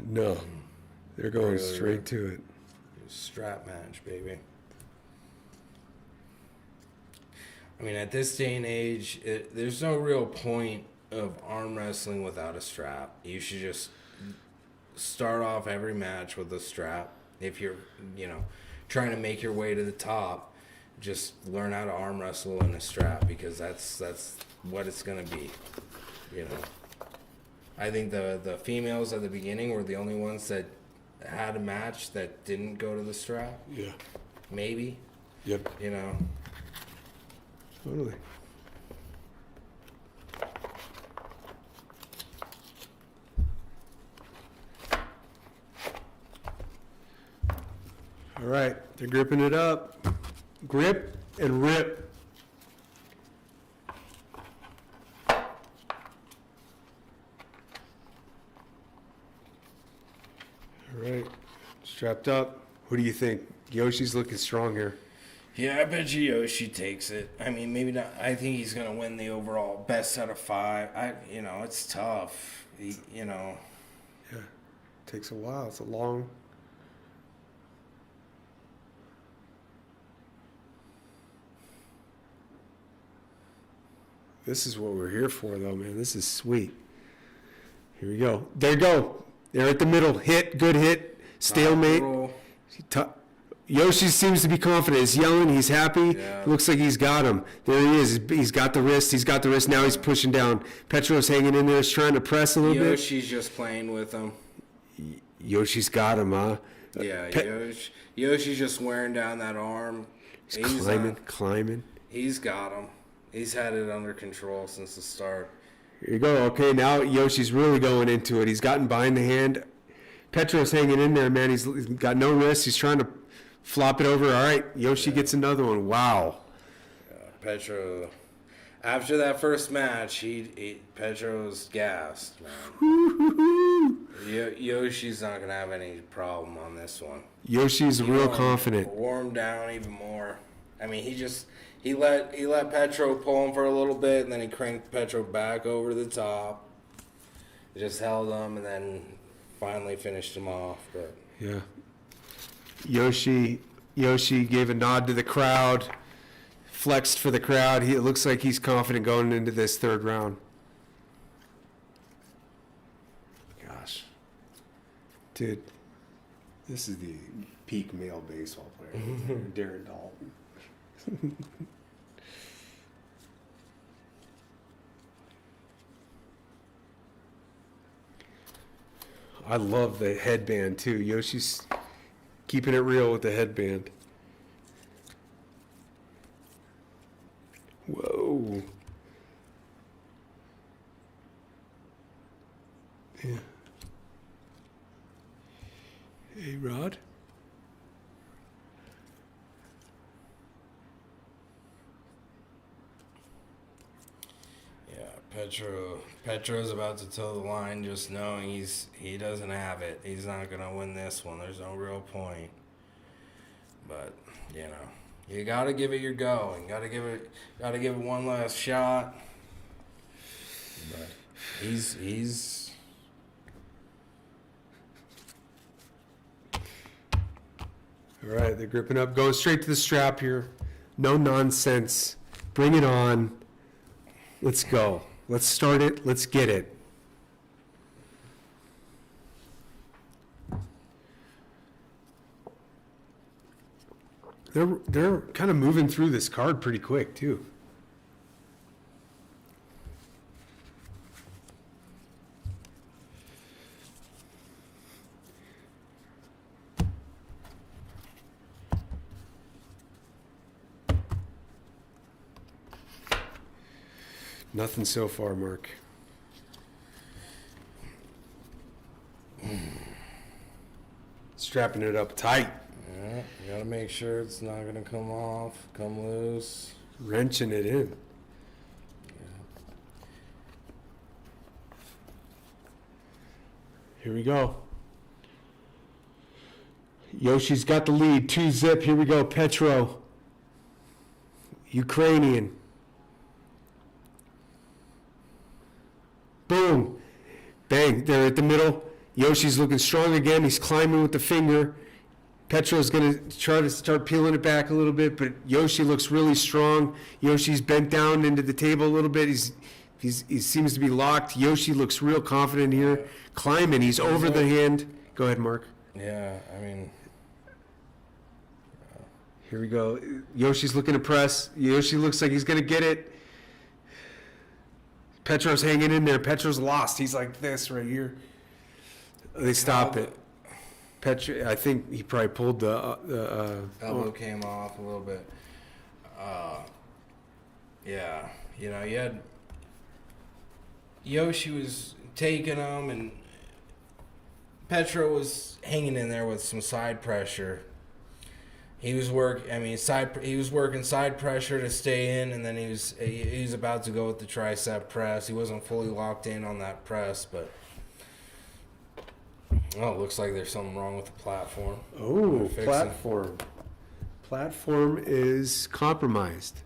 No, they're going straight to it. Strap match, baby. I mean, at this day and age, there's no real point of arm wrestling without a strap. You should just start off every match with a strap. If you're, trying to make your way to the top, just learn how to arm wrestle in a strap, because that's what it's gonna be. I think the females at the beginning were the only ones that had a match that didn't go to the strap. Yeah. Maybe. Yep. Totally. All right, they're gripping it up. Grip and rip. All right, strapped up. What do you think? Yoshi's looking strong here. Yeah, I bet you Yoshi takes it. I mean, maybe not. I think he's gonna win the overall best out of 5. It's tough. Yeah, it takes a while. It's a long. This is what we're here for, though, man. This is sweet. Here we go. There you go. They're at the middle. Hit. Good hit. Stalemate. Yoshi seems to be confident. He's yelling. He's happy. Yeah. Looks like he's got him. There he is. He's got the wrist. He's got the wrist. Now he's pushing down. Petro's hanging in there. He's trying to press a little bit. Yoshi's just playing with him. Yoshi's got him, huh? Yeah, Yoshi's just wearing down that arm. He's climbing. He's got him. He's had it under control since the start. Here you go. Okay, now Yoshi's really going into it. He's gotten behind the hand. Petro's hanging in there, man. He's got no wrist. He's trying to flop it over. All right, Yoshi gets another one. Wow. Petro, after that first match, Petro was gassed, man. Yoshi's not gonna have any problem on this one. Yoshi's real confident. Wore him down even more. I mean, he let Petro pull him for a little bit, and then he cranked Petro back over the top. Just held him, and then finally finished him off. But Yeah. Yoshi gave a nod to the crowd, flexed for the crowd. It looks like he's confident going into this third round. Gosh. Dude, this is the peak male baseball player. Darren Dalton. I love the headband too. Yoshi's keeping it real with the headband. Whoa. Yeah. Hey, Rod. Petro's about to toe the line, just knowing he doesn't have it. He's not gonna win this one. There's no real point. But you gotta give it your go, and gotta give it one last shot. But he's All right, they're gripping up, going straight to the strap here. No nonsense. Bring it on. Let's go. Let's start it. Let's get it. They're kind of moving through this card pretty quick too. Nothing so far, Mark. Strapping it up tight. Yeah, you gotta make sure it's not gonna come off, come loose. Wrenching it in. Here we go. Yoshi's got the lead. 2-zip. Here we go. Petro. Ukrainian. Boom. Bang. They're at the middle. Yoshi's looking strong again. He's climbing with the finger. Petro's going to try to start peeling it back a little bit, but Yoshi looks really strong. Yoshi's bent down into the table a little bit. He seems to be locked. Yoshi looks real confident here. Climbing. He's over the hand. Go ahead, Mark. Yeah, I mean, Here we go. Yoshi's looking to press. Yoshi looks like he's going to get it. Petro's hanging in there. Petro's lost. He's like this right here. They stop it. Petro, I think he probably pulled the elbow came off a little bit. Yeah, you had Yoshi was taking him, and Petro was hanging in there with some side pressure. He was working side pressure to stay in, and then he was about to go with the tricep press. He wasn't fully locked in on that press, but it looks like there's something wrong with the platform. Oh, platform. Platform is compromised.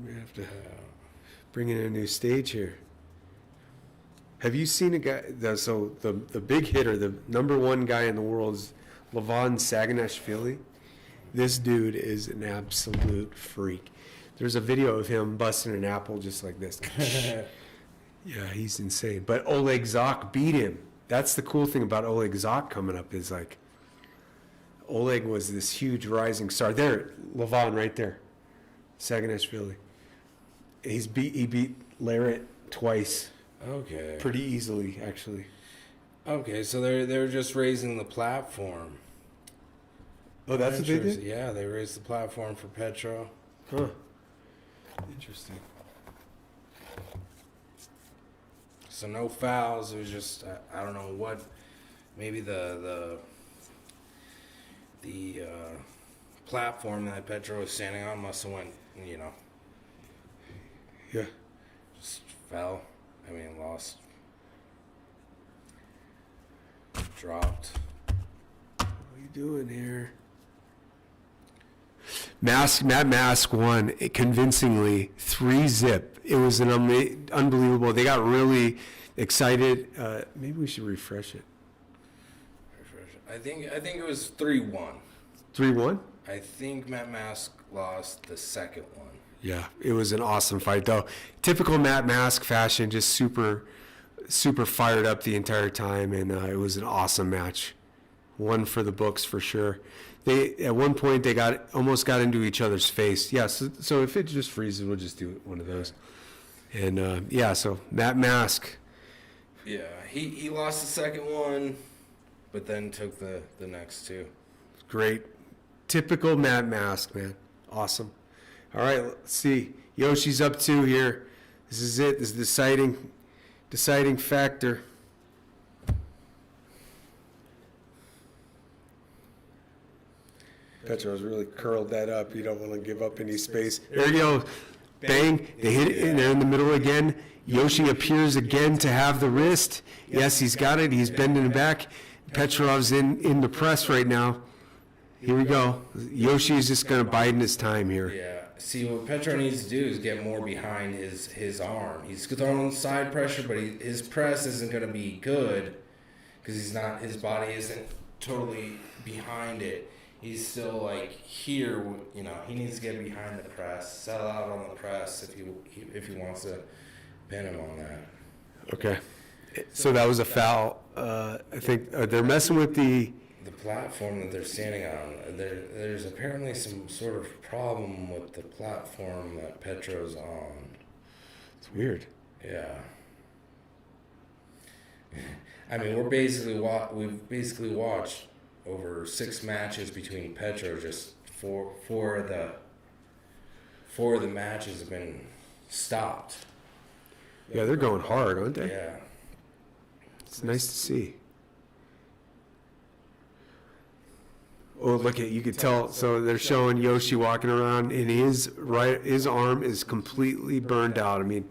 We have to bring in a new stage here. Have you seen a guy? The big hitter, the number one guy in the world is Lavon Saganashvili. This dude is an absolute freak. There's a video of him busting an apple just like this. Yeah, he's insane. But Oleg Zok beat him. That's the cool thing about Oleg Zok coming up is like, Oleg was this huge rising star. There, Levon right there. Saginashvili. He beat Larrett twice. Okay. Pretty easily, actually. Okay, so they're just raising the platform. Oh, that's what they Petro's- did? Yeah, they raised the platform for Petro. Huh. Interesting. So no fouls. It was just I don't know what. Maybe the platform that Petro was standing on must have went. Yeah. Just fell. I mean, lost. Dropped. What are you doing here? Matt Mask won it convincingly 3-zip. It was an unbelievable. They got really excited. Maybe we should refresh it. I think it was 3-1. 3-1? I think Matt Mask lost the second one. Yeah, it was an awesome fight though. Typical Matt Mask fashion, just super fired up the entire time, and it was an awesome match. One for the books for sure. They at one point they almost got into each other's face. Yeah, so if it just freezes, we'll just do one of those. And yeah, so Matt Mask. Yeah, he lost the second one, but then took the next two. Great. Typical Matt Mask, man. Awesome. All right, let's see. Yoshi's up 2 here. This is it. This is the deciding factor. Petro's really curled that up. You don't want to give up any space. There you go. Bang. They hit it, and they're in the middle again. Yoshi appears again to have the wrist. Yes, he's got it. He's bending it back. Petrov's in the press right now. Here we go. Yoshi is just going to bide in his time here. Yeah. See, what Petro needs to do is get more behind his arm. He's throwing side pressure, but his press isn't going to be good because his body isn't totally behind it. He's still like here, he needs to get behind the press, settle out on the press if he wants to pin him on that. Okay. So that was a foul. I think they're messing with the platform that they're standing on. There's apparently some sort of problem with the platform that Petro's on. It's weird. Yeah. I mean, we've basically watched over 6 matches between Petro. Just four of the matches have been stopped. Yeah, they're going hard, aren't they? Yeah. It's nice to see. Oh, look at, you could tell. So they're showing Yoshi walking around, and his arm is completely burned out. I mean,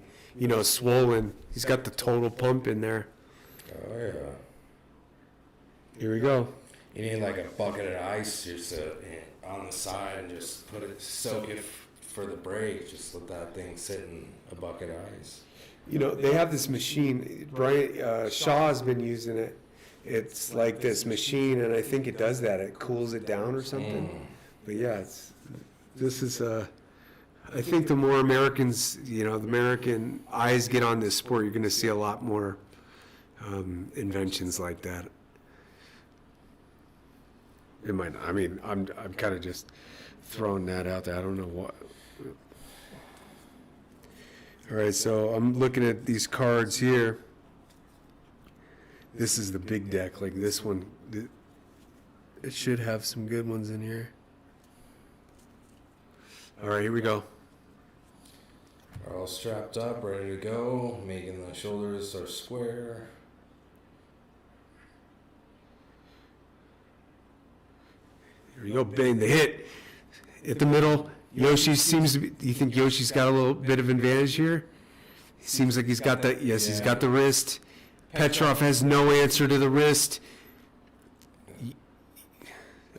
swollen. He's got the total pump in there. Oh yeah. Here we go. You need like a bucket of ice just on the side and just soak it for the break. Just let that thing sit in a bucket of ice. They have this machine. Brian Shaw has been using it. It's like this machine, and I think it does that. It cools it down or something. But yeah, I think the more Americans, the American eyes get on this sport, you're going to see a lot more inventions like that. It might not. I mean, I'm kind of just throwing that out there. I don't know what. All right, so I'm looking at these cards here. This is the big deck, like this one. It should have some good ones in here. All right, here we go. Are all strapped up, ready to go, making the shoulders are square. Here we go, bang, the hit. At the middle, Yoshi seems to be, do you think Yoshi's got a little bit of advantage here? He seems like he's got the, yes, he's got the wrist. Petrov has no answer to the wrist.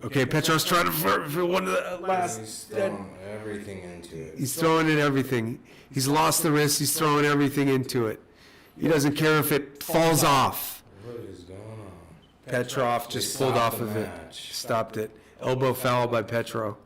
Okay, Petrov's trying for one of the last. He's throwing everything into it. He's throwing in everything. He's lost the wrist. He's throwing everything into it. He doesn't care if it falls off. What is going on? Petrov just pulled off of it. Stopped it. Elbow foul by Petrov.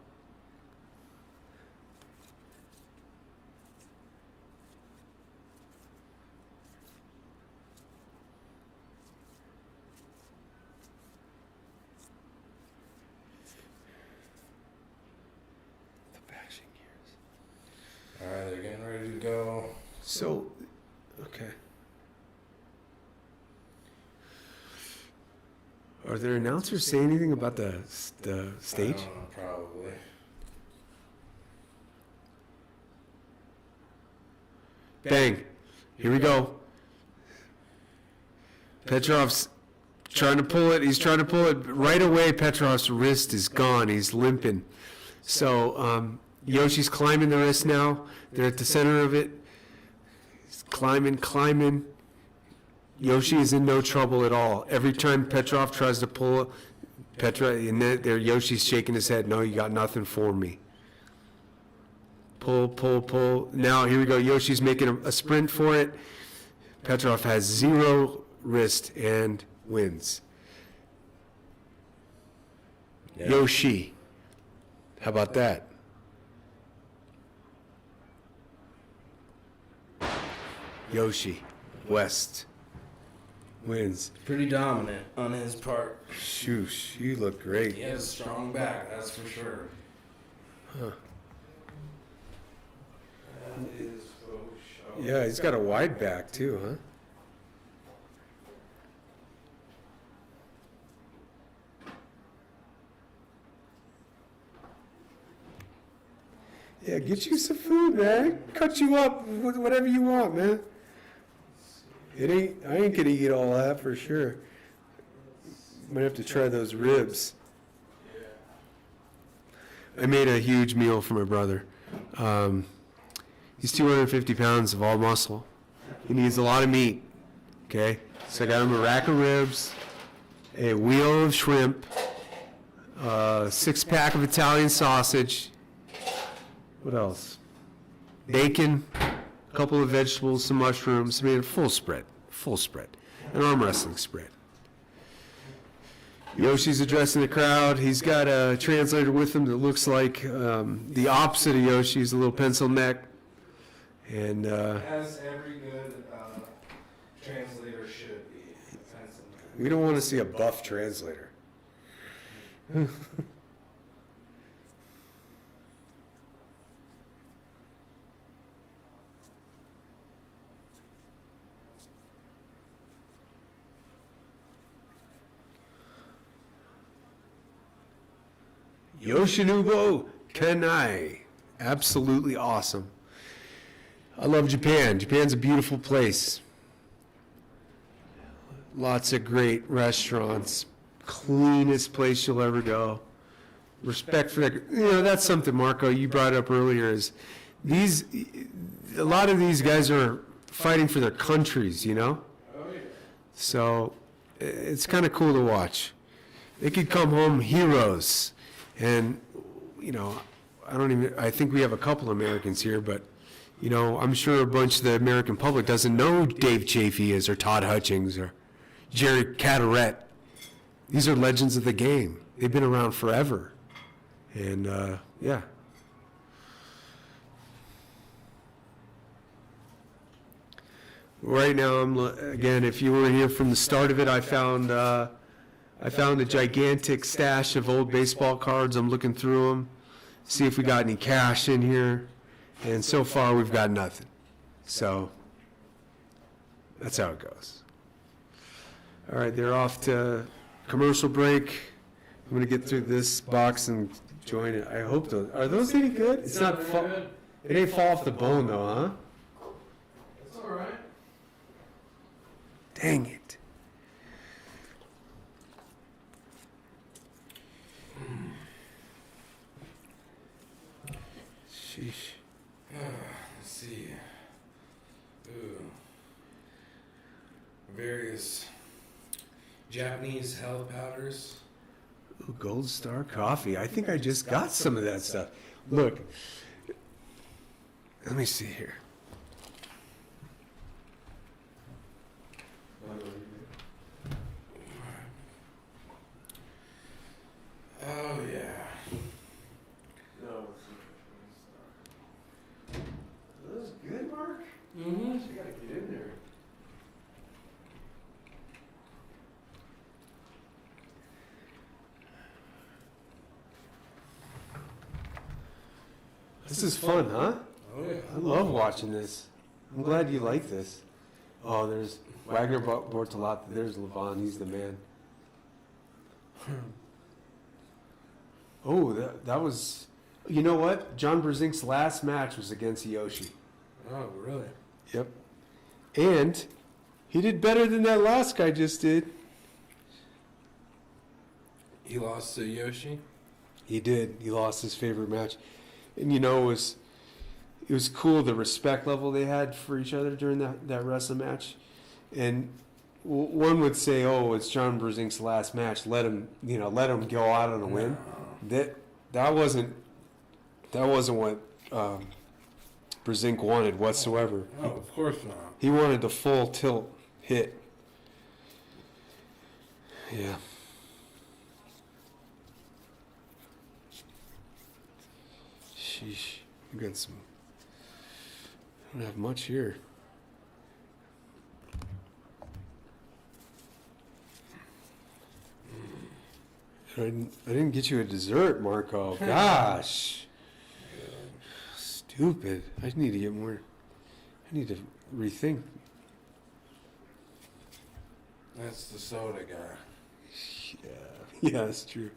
they're getting ready to go. So, okay. Are there announcers saying anything about the stage? I don't know, probably. Bang. Here we go. Petrov's trying to pull it. He's trying to pull it. Right away, Petrov's wrist is gone. He's limping. So Yoshi's climbing the wrist now. They're at the center of it. He's climbing. Yoshi is in no trouble at all. Every time Petrov tries to pull and there Yoshi's shaking his head. No, you got nothing for me. Pull. Now, here we go. Yoshi's making a sprint for it. Petrov has 0 wrist and wins. Yeah. Yoshi. How about that? Yoshi West wins. Pretty dominant on his part. Shoosh, you look great. He has a strong back, that's for sure. Huh. That is for sure. Yeah, he's got a wide back too, huh? Yeah, get you some food, man. Cut you up with whatever you want, man. I ain't gonna eat all that for sure. Might have to try those ribs. I made a huge meal for my brother. He's 250 pounds of all muscle. He needs a lot of meat. Okay, so I got him a rack of ribs, a wheel of shrimp, a 6-pack of Italian sausage. What else? Bacon, a couple of vegetables, some mushrooms. I mean, a full spread, an arm wrestling spread. Yoshi's addressing the crowd. He's got a translator with him that looks like the opposite of Yoshi. He's a little pencil neck. And As every good translator should be. we don't want to see a buff translator. Yoshinobu Kanai. Absolutely awesome. I love Japan. Japan's a beautiful place. Lots of great restaurants. Cleanest place you'll ever go. Respect for that. You know, that's something, Marco, you brought up earlier is a lot of these guys are fighting for their countries, you know? So it's kind of cool to watch. They could come home heroes. And, you know, I think we have a couple Americans here, but, you know, I'm sure a bunch of the American public doesn't know who Dave Chafee is or Todd Hutchings or Jerry Cadorette. These are legends of the game. They've been around forever. And, yeah. Right now, again, if you were here from the start of it, I found a gigantic stash of old baseball cards. I'm looking through them, see if we got any cash in here. And so far, we've got nothing. So that's how it goes. All right, they're off to commercial break. I'm going to get through this box and join it. I hope those. Are those any good? It's not. It ain't fall off the bone, though, huh? It's all right. Dang it. Sheesh. Let's see. Ooh. Various Japanese health powders. Ooh, Gold Star Coffee. I think I just got some of that stuff. Look. Let me see here. Oh, yeah. Are those good, Mark? Mm-hmm. You gotta get in there. This is fun, huh? Oh, yeah. I love watching this. I'm glad you like this. Oh, there's Wagner Bortolotti. There's Levon. He's the man. Oh, that was. You know what? John Brzezink's last match was against Yoshi. Oh, really? Yep. And he did better than that last guy just did. He lost to Yoshi? He did. He lost his favorite match. And you know, it was cool the respect level they had for each other during that wrestling match. And one would say, "Oh, it's John Brzezink's last match. Let him go out on a win." That wasn't what Brzezink wanted whatsoever. Oh, of course not. He wanted the full tilt hit. Yeah. Sheesh. We got some. I don't have much here. I didn't get you a dessert, Marco. Gosh. Stupid. I need to get more. I need to rethink. That's the soda guy. Yeah, that's true.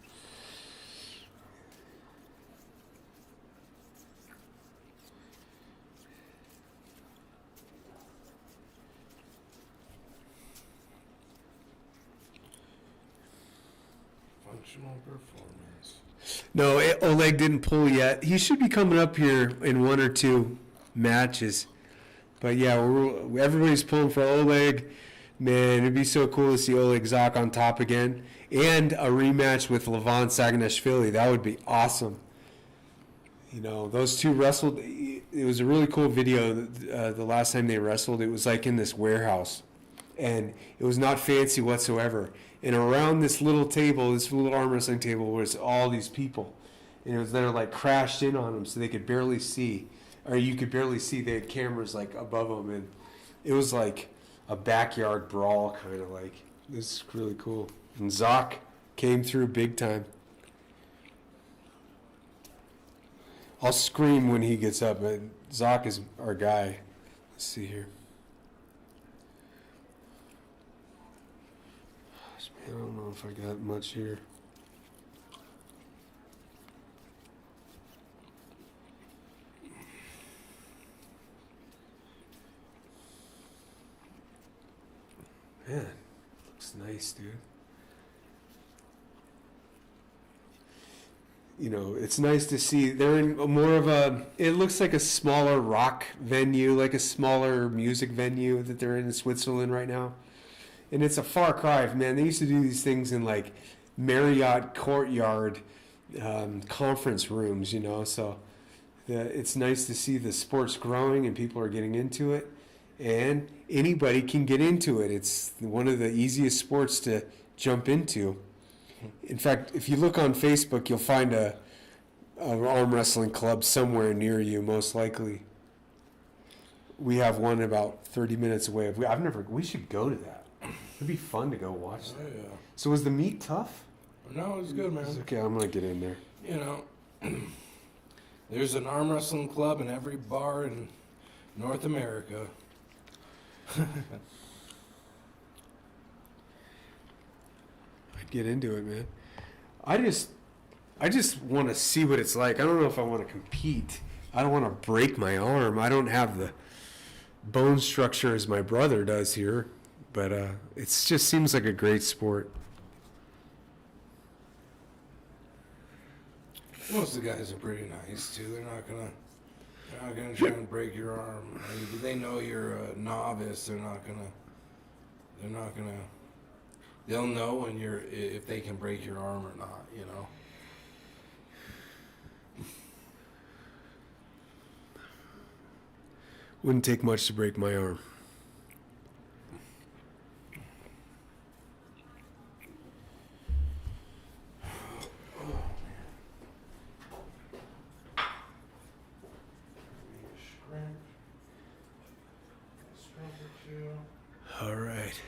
Functional performance. No, Oleg didn't pull yet. He should be coming up here in one or two matches. But yeah, everybody's pulling for Oleg. Man, it'd be so cool to see Oleg Zak on top again. And a rematch with Levon Saginashvili. That would be awesome. You know, those two wrestled. It was a really cool video. The last time they wrestled, it was like in this warehouse. And it was not fancy whatsoever. And around this little table, this little arm wrestling table, was all these people. And it was they're like crashed in on them so they could barely see. Or you could barely see. They had cameras like above them. And it was like a backyard brawl kind of like. This is really cool. And Zak came through big time. I'll scream when he gets up. But Zak is our guy. Let's see here. I don't know if I got much here. Man, looks nice, dude. You know, it's nice to see they're in more of a, it looks like a smaller rock venue, like a smaller music venue that they're in Switzerland right now. And it's a far cry. Man, they used to do these things in like Marriott Courtyard conference rooms, you know. So it's nice to see the sport's growing and people are getting into it. And anybody can get into it. It's one of the easiest sports to jump into. In fact, if you look on Facebook, you'll find a arm wrestling club somewhere near you, most likely. We have one about 30 minutes away. We should go to that. It'd be fun to go watch that. Oh, yeah. So was the meat tough? No, it was good, man. Okay, I'm going to get in there. You know, there's an arm wrestling club in every bar in North America. I'd get into it, man. I just want to see what it's like. I don't know if I want to compete. I don't want to break my arm. I don't have the bone structure as my brother does here. But it just seems like a great sport. Most of the guys are pretty nice too. They're not gonna try and break your arm. I mean, they know you're a novice. They're not gonna. They'll know when if they can break your arm or not. You know. Wouldn't take much to break my arm. All right.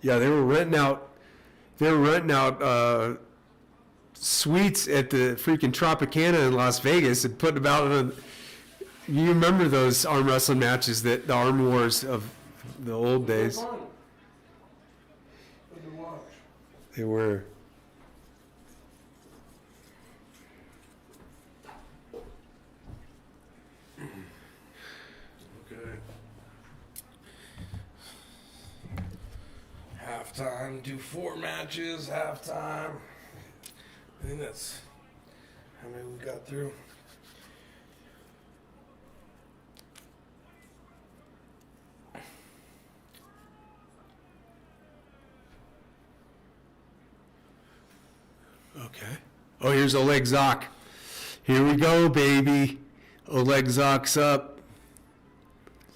Yeah, they were renting out They're renting out suites at the freaking Tropicana in Las Vegas and putting them out on. You remember those arm wrestling matches, that the arm wars of the old days? Fun. Fun to watch. They were. Okay. Halftime, do 4 matches, halftime. I think that's how many we got through. Okay. Oh, here's Oleg Zok. Here we go, baby. Oleg Zok's up.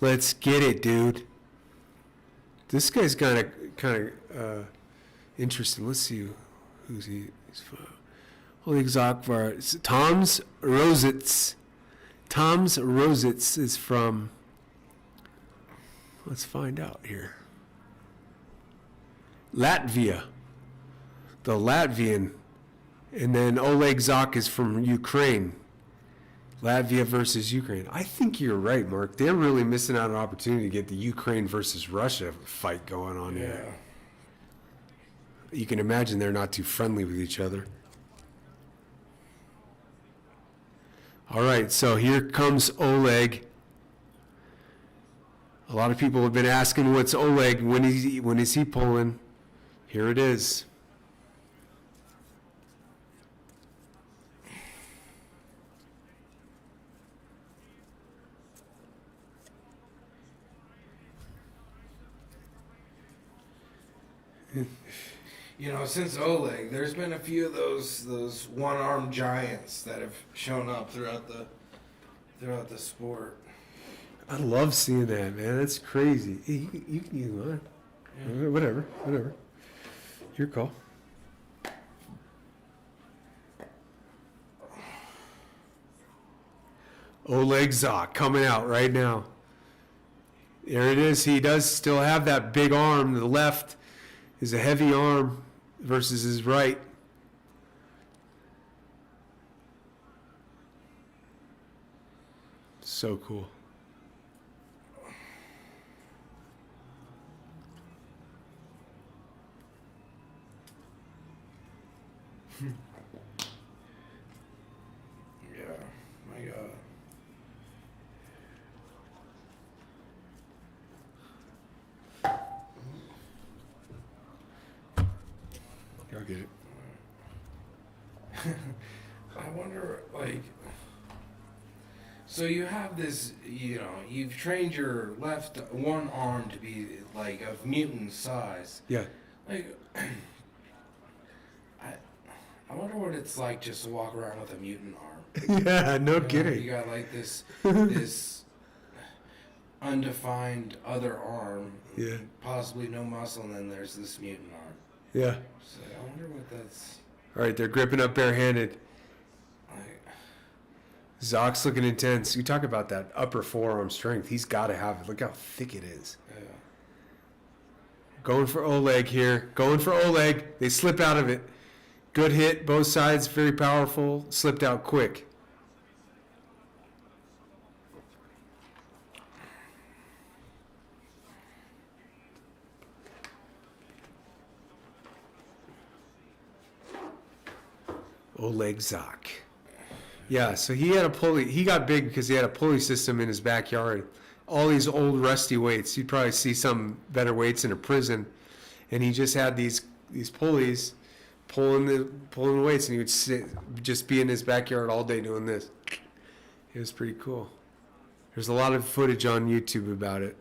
Let's get it, dude. This guy's kind of interesting. Let's see who's he. Oleg Zok for Tom's Rositz. Tom's Rositz is from. Let's find out here. Latvia. The Latvian. And then Oleg Zok is from Ukraine. Latvia versus Ukraine. I think you're right, Mark. They're really missing out on an opportunity to get the Ukraine versus Russia fight going on here. You can imagine they're not too friendly with each other. All right, so here comes Oleg. A lot of people have been asking, what's Oleg? When is he pulling? Here it is. You know, since Oleg, there's been a few of those one-armed giants that have shown up throughout the sport. I love seeing that, man. That's crazy. Hey, you can use mine. Yeah. Whatever. Your call. Oleg Zok coming out right now. There it is. He does still have that big arm. The left is a heavy arm versus his right. So cool. Yeah, my God. I'll get it. I wonder, like, so you have this, you know, you've trained your left one arm to be like of mutant size. Yeah. Like, I wonder what it's like just to walk around with a mutant arm. Yeah, no You know, kidding. you got like this undefined other arm, Yeah. possibly no muscle, and then there's this mutant arm. Yeah. So I wonder what that's All right, they're gripping up barehanded. like. Zok's looking intense. You talk about that upper forearm strength. He's got to have it. Look how thick it is. Yeah. Going for Oleg here. Going for Oleg. They slip out of it. Good hit. Both sides. Very powerful. Slipped out quick. Oleg Zok. Yeah, so he had a pulley. He got big because he had a pulley system in his backyard. All these old rusty weights. You'd probably see some better weights in a prison. And he just had these pulleys pulling the weights, and he would just be in his backyard all day doing this. It was pretty cool. There's a lot of footage on YouTube about it.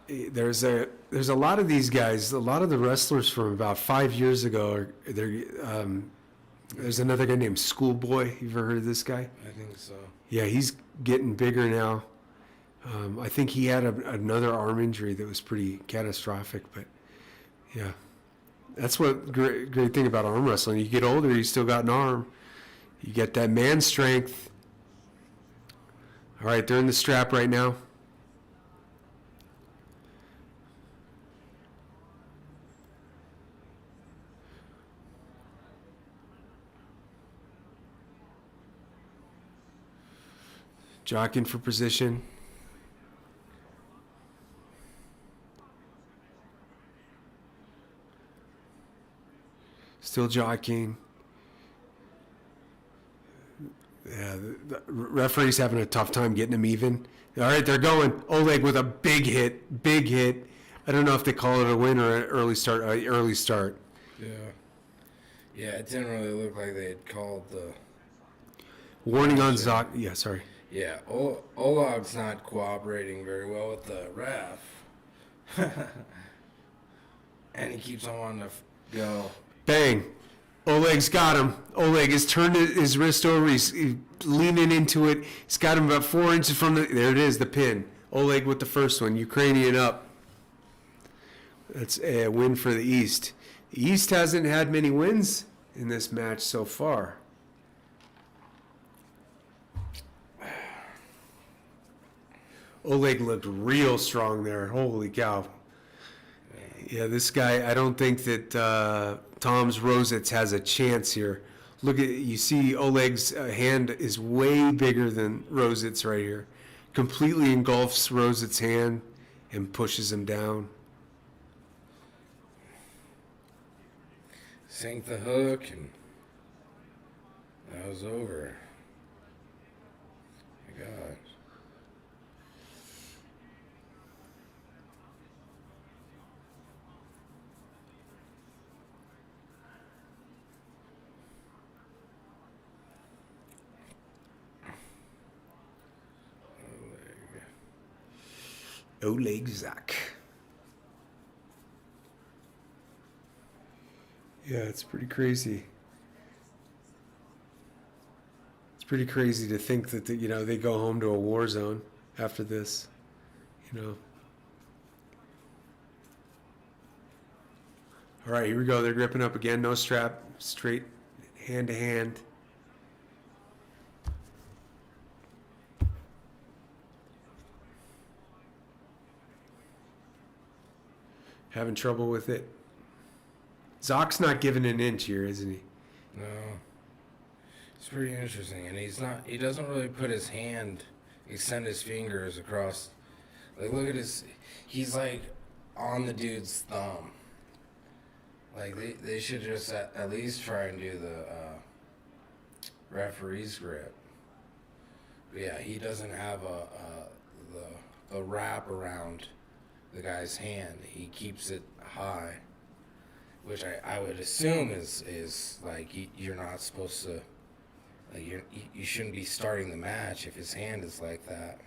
There's a lot of these guys. A lot of the wrestlers from about 5 years ago. There's another guy named Schoolboy. You've ever heard of this guy? I think so. Yeah, he's getting bigger now. I think he had another arm injury that was pretty catastrophic, but yeah, that's what great thing about arm wrestling. You get older, you still got an arm. You get that man strength. All right, they're in the strap right now. Jockeying for position. Still jockeying. Yeah, the referee's having a tough time getting him even. All right, they're going. Oleg with a big hit, big hit. I don't know if they call it a win or an early start. Early start. Yeah. Yeah, it didn't really look like they had called the... Warning on Zoc. Yeah, sorry. Yeah, Olog's not cooperating very well with the ref. And he keeps on wanting to go. Bang. Oleg's got him. Oleg has turned his wrist over. He's leaning into it. He's got him about 4 inches from the... There it is, the pin. Oleg with the first one. Ukrainian up. That's a win for the East. The East hasn't had many wins in this match so far. Oleg looked real strong there. Holy cow. Yeah, this guy, I don't think that Tom's Rositz has a chance here. Look at, you see Oleg's hand is way bigger than Rositz right here. Completely engulfs Rositz's hand and pushes him down. Sink the hook, and that was over. My God. Oleg Zak. Yeah, it's pretty crazy. It's pretty crazy to think that they go home to a war zone after this. All right, here we go. They're gripping up again. No strap. Straight hand to hand. Having trouble with it. Zoc's not giving an inch here, isn't he? No. It's pretty interesting. And he doesn't really put his hand, extend his fingers across. Like, look at he's like on the dude's thumb. Like, they should just at least try and do the referee's grip. But yeah, he doesn't have a wrap around the guy's hand. He keeps it high, which I would assume is like you're not supposed to, like you shouldn't be starting the match if his hand is like that.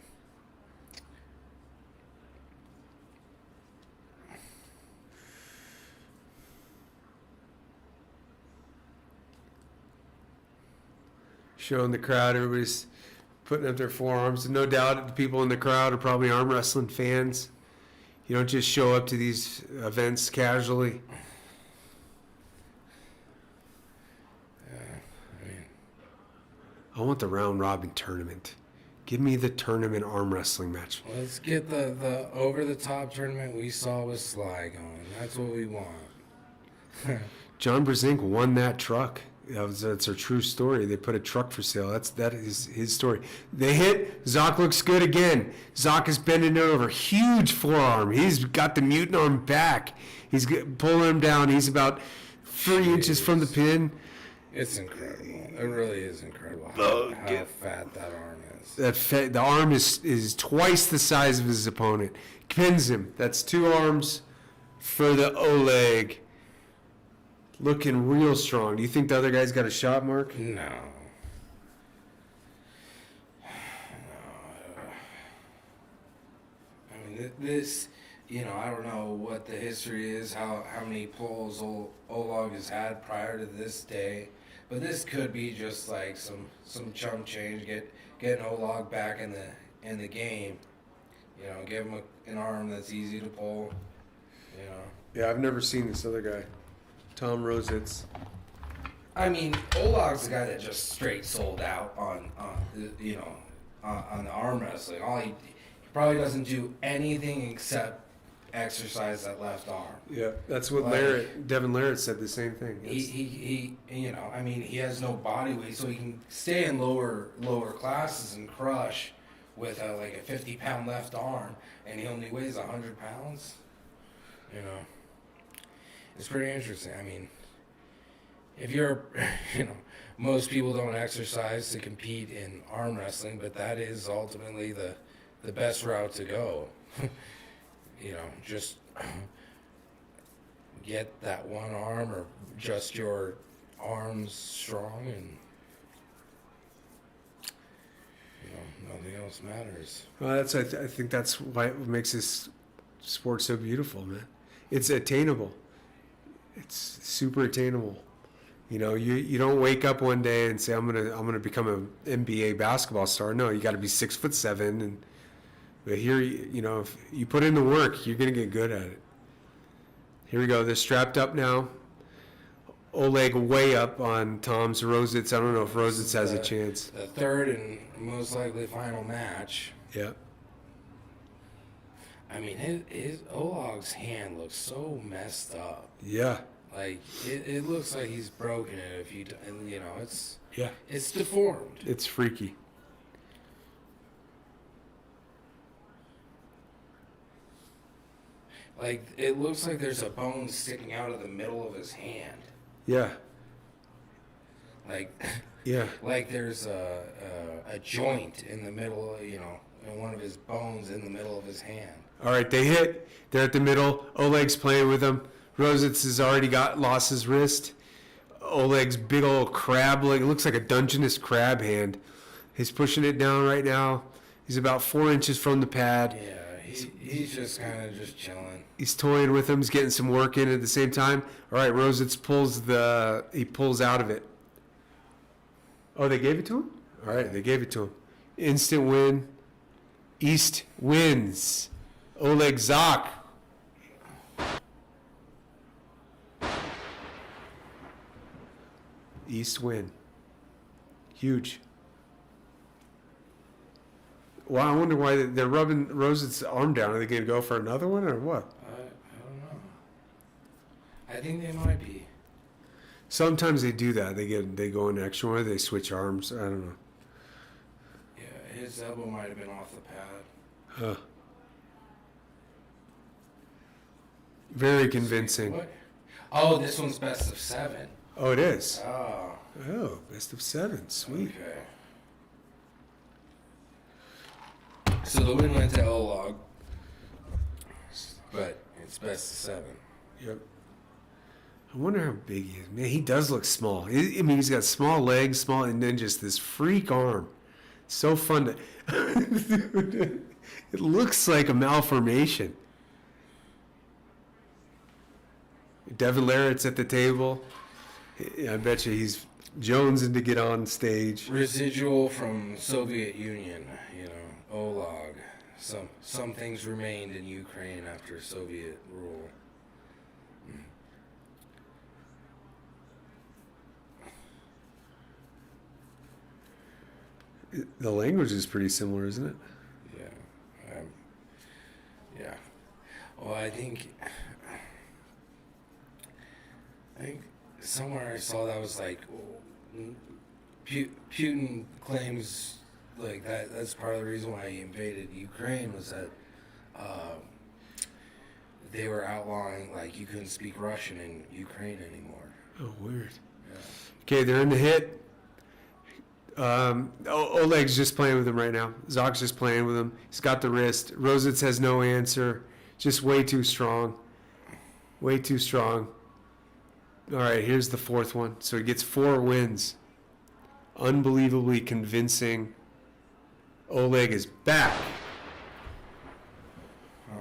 Showing the crowd, everybody's putting up their forearms. And no doubt the people in the crowd are probably arm wrestling fans. You don't just show up to these events casually. I want the round robin tournament. Give me the tournament arm wrestling match. Let's get the over the top tournament we saw with Sly going. That's what we want. John Brzenk won that truck. That's a true story. They put a truck for sale. That is his story. They hit. Zoc looks good again. Zoc is bending it over. Huge forearm. He's got the mutant arm back. He's pulling him down. He's about 3 inches from the pin. It's incredible. It really is incredible how fat that arm is. The arm is twice the size of his opponent. Pins him. That's 2 arms for the Oleg. Looking real strong. Do you think the other guy's got a shot, Mark? No. I mean, this, I don't know what the history is, how many pulls Oleg has had prior to this day, but this could be just like some chump change, getting Oleg back in the game. Give him an arm that's easy to pull. Yeah, I've never seen this other guy. Tom Rositz. I mean, Oleg's the guy that just straight sold out on on the arm wrestling. He probably doesn't do anything except exercise that left arm. Yeah, that's what Devin Larratt said the same thing. He you know, I mean, he has no body weight, so he can stay in lower classes and crush with like a 50-pound left arm, and he only weighs 100 pounds. You know, it's pretty interesting. I mean, if you're, you know, most people don't exercise to compete in arm wrestling, but that is ultimately the best route to go. You know, just get that one arm or just your arms strong, and you know, nothing else matters. Well, I think that's why it makes this sport so beautiful, man. It's attainable. It's super attainable. You know, you don't wake up one day and say I'm gonna become an NBA basketball star. No, you got to be 6'7", and but here, you know, if you put in the work, you're gonna get good at it. Here we go. They're strapped up now. Oleg way up on Tom's Rositz. I don't know if Rositz has a chance. The third and most likely final match. Yeah. I mean, his Olog's hand looks so messed up. Yeah. Like it looks like he's broken it. If you know, Yeah. it's deformed. It's freaky. Like it looks like there's a bone sticking out of the middle of his hand. Yeah. Like Yeah. like there's a joint in the middle, you know, and one of his bones in the middle of his hand. All right, they hit. They're at the middle. Oleg's playing with him. Rositz has already lost his wrist. Oleg's big old crab leg. It looks like a Dungeness crab hand. He's pushing it down right now. He's about 4 inches from the pad. Yeah, he's just kind of just chilling. He's toying with him. He's getting some work in at the same time. All right, Rositz pulls out of it. Oh, they gave it to him? All right, they gave it to him. Instant win. East wins. Oleg Zak. East win. Huge. Well, I wonder why they're rubbing Rose's arm down. Are they going to go for another one or what? I don't know. I think they might be. Sometimes they do that. They go an extra one. They switch arms. I don't know. Yeah, his elbow might have been off the pad. Huh. Very convincing. What? Oh, this one's best of 7. Oh, it is. Oh. Oh, best of 7. Sweet. Okay. So the win went to Olog, but it's best of 7. Yep. I wonder how big he is. Man, he does look small. I mean, he's got small legs, and then just this freak arm. So fun to. It looks like a malformation. Devin Larratt's at the table. I bet you he's jonesing to get on stage. Residual from Soviet Union, you know, Olag. Some things remained in Ukraine after Soviet rule. The language is pretty similar, isn't it? Yeah. Yeah. Well, I think somewhere I saw that was like Putin claims like that's part of the reason why he invaded Ukraine was that they were outlawing like you couldn't speak Russian in Ukraine anymore. Oh, weird. Yeah. Okay, they're in the hit. Oleg's just playing with him right now. Zak's just playing with him. He's got the wrist. Rositz has no answer. Just way too strong. Way too strong. All right, here's the 4th one. So he gets 4 wins. Unbelievably convincing. Oleg is back. Huh.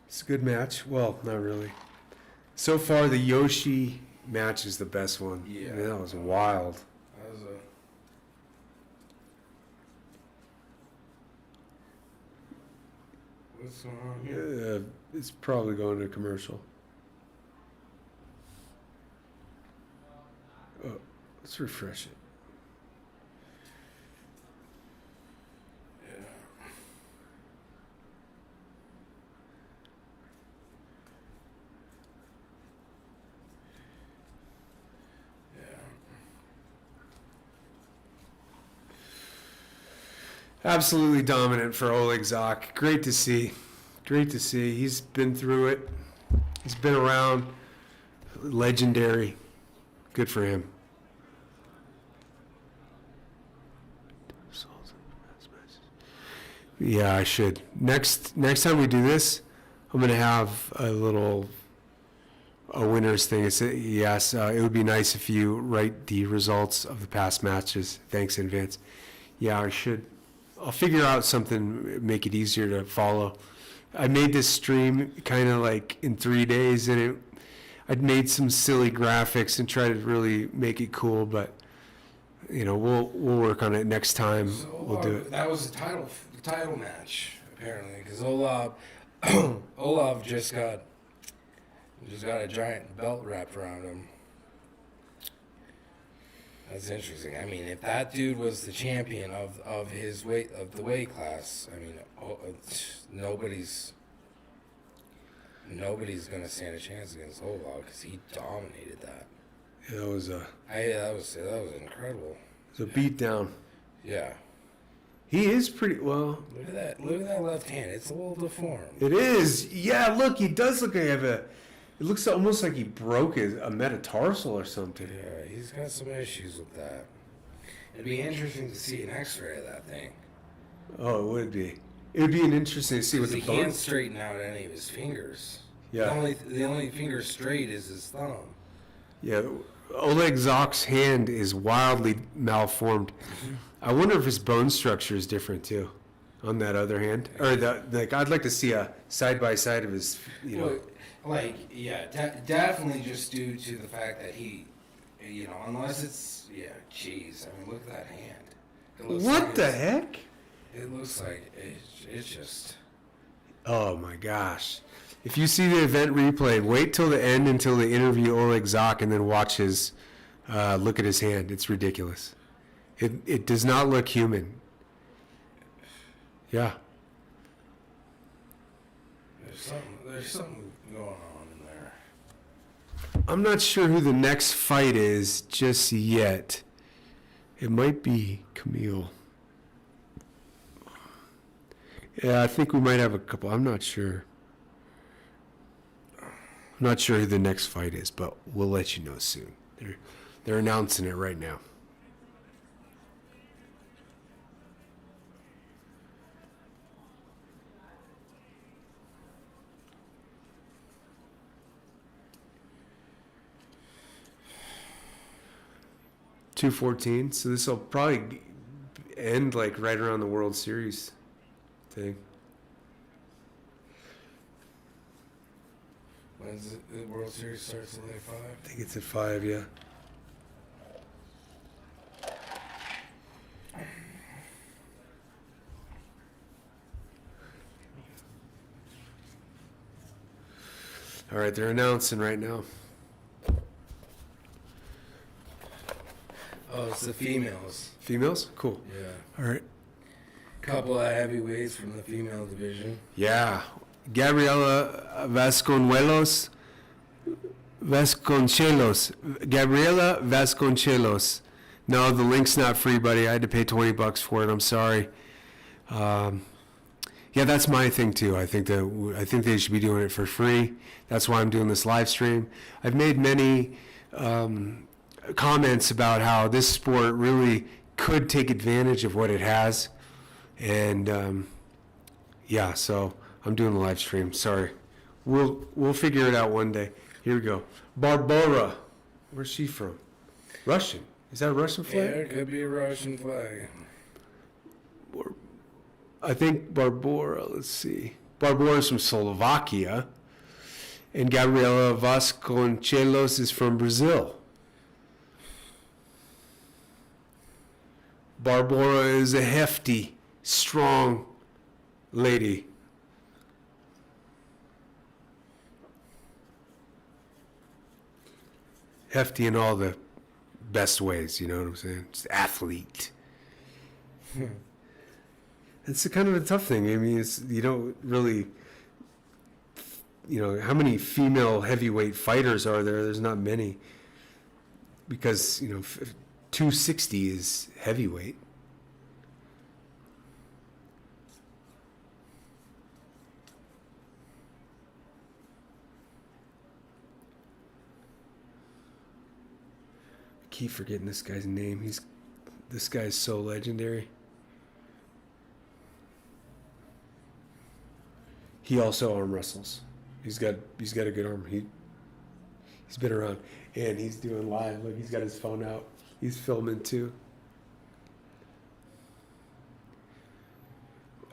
It's a good match. Well, not really. So far, the Yoshi match is the best one. Yeah. Man, that was wild. That was what's going on here? It's probably going to commercial. Let's refresh it. Absolutely dominant for Oleg Zak. Great to see. Great to see. He's been through it. He's been around. Legendary. Good for him. Yeah, I should. Next time we do this, I'm gonna have a winners thing. Yes, it would be nice if you write the results of the past matches. Thanks in advance. Yeah, I should. I'll figure out something, make it easier to follow. I made this stream kind of like in 3 days, and I'd made some silly graphics and tried to really make it cool, but we'll work on it next time. So, we'll do it. That was the title match apparently, because Olav just got a giant belt wrapped around him. That's interesting. I mean, if that dude was the champion of the weight class, I mean, nobody's gonna stand a chance against Olav because he dominated that. Yeah, that was that was incredible. a beat down. Yeah. He is pretty well. Look at that! Look at that left hand. It's a little deformed. It is. Yeah, look, he does look like it looks almost like he broke a metatarsal or something. Yeah, he's got some issues with that. It'd be interesting to see an X-ray of that thing. Oh, it would be. It would be interesting to see what He the can't bones. straighten out any of his fingers. Yeah. The only finger straight is his thumb. Yeah, Oleg Zak's hand is wildly malformed. I wonder if his bone structure is different too, on that other hand. Or I'd like to see a side by side of his. Definitely just due to the fact that he, unless it's geez. I mean, look at that hand. It looks What like the it's- heck? It looks like it's just. Oh my gosh. If you see the event replay, wait till the end until they interview Oleg Zak and then watch his, look at his hand. It's ridiculous. It does not look human. Yeah. There's something going on in there. I'm not sure who the next fight is just yet. It might be Camille. Yeah, I think we might have a couple. I'm not sure. I'm not sure who the next fight is, but we'll let you know soon. They're announcing it right now. .214. So this will probably end like right around the World Series thing. When's the World Series starts at like 5? I think it's at 5, yeah. All right, they're announcing right now. Oh, it's the females. Females? Cool. Yeah. All right. Couple of heavyweights from the female division. Yeah. Gabriela Vasconcelos. Gabriela Vasconcelos. No, the link's not free, buddy. I had to pay $20 for it. I'm sorry. Yeah, that's my thing too. I think they should be doing it for free. That's why I'm doing this live stream. I've made many comments about how this sport really could take advantage of what it has, and yeah, so I'm doing the live stream. Sorry, we'll figure it out one day. Here we go. Barbora, where's she from? Russian. Is that a Russian Yeah, flag? it could be a Russian flag. I think Barbora, let's see. Barbora is from Slovakia, and Gabriela Vasconcelos is from Brazil. Barbora is a hefty, strong lady. Hefty in all the best ways. You know what I'm saying? Just athlete. It's a kind of a tough thing. I mean, it's you don't really, how many female heavyweight fighters are there? There's not many. Because 260 is heavyweight. I keep forgetting this guy's name. This guy's so legendary. He also arm wrestles. He's got a good arm. He's been around, and he's doing live. Look, he's got his phone out. He's filming too.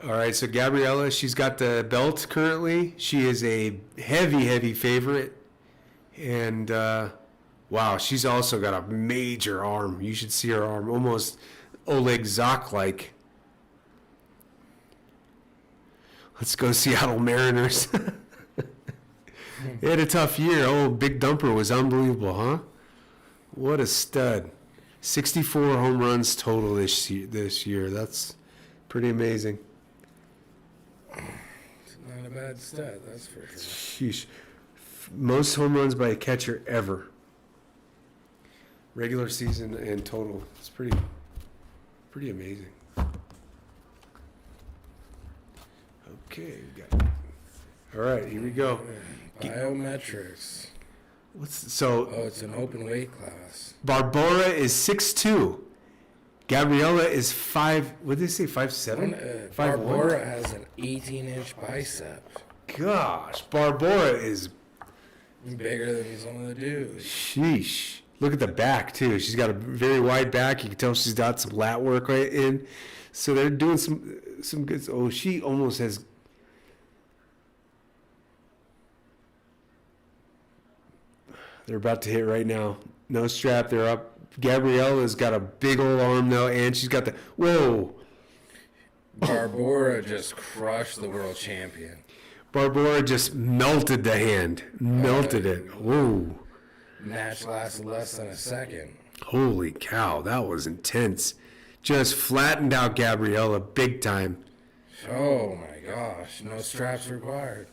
All right, so Gabriella, she's got the belt currently. She is a heavy, heavy favorite, and wow, she's also got a major arm. You should see her arm, almost Oleg Zak-like. Let's go Seattle Mariners. They had a tough year. Oh, Big Dumper was unbelievable, huh? What a stud. 64 home runs total this year. That's pretty amazing. It's not a bad stat, that's for sure. Sheesh. Most home runs by a catcher ever. Regular season and total. It's pretty amazing. Okay, we got it. All right, here we go. Biometrics. So it's an open weight class. Barbora is 6'2". Gabriella is 5. What did they say? 5'7". Barbora has an 18-inch bicep. Gosh, Barbora is bigger than some of the dudes. Sheesh. Look at the back too. She's got a very wide back. You can tell she's got some lat work right in. So they're doing some good. Oh, she almost has. They're about to hit right now. No strap. They're up. Gabriella's got a big old arm though, and she's got the whoa. Barbora just crushed the world champion. Barbora just melted the hand. Melted it. Whoa. Match lasted less than a second. Holy cow, that was intense. Just flattened out Gabriella big time. Oh my gosh, no straps required.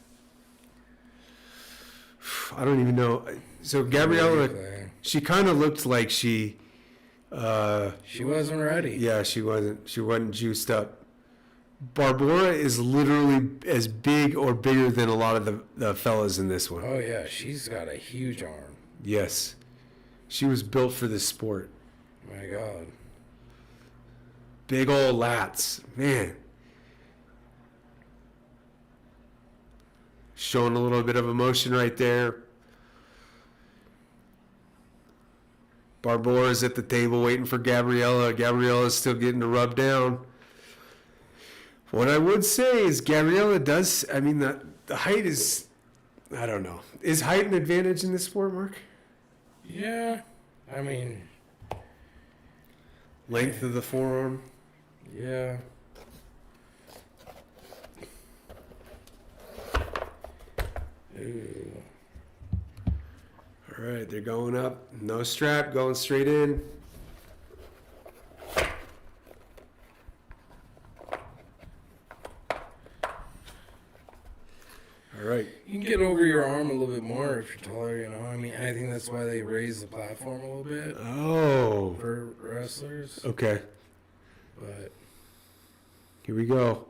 I don't even know. So Gabriella, she kind of looked like she wasn't ready. Yeah, she wasn't juiced up. Barbora is literally as big or bigger than a lot of the fellas in this one. Oh yeah, she's got a huge arm. Yes. She was built for this sport. My God. Big old lats. Man. Showing a little bit of emotion right there. Barbora's at the table waiting for Gabriella. Gabriella's still getting to rub down. What I would say is Gabriella does, I mean, the height is, I don't know. Is height an advantage in this sport, Mark? Yeah. I mean. Length of the forearm? Yeah. Ooh. All right, they're going up. No strap, going straight in. All right. You can get over your arm a little bit more if you're taller, you know. I mean, I think that's why they raise the platform a little bit Oh. for wrestlers. Okay. But Here we go.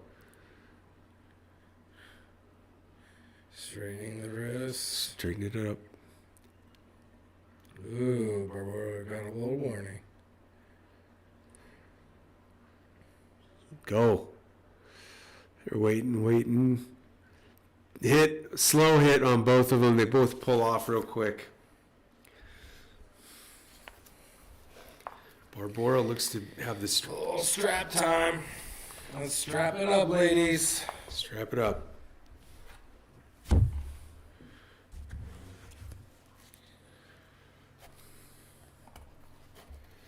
straightening the wrist. Straighten it up. Ooh, Barbara got a little warning. Go. They're waiting. Slow hit on both of them. They both pull off real quick. Barbora looks to have this. A little strap time. Let's strap it up, ladies. Strap it up.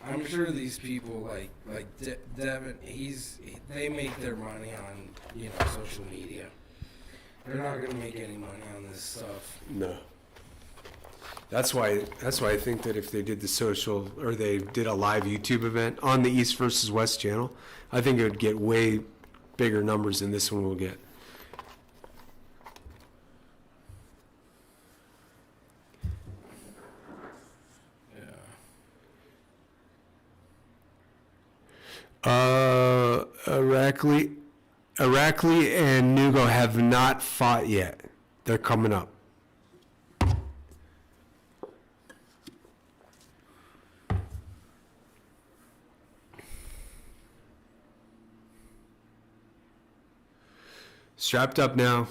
I'm sure these people like Devin, they make their money on social media. They're not gonna make any money on this stuff. No. That's why I think that if they did the social or they did a live YouTube event on the East versus West channel, I think it would get way bigger numbers than this one will get. Irakli and Nugo have not fought yet. They're coming up. Strapped up now.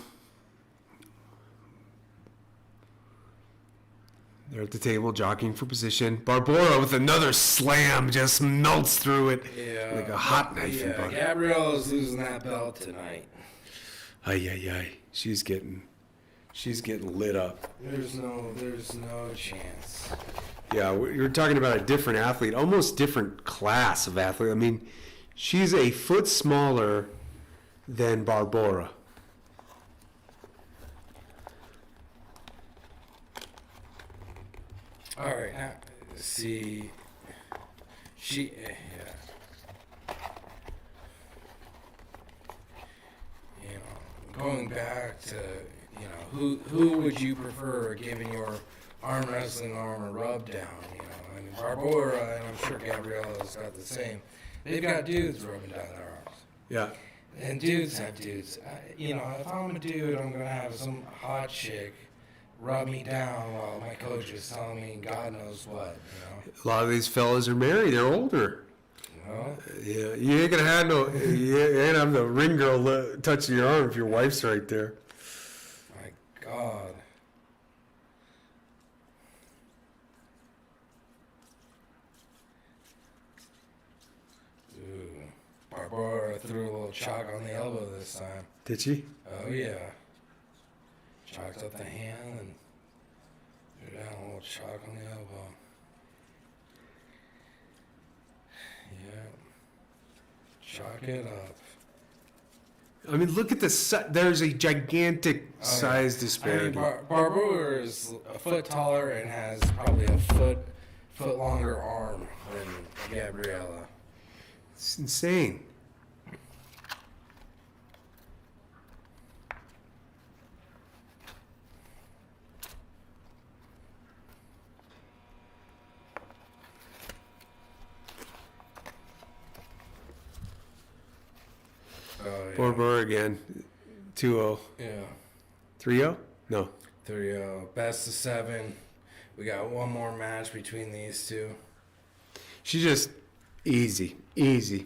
They're at the table jockeying for position. Barbora with another slam just melts through it like a hot knife in butter. Gabriella's losing that belt tonight. Ay, ay, ay. She's getting lit up. There's no chance. Yeah, you're talking about a different athlete, almost different class of athlete. I mean, she's a foot smaller than Barbora. All right, now, see, yeah. You know, going back to, you know, who would you prefer giving your arm wrestling arm a rub down? You know, I mean, Barbora, and I'm sure Gabriella's got the same. They've got dudes rubbing down their arms. Yeah. And dudes have dudes. You know, if I'm a dude, I'm going to have some hot chick rub me down while my coach is telling me God knows what, you know. A lot of these fellas are married. They're older. You know? Yeah, you ain't gonna have you ain't gonna have the ring girl touching your arm if your wife's right there. My God. Ooh. Barbara threw a little chalk on the elbow this time. Did she? Oh, yeah. Chalked up the hand and threw down a little chalk on the elbow. Yeah. Chalk it up. I mean, look at the there's a gigantic size disparity. I mean, Barbara is a foot taller and has probably a foot longer arm than Gabriella. It's insane. Oh, yeah. Barbara again. 2-0. Yeah. 3-0? No. 3-0. Best of 7. We got one more match between these two. She's just easy. Yeah.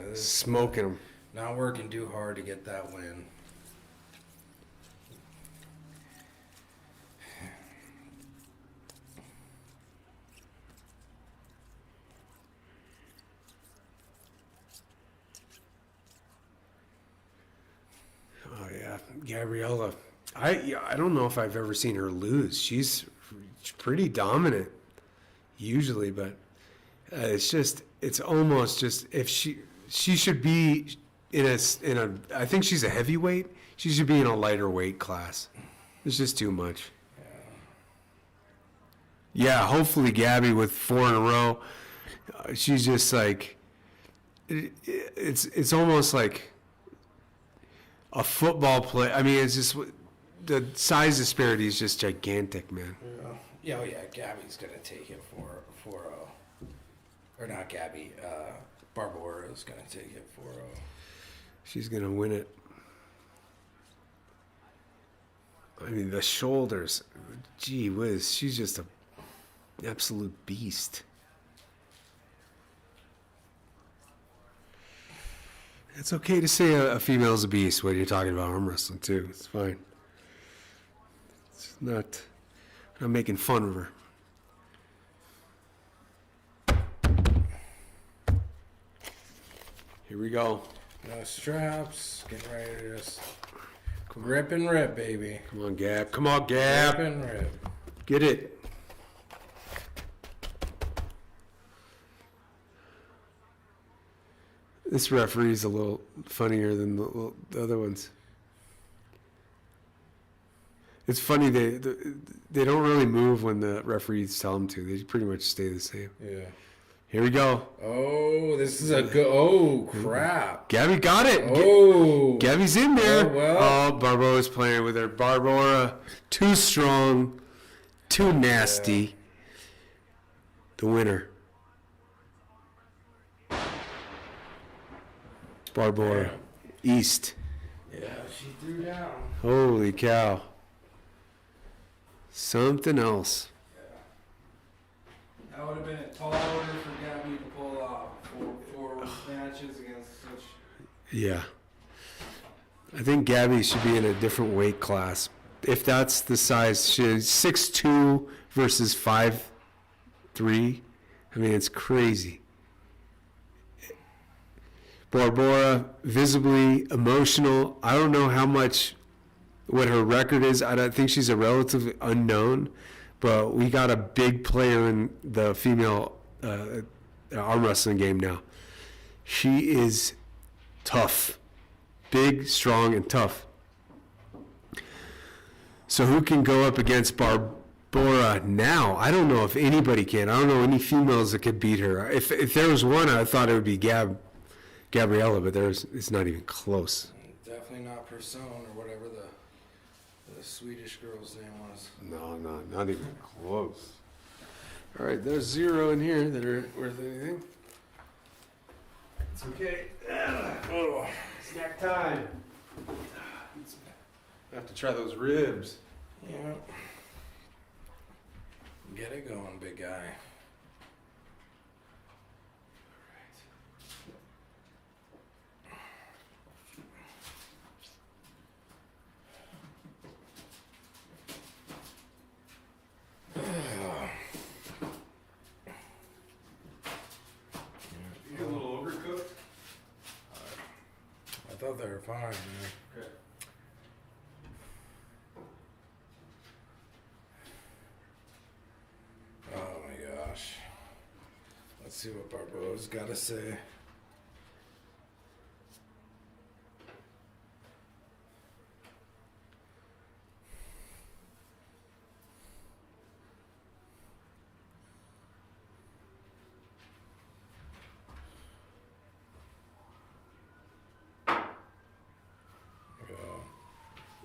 This is Smoking them. not working too hard to get that win. Oh yeah, Gabriella. I don't know if I've ever seen her lose. She's pretty dominant usually, but it's almost just if she should be in a I think she's a heavyweight. She should be in a lighter weight class. It's just too much. Yeah, hopefully Gabby with 4 in a row. She's just like it's almost like a football play. I mean, it's just the size disparity is just gigantic, man. Yeah, oh yeah, Gabby's gonna take it for or not Gabby, Barbara is gonna take it for She's gonna win it. I mean, the shoulders, gee whiz, she's just an absolute beast. It's okay to say a female's a beast when you're talking about arm wrestling too. It's fine. It's not. I'm making fun of her. Here we go. no straps. Getting ready to just rip and rip, baby. Come on, Gab. Come on, Rip Gab. and rip. Get it. This referee's a little funnier than the other ones. It's funny they don't really move when the referees tell them to. They pretty much stay the same. Yeah. Here we go. Oh, this is a good. Oh, crap. Gabby got it. Oh. Gabby's in there. Oh, well. Oh, Barbora's playing with her. Barbora, too strong, too nasty. The winner. Barbora. East. Yeah, she threw down. Holy cow. Something else. That would have been a tall order for Gabby to pull off for matches against such. Yeah. I think Gabby should be in a different weight class. If that's the size, she's 6'2" versus 5'3". I mean, it's crazy. Barbora, visibly emotional. I don't know what her record is. I don't think she's a relative unknown, but we got a big player in the female arm wrestling game now. She is tough. Big, strong, and tough. So who can go up against Barbora now? I don't know if anybody can. I don't know any females that could beat her. If there was one, I thought it would be Gabriella, but it's not even close. Definitely not Persone or whatever the Swedish girl's name was. No, not even close. All right, there's 0 in here that are worth anything. It's okay. Oh, snack time. I have to try those ribs. Yeah. Get it going, big guy. You a little overcooked? I thought they were fine, man. Okay. Oh my gosh. Let's see what Barbo's got to say.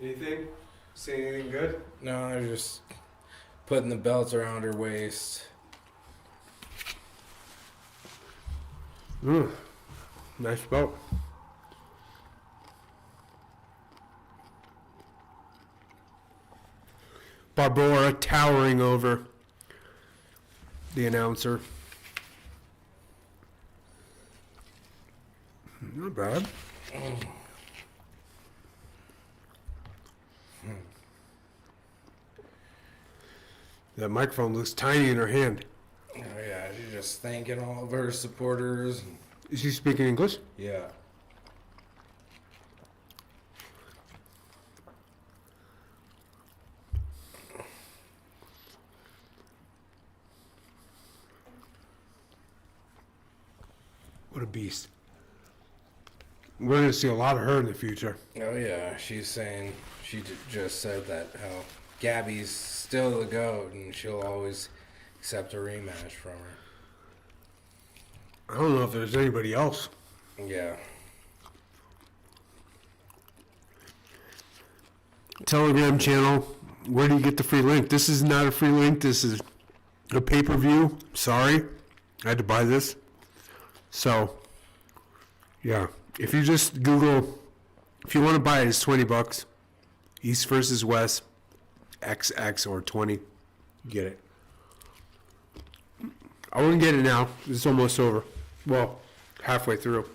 Anything? Say anything good? No, they're just putting the belts around her waist. Nice belt. Barbora towering over the announcer. Not bad. That microphone looks tiny in her hand. Oh yeah, she's just thanking all of her supporters. Is she speaking English? Yeah. What a beast. We're going to see a lot of her in the future. Oh yeah, she's saying just said that how Gabby's still the GOAT and she'll always accept a rematch from her. I don't know if there's anybody else. Yeah. Telegram channel. Where do you get the free link? This is not a free link. This is a pay-per-view. Sorry. I had to buy this. So, yeah. If you just Google, if you want to buy it, it's $20. East versus West, XX or 20. Get it. I wouldn't get it now. It's almost over. Well, halfway through.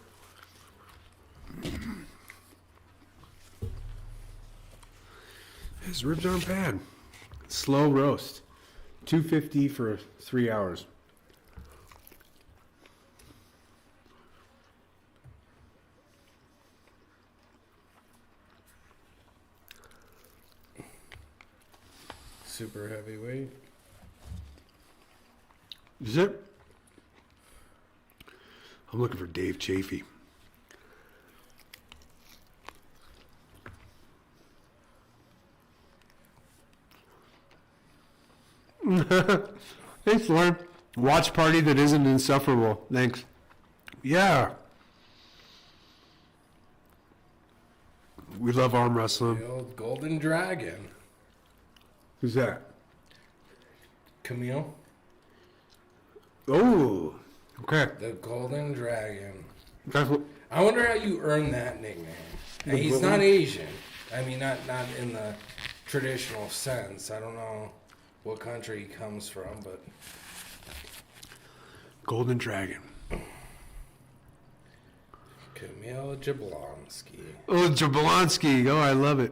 His ribs aren't bad. Slow roast. $2.50 for 3 hours. Super heavyweight. Is it? I'm looking for Dave Chafee. Thanks, Lauren. Watch party that isn't insufferable. Thanks. Yeah. We love arm wrestling. The old Golden Dragon. Who's that? Camille. Oh, okay. The Golden Dragon. That's what, I wonder how you earned that nickname. And he's not Asian. I mean, not in the traditional sense. I don't know what country he comes from, but Golden Dragon. Camille Jablonski. Oh, Jablonski. Oh, I love it.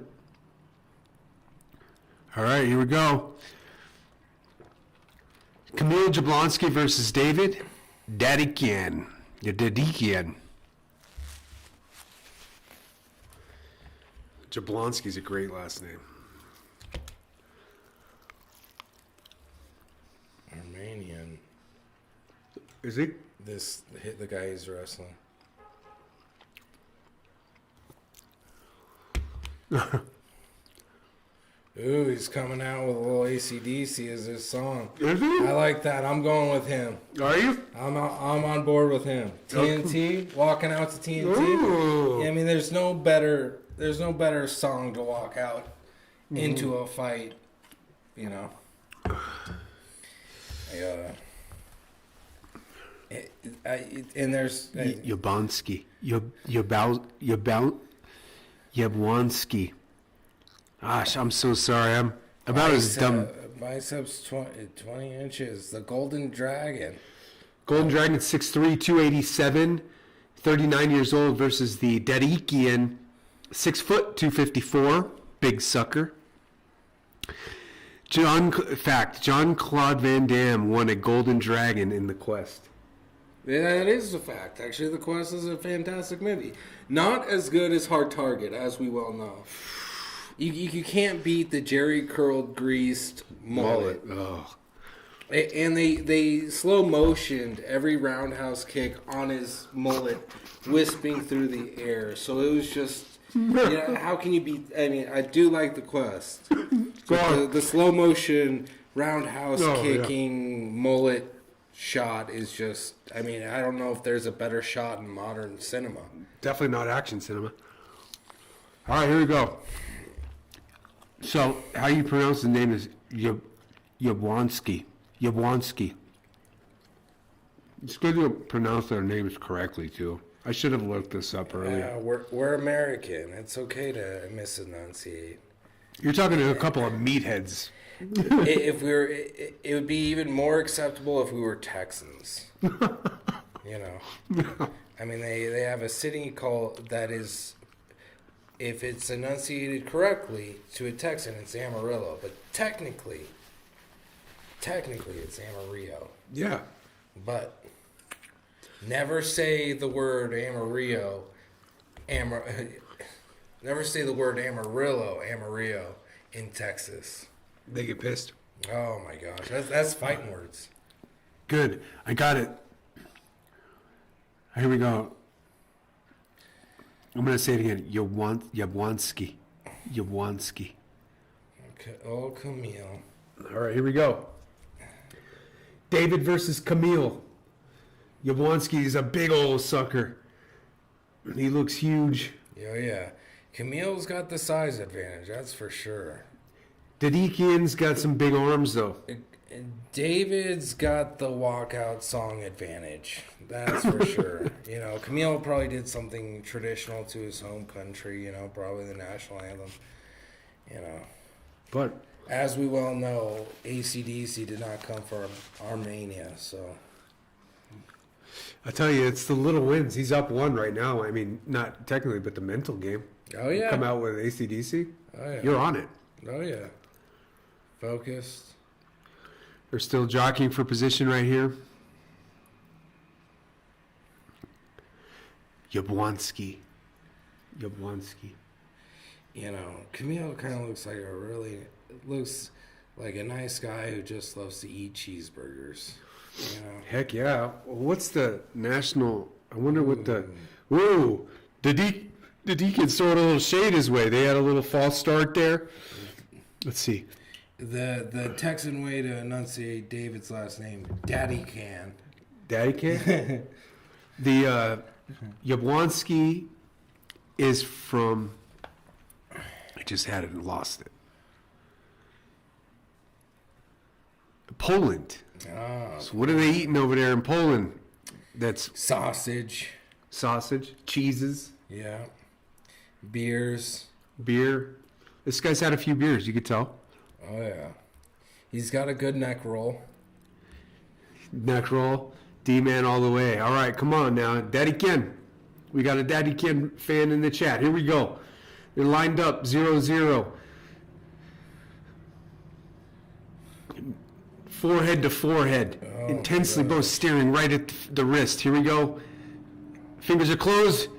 All right, here we go. Camille Jablonski versus David Dadikian. Dadikian. Jablonski's a great last name. Armenian. Is he? The guy he's wrestling. Ooh, he's coming out with a little AC/DC as his song. Is he? I like that. I'm going with him. Are you? I'm on board with him. TNT, walking out to TNT. Ooh. I mean, there's no better song to walk out into a fight. You know. And there's Yablonski. Yablonski. Gosh, I'm so sorry. I'm about as dumb. Biceps 20 inches. The Golden Dragon. Golden Dragon 6'3", 287, 39 years old versus the Dadikian 6 foot, 254, big sucker. John Claude Van Damme won a Golden Dragon in The Quest. Yeah, that is a fact. Actually, The Quest is a fantastic movie. Not as good as Hard Target, as we well know. You can't beat the Jerry curled greased mullet. Oh. And they slow motioned every roundhouse kick on his mullet, wisping through the air. So it was just, how can you beat? I mean, I do like The Quest. But the slow motion roundhouse kicking mullet shot is just, I mean, I don't know if there's a better shot in modern cinema. Definitely not action cinema. All right, here we go. So, how you pronounce the name is Yablonski. Yablonski. It's good to pronounce their names correctly, too. I should have looked this up earlier. We're American. It's okay to misenunciate. You're talking to a couple of meatheads. It would be even more acceptable if we were Texans. You know, I mean, they have a city called that is, if it's enunciated correctly to a Texan, it's Amarillo, but technically it's Amarillo. Yeah. But never say the word Amarillo, never say the word Amarillo in Texas. They get pissed. Oh my gosh, that's fighting words. Good. I got it. Here we go. I'm going to say it again. Yablonski. Yablonski. Oh, Camille. All right, here we go. David versus Camille. Yablonski is a big old sucker. He looks huge. Yeah. Camille's got the size advantage, that's for sure. Dadikian's got some big arms, though. David's got the walkout song advantage. That's for sure. You know, Camille probably did something traditional to his home country, you know, probably the national anthem. You know. But as we well know, AC/DC did not come from Armenia, so. I tell you, it's the little wins. He's up one right now. I mean, not technically, but the mental game. Oh, yeah. Come out with AC/DC. Oh, yeah. You're on it. Oh, yeah. Focused. They're still jockeying for position right here. Yablonski. You know, Camille kind of looks like a nice guy who just loves to eat cheeseburgers. You know? Heck yeah. What's the national... I wonder what the... Whoa! The Deacons throwing a little shade his way. They had a little false start there. Let's see. The Texan way to enunciate David's last name, Daddy Can. Daddy can. The Yablonski is from. I just had it and lost it. Poland. Oh, So what are they eating over there in Poland? That's sausage. sausage, cheeses, Yeah. Beers. beer. This guy's had a few beers, you could tell. Oh, yeah. He's got a good neck roll. Neck roll, D-man all the way. All right, come on now. Daddy Ken. We got a Daddy Ken fan in the chat. Here we go. They're lined up, 0-0. Forehead to forehead. Oh, Intensely God. both staring right at the wrist. Here we go. Fingers are closed.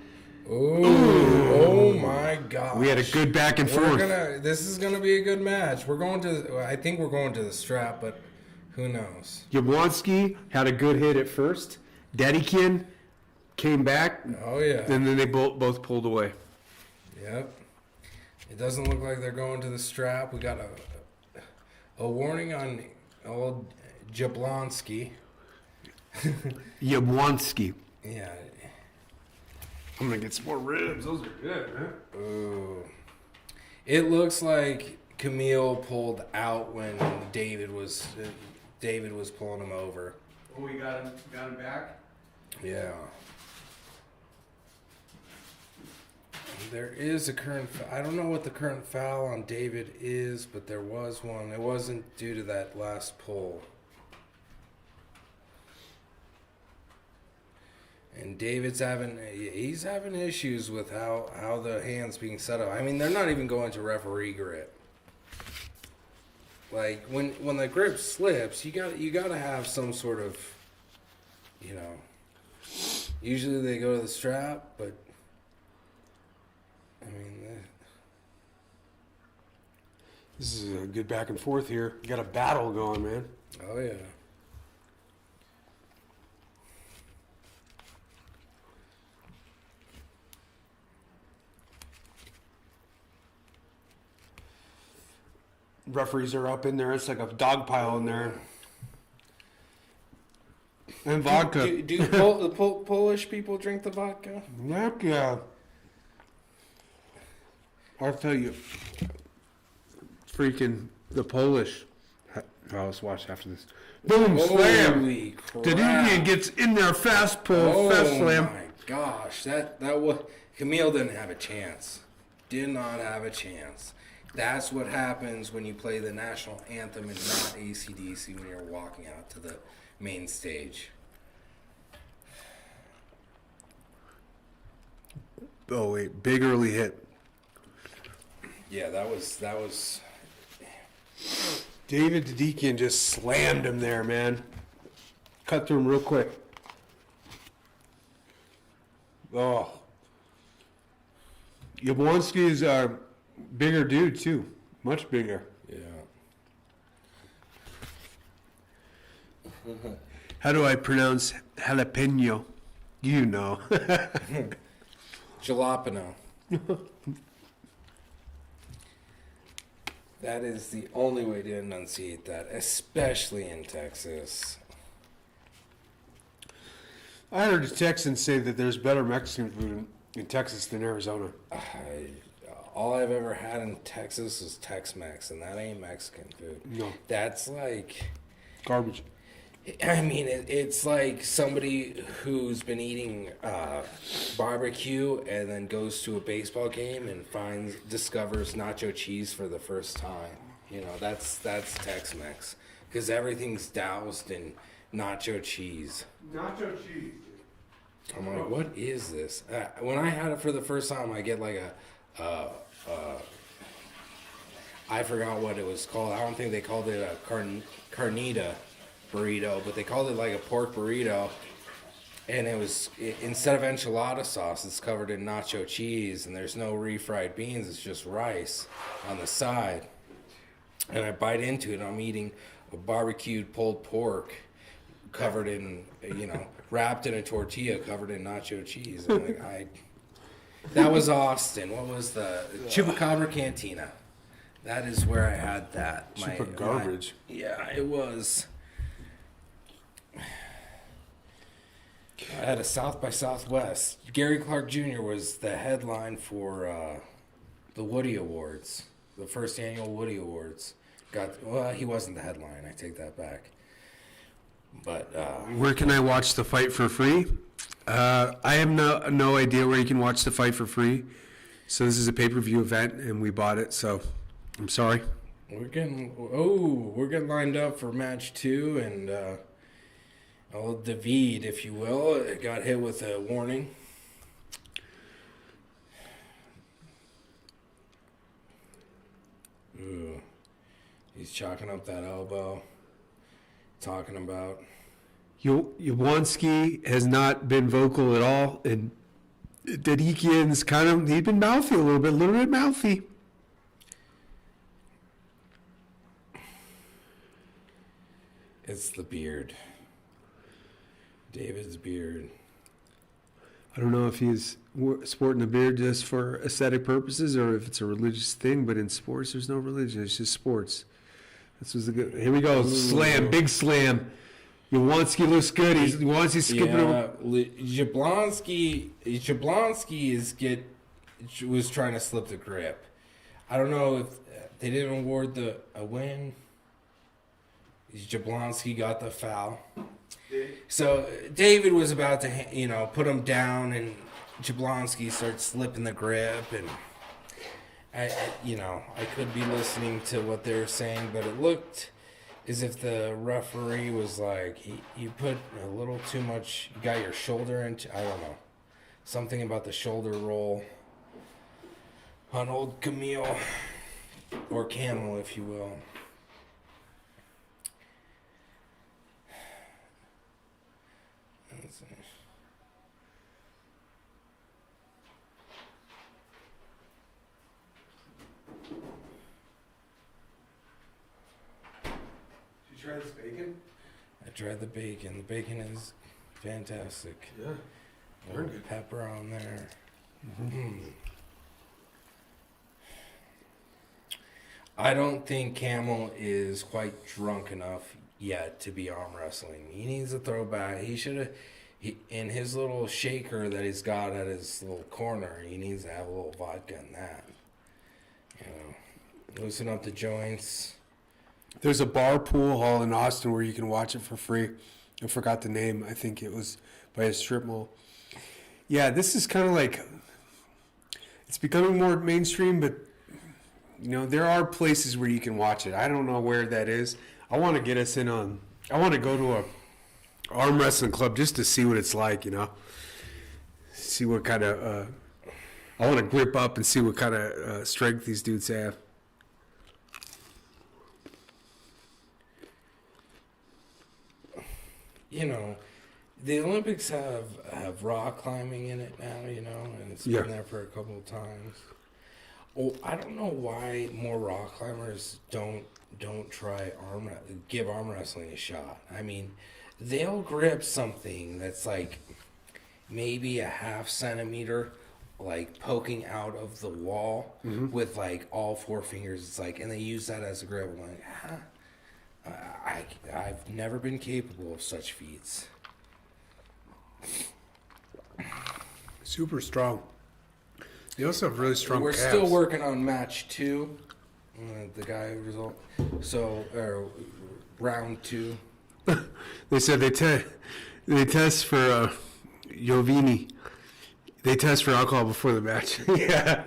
Ooh. Oh, my God. We had a good back and forth. This is gonna be a good match. I think we're going to the strap, but who knows? Yablonski had a good hit at first. Daddy Ken came back, Oh, yeah. and then they both pulled away. Yep. It doesn't look like they're going to the strap. We got a warning on old Jablonski. Yablonski. Yeah. I'm gonna get some more ribs. Those are good, man. Ooh. It looks like Camille pulled out when David was pulling him over. Oh, we got him back. Yeah. There is a current. I don't know what the current foul on David is, but there was one. It wasn't due to that last pull. And David's having issues with how the hand's being set up. I mean, they're not even going to referee grip. Like when the grip slips, you got to have some sort of, you know. Usually they go to the strap, but I mean, This is a good back and forth here. You got a battle going, man. oh yeah. Referees are up in there. It's like a dog pile in there. And vodka. Do the Polish people drink the vodka? Heck yeah. I'll tell you. Freaking the Polish. Oh, let's watch after this. Boom, slam. Holy crap. The Indian gets in there, fast pull, fast slam. Oh my gosh, that was Camille didn't have a chance. Did not have a chance. That's what happens when you play the national anthem and not AC/DC when you're walking out to the main stage. Oh wait, big early hit. Yeah, that was. David Dedekian just slammed him there, man. Cut through him real quick. Oh. Yablonski is a bigger dude, too. Much bigger. Yeah. How do I pronounce jalapeno? You know. Jalapeno. That is the only way to enunciate that, especially in Texas. I heard a Texan say that there's better Mexican food in Texas than Arizona. All I've ever had in Texas is Tex-Mex, and that ain't Mexican food. No. That's like, Garbage. I mean, it's like somebody who's been eating barbecue and then goes to a baseball game and discovers nacho cheese for the first time. You know, that's Tex-Mex, because everything's doused in nacho cheese. Nacho cheese. I'm like, what is this? When I had it for the first time, I get like I forgot what it was called. I don't think they called it a carnita burrito, but they called it like a pork burrito. And it was, instead of enchilada sauce, it's covered in nacho cheese, and there's no refried beans. It's just rice on the side. And I bite into it, and I'm eating a barbecued pulled pork covered in, wrapped in a tortilla covered in nacho cheese. And that was Austin. What was the Chupacabra Cantina? That is where I had that. Super garbage. Yeah, it was. I had a South by Southwest. Gary Clark Jr. was the headline for the Woody Awards, the first annual Woody Awards. Well, he wasn't the headline. I take that back. But Where can I watch the fight for free? I have no idea where you can watch the fight for free. So this is a pay-per-view event, and we bought it. So I'm sorry. we're getting lined up for match 2, and old David, if you will, got hit with a warning. Ooh. He's chalking up that elbow, talking about. Yablonski has not been vocal at all, and Dedikian's he's been mouthy a little bit mouthy. It's the beard. David's beard. I don't know if he's sporting a beard just for aesthetic purposes or if it's a religious thing, but in sports, there's no religion. It's just sports. This was the good. Here we go. Slam. Big slam. Yablonski looks good. Yablonski's skipping over. Jablonski was trying to slip the grip. I don't know if they didn't award a win. Jablonski got the foul. So David was about to, put him down, and Jablonski starts slipping the grip, and I could be listening to what they were saying, but it looked as if the referee was like, you put a little too much, you got your shoulder into, I don't know, something about the shoulder roll on old Camille, or Camel, if you will. Let's see. Did you try this bacon? I tried the bacon. The bacon is fantastic. Yeah. A little pepper on there. Mm-hmm. I don't think Camel is quite drunk enough yet to be arm wrestling. He needs a throwback. He should have, in his little shaker that he's got at his little corner, he needs to have a little vodka in that. Loosen up the joints. There's a bar pool hall in Austin where you can watch it for free. I forgot the name. I think it was by a strip mall. Yeah, this is kind of like, it's becoming more mainstream, but there are places where you can watch it. I don't know where that is. I want to get us in on, I want to go to a arm wrestling club just to see what it's like, see what kind of, I want to grip up and see what kind of strength these dudes have. The Olympics have rock climbing in it now, and it's been there for a couple of times. Oh, I don't know why more rock climbers don't try give arm wrestling a shot. I mean, they'll grip something that's like maybe a half centimeter, like poking out of the wall with like all 4 fingers. It's like, and they use that as a grip. I'm like, I've never been capable of such feats. Super strong. They also have really strong We're calves. still working on match 2. The guy result. So, round 2. They said they test for Jovini. They test for alcohol before the match. Yeah,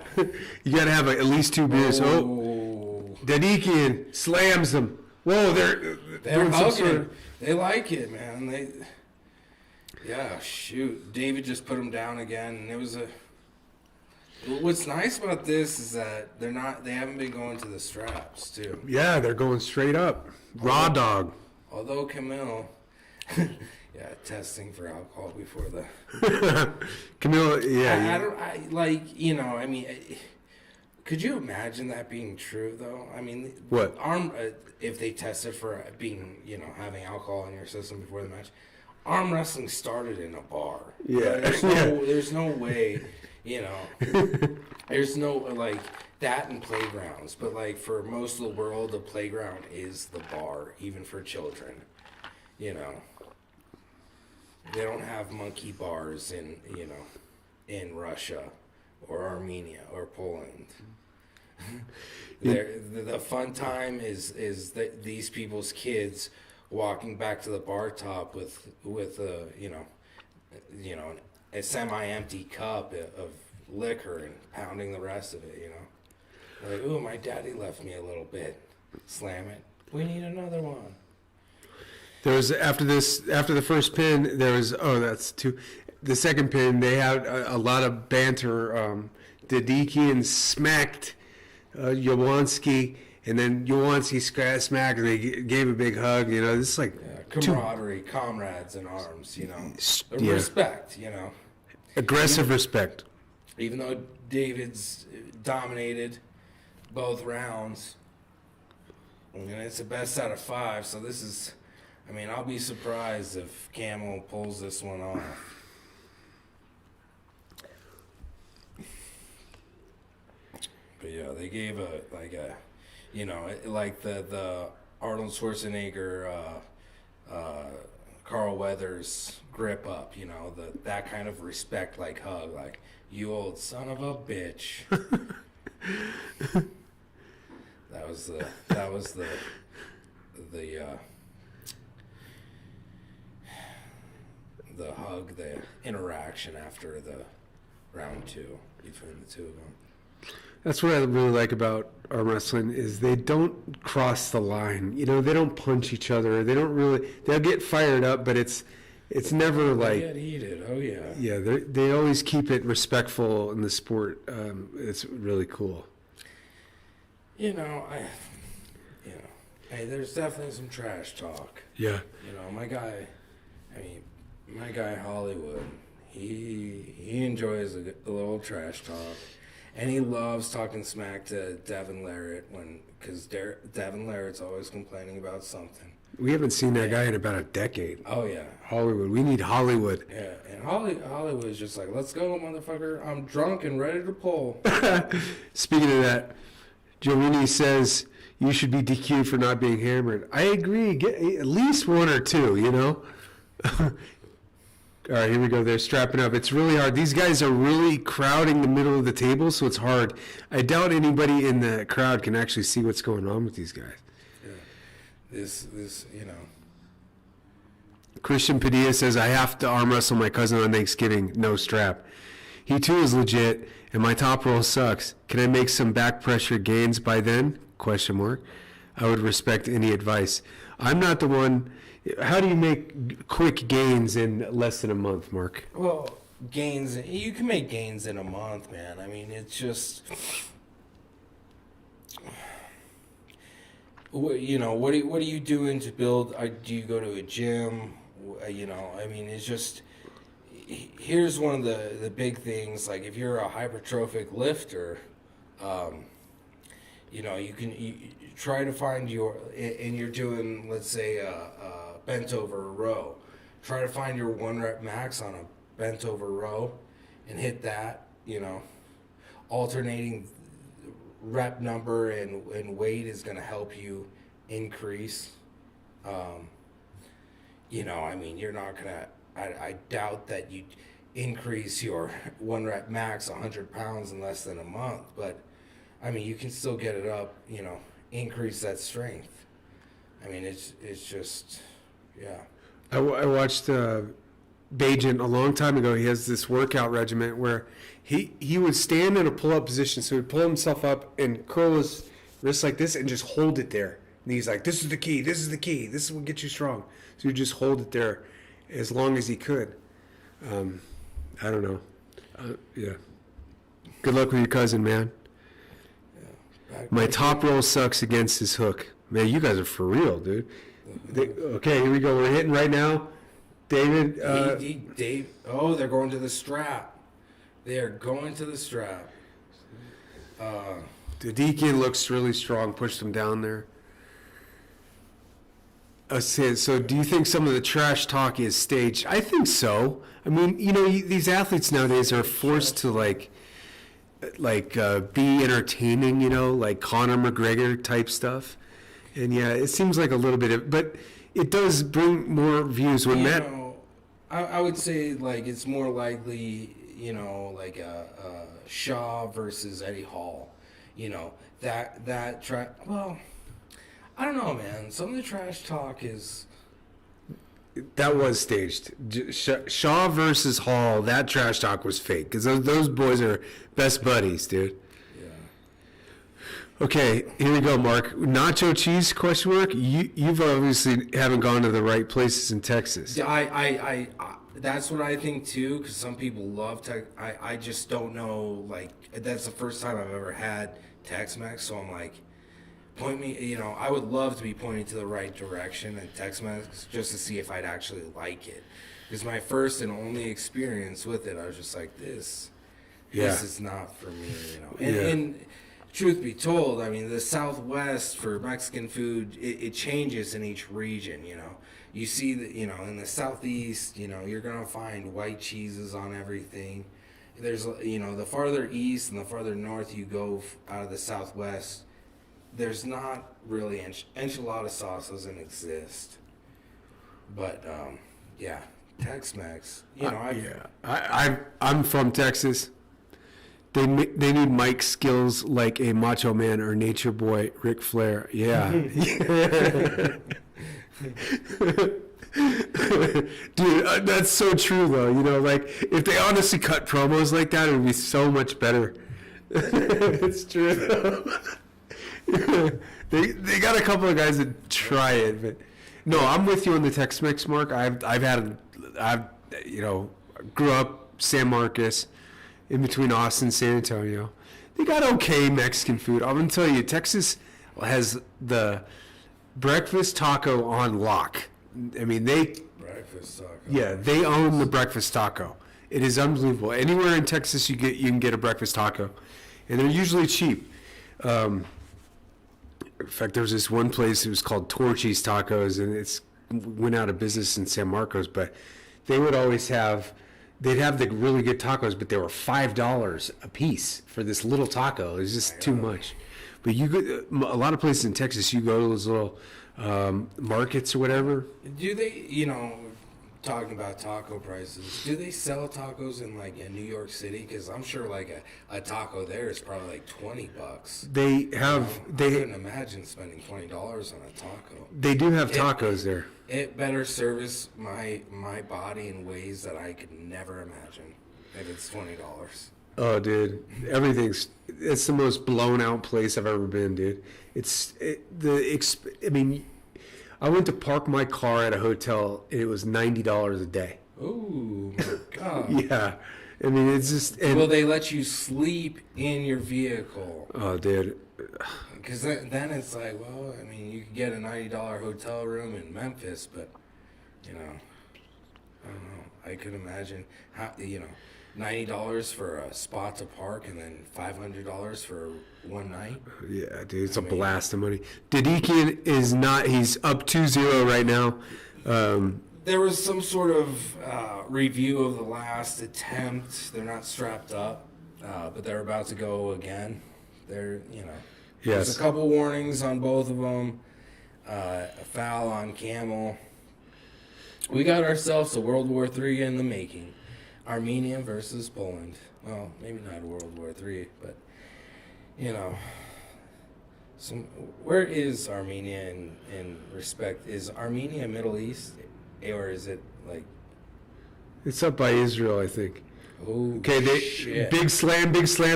you got to have at least 2 beers. Oh, Dedikian slams them. Whoa, they're doing some sort of... They like it, man. Shoot. David just put him down again, and it was a. What's nice about this is that they haven't been going to the straps too. Yeah, they're going straight up. Raw dog. Although Camille, testing for alcohol before the. Camille, yeah. Could you imagine that being true though? I mean, what? If they tested for being, having alcohol in your system before the match, arm wrestling started in a bar. Yeah. There's no way, you know. There's no like that in playgrounds, but like for most of the world, the playground is the bar, even for children. You know, they don't have monkey bars in Russia or Armenia or Poland. The fun time is these people's kids walking back to the bar top with a semi-empty cup of liquor and pounding the rest of it. Like, ooh, my daddy left me a little bit. Slam it. We need another one. There was after the first pin, there was that's two. The second pin, they had a lot of banter. Dedikian smacked Yawanski, and then Yawanski smacked, and they gave a big hug. This is like Camaraderie, comrades in arms. Yeah. Respect. Aggressive respect. Even though David's dominated both rounds, and it's the best out of 5. So this is, I'll be surprised if Camel pulls this one off. But yeah, they gave the Arnold Schwarzenegger, Carl Weathers grip up. That kind of respect, like hug, like you old son of a bitch. That was the hug, the interaction after the round 2 between the two of them. That's what I really like about arm wrestling is they don't cross the line. They don't punch each other. They'll get fired up, but it's never like. They get heated. Oh yeah. Yeah, they always keep it respectful in the sport. It's really cool. Hey, there's definitely some trash talk. Yeah. My guy Hollywood, he enjoys a little trash talk, and he loves talking smack to Devin Larratt because Devin Larratt's always complaining about something. We haven't seen that guy in about a decade. Oh yeah. Hollywood. We need Hollywood. Yeah, and Hollywood is just like, let's go, motherfucker. I'm drunk and ready to pull. Speaking of that, Giovanni says you should be DQ'd for not being hammered. I agree. Get at least 1 or 2, All right, here we go. They're strapping up. It's really hard. These guys are really crowding the middle of the table, so it's hard. I doubt anybody in the crowd can actually see what's going on with these guys. Yeah. This. Christian Padilla says, I have to arm wrestle my cousin on Thanksgiving. No strap. He too is legit, and my top roll sucks. Can I make some back pressure gains by then? ? I would respect any advice. I'm not the one. How do you make quick gains in less than a month, Mark? Well, gains. You can make gains in a month, man. It's just. What are you doing to build? Do you go to a gym? It's just. Here's one of the big things. Like if you're a hypertrophic lifter, you can try to find and you're doing, let's say, a bent over row. Try to find your 1 rep max on a bent over row and hit that, alternating rep number and weight is going to help you increase. You're not going to, I doubt that you increase your 1 rep max 100 pounds in less than a month, but you can still get it up, increase that strength. It's just, yeah. I watched Bajan a long time ago. He has this workout regimen where he would stand in a pull-up position. So he'd pull himself up and curl his wrists like this and just hold it there. And he's like, this is the key. This is the key. This is what gets you strong. So he'd just hold it there as long as he could. I don't know. Yeah. Good luck with your cousin, man. My top roll sucks against his hook. Man, you guys are for real, dude. Okay, here we go. We're hitting right now. David. Dave. Oh, they're going to the strap. They are going to the strap. The Deacon looks really strong. Pushed him down there. So do you think some of the trash talk is staged? I think so. I mean, you know, these athletes nowadays are forced to be entertaining, you know, like Conor McGregor type stuff. And yeah, it seems like a little bit of, but it does bring more views when Matt. I would say like it's more likely, you know, like a Shaw versus Eddie Hall, you know, well, I don't know, man. Some of the trash talk is. That was staged. Shaw versus Hall, that trash talk was fake because those boys are best buddies, dude. Yeah. Okay, here we go, Mark. Nacho cheese, question mark? You've obviously haven't gone to the right places in Texas. Yeah, I that's what I think too, because some people love I just don't know, like, that's the first time I've ever had Tex-Mex, so I'm like, point me, you know, I would love to be pointed to the right direction in Tex-Mex just to see if I'd actually like it. Because my first and only experience with it, I was just like, this is not for me, you know. And truth be told, I mean, the Southwest for Mexican food, it changes in each region, you know. You see that, you know, in the Southeast, you know, you're going to find white cheeses on everything. There's, you know, the farther east and the farther north you go out of the Southwest, there's not really enchilada sauce doesn't exist. But, yeah, Tex-Mex, you know. I'm from Texas. They need mic skills like a Macho Man or Nature Boy Ric Flair. Yeah. Dude, that's so true though. You know, like if they honestly cut promos like that, it would be so much better. It's true. They got a couple of guys that try it, but no, I'm with you on the Tex-Mex, Mark. I've you know, grew up San Marcos, in between Austin and San Antonio. They got okay Mexican food. I'm gonna tell you, Texas has the breakfast taco on lock. I mean, breakfast taco. Yeah, they own the breakfast taco. It is unbelievable. Anywhere in Texas you can get a breakfast taco, and they're usually cheap. In fact, there was this one place, it was called Torchy's Tacos, and it's went out of business in San Marcos, but they would always have, they'd have the really good tacos, but they were $5 a piece for this little taco. It was just too much. But you go, a lot of places in Texas, you go to those little markets or whatever. Do they, you know, talking about taco prices, do they sell tacos in like in New York City? Because I'm sure like a taco there is probably like $20. They have, I couldn't imagine spending $20 on a taco. They do have tacos there. It better service my body in ways that I could never imagine if it's $20. Oh, dude, it's the most blown out place I've ever been, dude. I mean, I went to park my car at a hotel, and it was $90 a day. Ooh, my God. Yeah. I mean, it's just... Will they let you sleep in your vehicle? Oh, dude. Because then it's like, well, I mean, you could get a $90 hotel room in Memphis, but, you know, I don't know. I could imagine how, you know, $90 for a spot to park and then $500 for one night. Yeah, dude, it's a blast of money. Dedekian is not, he's up 2-0 right now. There was some sort of review of the last attempt. They're not strapped up, but they're about to go again. They're, you know, there's a couple warnings on both of them. A foul on Camel. We got ourselves a World War III in the making. Armenia versus Poland. Well, maybe not World War III, but, you know, where is Armenia in respect? Is Armenia Middle East, or is it like... It's up by Israel, I think. Oh, okay, shit. Big slam,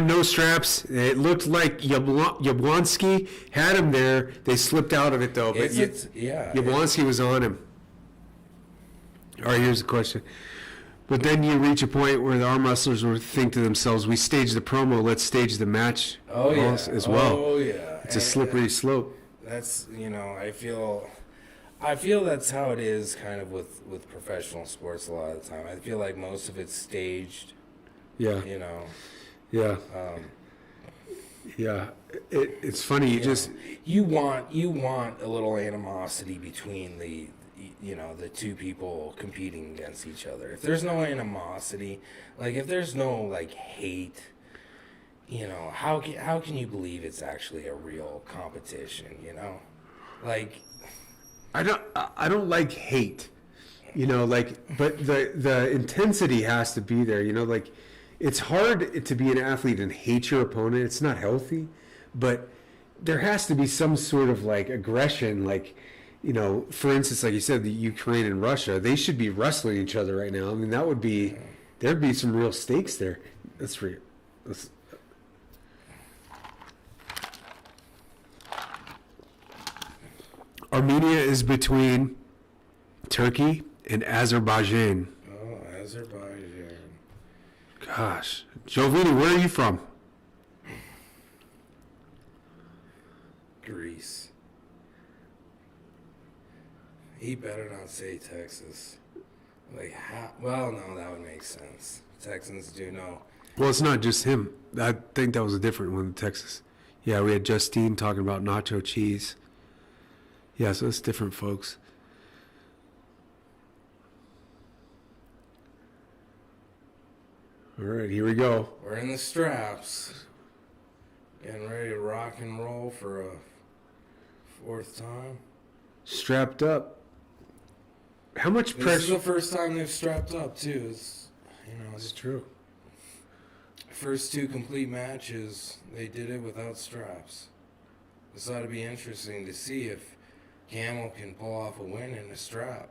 no straps. It looked like Yablonski had him there. They slipped out of it, though. But Yablonski was on him. All right, here's the question. But then you reach a point where the arm wrestlers will think to themselves, we staged the promo, let's stage the match as well. Oh, yeah. It's a slippery slope. That's, you know, I feel that's how it is kind of with professional sports a lot of the time. I feel like most of it's staged. Yeah. You know. Yeah. Yeah, it's funny. You just you want a little animosity between the the two people competing against each other. If there's no animosity, like if there's no like hate, how can you believe it's actually a real competition? Like I don't like hate, but the intensity has to be there. Like it's hard to be an athlete and hate your opponent. It's not healthy, but there has to be some sort of like aggression. Like, for instance, like you said, the Ukraine and Russia, they should be wrestling each other right now. I mean, there'd be some real stakes there. That's real. Armenia is between Turkey and Azerbaijan. Oh, Azerbaijan. Gosh. Jovini, where are you from? Greece. He better not say Texas. Like, how? Well, no, that would make sense. Texans do know. Well, it's not just him. I think that was a different one in Texas. Yeah, we had Justine talking about nacho cheese. Yeah, so it's different folks. All right, here we go. We're in the straps. Getting ready to rock and roll for a fourth time. Strapped up. How much This is the pressure? first time they've strapped up, too. It's true. first two complete matches, they did it without straps. This ought to be interesting to see if Camel can pull off a win in a strap.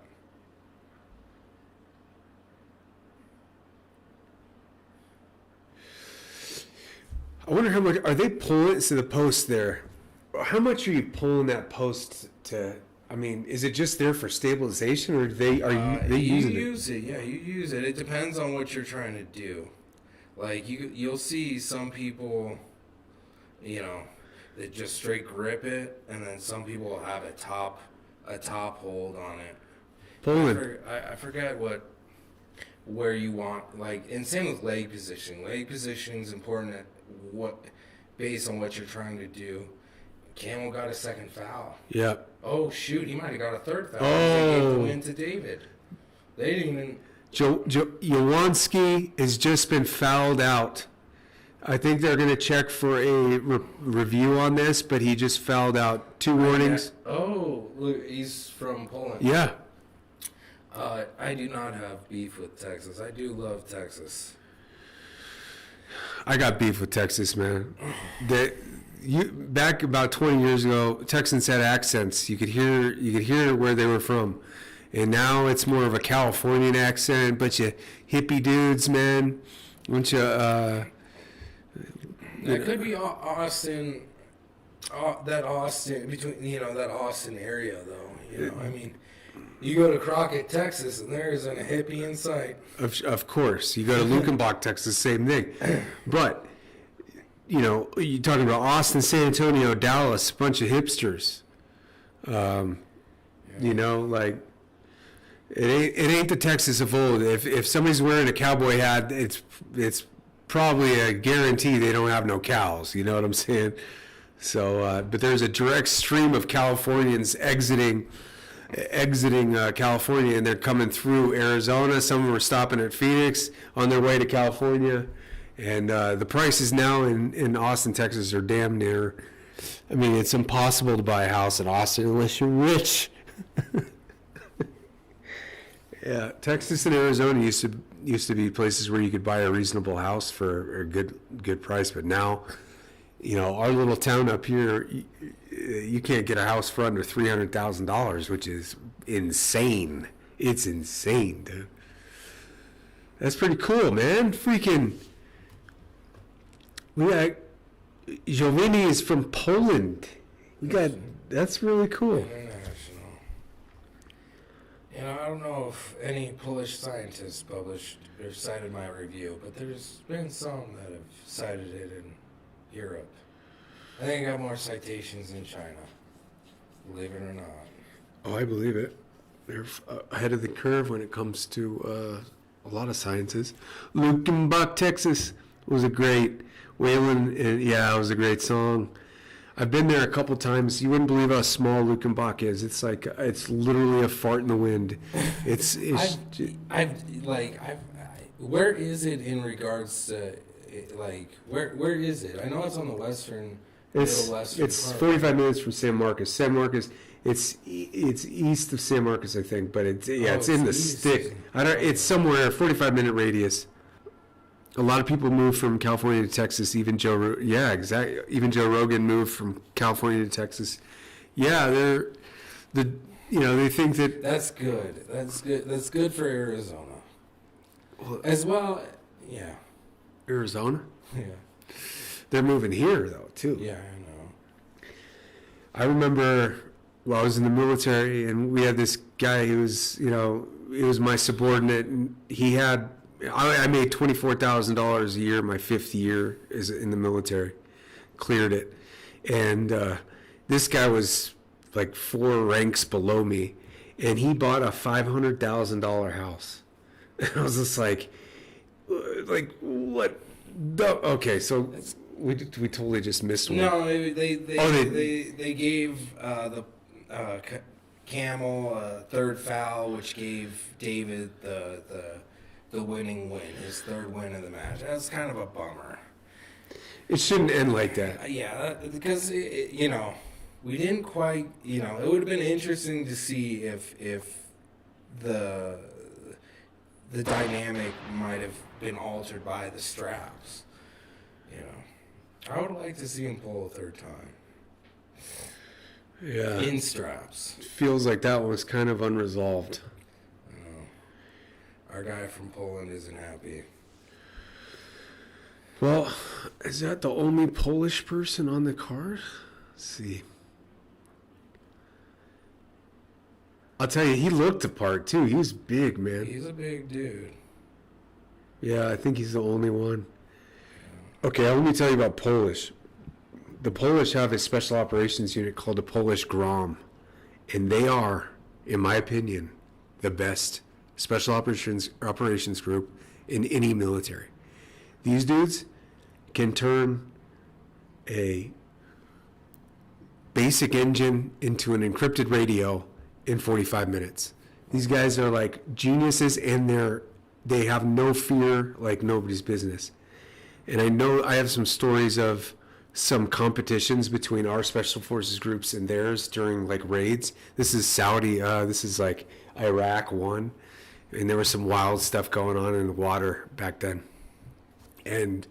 I wonder how much are they pulling to the post there? How much are you pulling that post to? I mean, is it just there for stabilization, or they using it? You use it, yeah. You use it. It depends on what you're trying to do. Like you'll see some people, that just straight grip it, and then some people will have a top hold on it. Pulling. I forget where you want, like, and same with leg positioning. Leg positioning is important based on what you're trying to do. Camel got a second foul. Yeah. Oh shoot, he might have got a third foul. Oh. They gave the win to David. They didn't even. Yawanski has just been fouled out. I think they're going to check for a review on this, but he just fouled out. 2 warnings. Oh, look, he's from Poland. Yeah. I do not have beef with Texas. I do love Texas. I got beef with Texas, man. Back about 20 years ago, Texans had accents. You could hear where they were from. And now it's more of a Californian accent, bunch of hippie dudes, man. Bunch of It could be Austin, that Austin area though. I mean, you go to Crockett, Texas, and there isn't a hippie in sight. Of course, you go to Lukenbach, Texas, same thing. But you're talking about Austin, San Antonio, Dallas, a bunch of hipsters. Like it ain't the Texas of old. If somebody's wearing a cowboy hat, it's probably a guarantee they don't have no cows. You know what I'm saying? So, but there's a direct stream of Californians exiting California, and they're coming through Arizona. Some of them are stopping at Phoenix on their way to California. And the prices now in Austin, Texas are damn near, I mean, it's impossible to buy a house in Austin unless you're rich. Yeah, Texas and Arizona used to be places where you could buy a reasonable house for a good price, but now, our little town up here, you can't get a house for under $300,000, which is insane. It's insane, dude. That's pretty cool, man. Freaking. Jovini is from Poland. That's really cool. International. I don't know if any Polish scientists published or cited my review, but there's been some that have cited it in Europe. I think I got more citations in China, believe it or not. Oh, I believe it. They're ahead of the curve when it comes to a lot of sciences. Lukenbach, Texas. was a great Waylon, and yeah, it was a great song. I've been there a couple times. You wouldn't believe how small Luckenbach is. It's like it's literally a fart in the wind. It's where is it in regards to where is it? I know it's on the western. it's Western it's part. 45 minutes from San Marcos. San Marcos. It's east of San Marcos, I think, but it's it's in the east. stick. I don't. It's somewhere 45-minute radius. A lot of people move from California to Texas. Even exactly. Even Joe Rogan moved from California to Texas. Yeah, they think that. That's good. That's good. That's good for Arizona. As well, yeah. Arizona. Yeah. They're moving here though too. Yeah, I know. I remember, I was in the military, and we had this guy who was, he was my subordinate, and I made $24,000 a year my 5th year is in the military, cleared it, and this guy was like 4 ranks below me, and he bought a $500,000 house. And I was just like what? Okay, so we totally just missed one. No, they gave the Camel a third foul, which gave David the winning win, his 3rd win of the match. That's kind of a bummer. It shouldn't end like that. Yeah, because we didn't quite. It would have been interesting to see if the dynamic might have been altered by the straps. I would like to see him pull a 3rd time. Yeah. In straps. Feels like that was kind of unresolved. Our guy from Poland isn't happy. Well, is that the only Polish person on the card? Let's see. I'll tell you, he looked the part too. He was big, man. He's a big dude. Yeah, I think he's the only one. Okay, let me tell you about Polish. The Polish have a special operations unit called the Polish Grom, and they are, in my opinion, the best special operations group in any military. These dudes can turn a basic engine into an encrypted radio in 45 minutes. These guys are like geniuses, and they have no fear like nobody's business. And I know I have some stories of some competitions between our special forces groups and theirs during like raids. This is Saudi, this is like Iraq 1, and there was some wild stuff going on in the water back then. And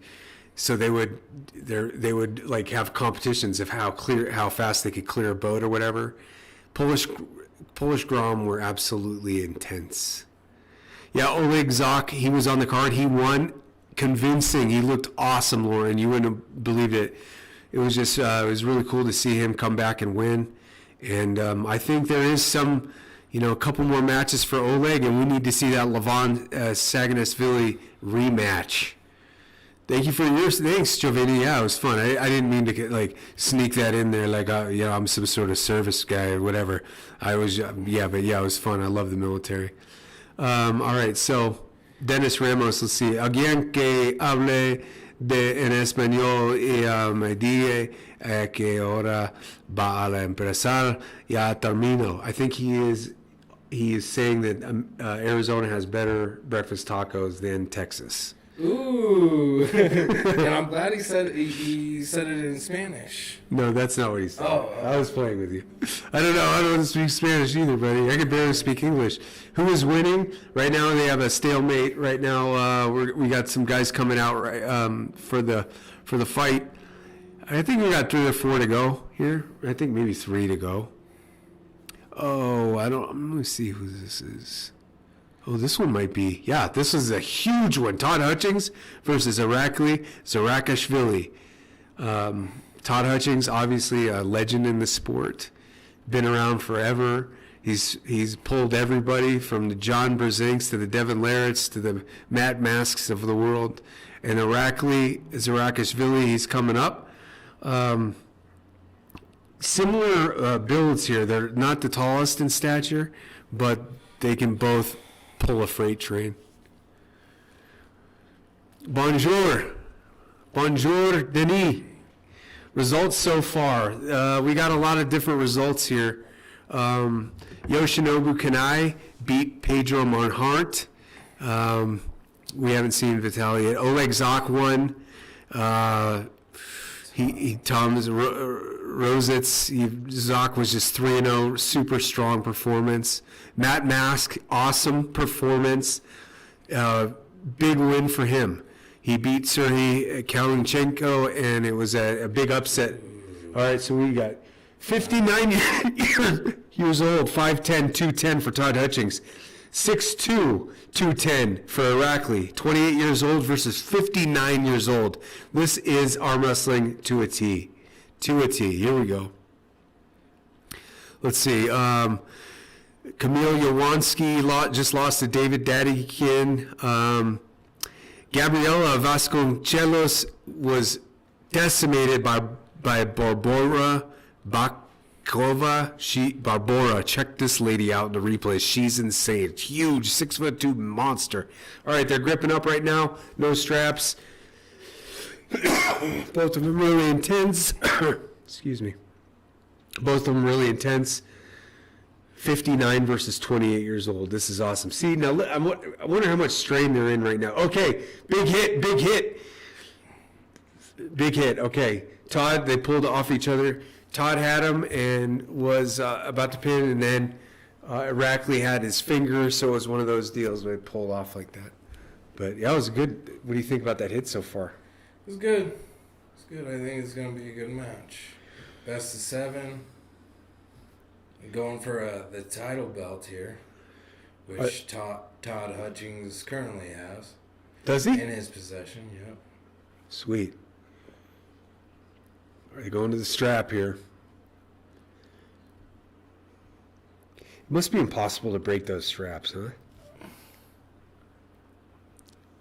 so they would like have competitions of how fast they could clear a boat or whatever. Polish Grom were absolutely intense. Yeah, Oleg Zok, he was on the card. He won, convincing. He looked awesome, Lauren. You wouldn't have believed it. It was just, it was really cool to see him come back and win. And I think there is some, a couple more matches for Oleg, and we need to see that Levon Saganashvili rematch. Thank you for thanks, Giovanni. Yeah, it was fun. I didn't mean to sneak that in there like I'm some sort of service guy or whatever. I was it was fun. I love the military. All right, so Dennis Ramos, let's see. Alguien que hable en español y me diga que ahora va a empezar, ya termino. I think he is saying that Arizona has better breakfast tacos than Texas. Ooh, and I'm glad he said it in Spanish. No, that's not what he said. Oh. I was playing with you. I don't know. I don't speak Spanish either, buddy. I can barely speak English. Who is winning? Right now they have a stalemate. Right now we got some guys coming out for the fight. I think we got 3 or 4 to go here. I think maybe 3 to go. Oh, let me see who this is. Oh, this one might be. Yeah, this is a huge one. Todd Hutchings versus Irakli Zarakashvili. Todd Hutchings, obviously a legend in the sport, been around forever. He's pulled everybody from the John Brzezinks to the Devin Larratts to the Matt Masks of the world. And Irakli Zarakashvili, he's coming up. Similar builds here. They're not the tallest in stature, but they can both pull a freight train. Bonjour. Bonjour, Denis. Results so far. We got a lot of different results here. Yoshinobu Kanai beat Pedro Monhart. We haven't seen Vitaly yet. Oleg Zak won. Tom's Rositz, Zak was just 3-0, super strong performance. Matt Mask, awesome performance. Big win for him. He beat Serhiy Kalinchenko, and it was a big upset. All right, so we got 59 years old, 5'10", 210 for Todd Hutchings. 6'2", 210 for Irakli. 28 years old versus 59 years old. This is arm wrestling to a T. To a T. Here we go. Let's see. Kamil Yawanski just lost to David Dadikin. Gabriela Vasconcelos was decimated by Barbora Bakova. Barbora, check this lady out in the replay. She's insane. Huge, 6'2" monster. All right, they're gripping up right now. No straps. Both of them really intense. Excuse me. Both of them really intense. 59 versus 28 years old. This is awesome. See, now I wonder how much strain they're in right now. Okay, big hit, big hit. Big hit, okay. Todd, they pulled off each other. Todd had him and was about to pin, and then Irakli had his finger, so it was one of those deals where they pulled off like that. But yeah, it was good. What do you think about that hit so far? It was good. It's good. I think it's going to be a good match. Best of 7. Going for the title belt here, which Todd Hutchings currently has. Does he? In his possession, yep. Sweet. Are they going to the strap here? It must be impossible to break those straps, huh?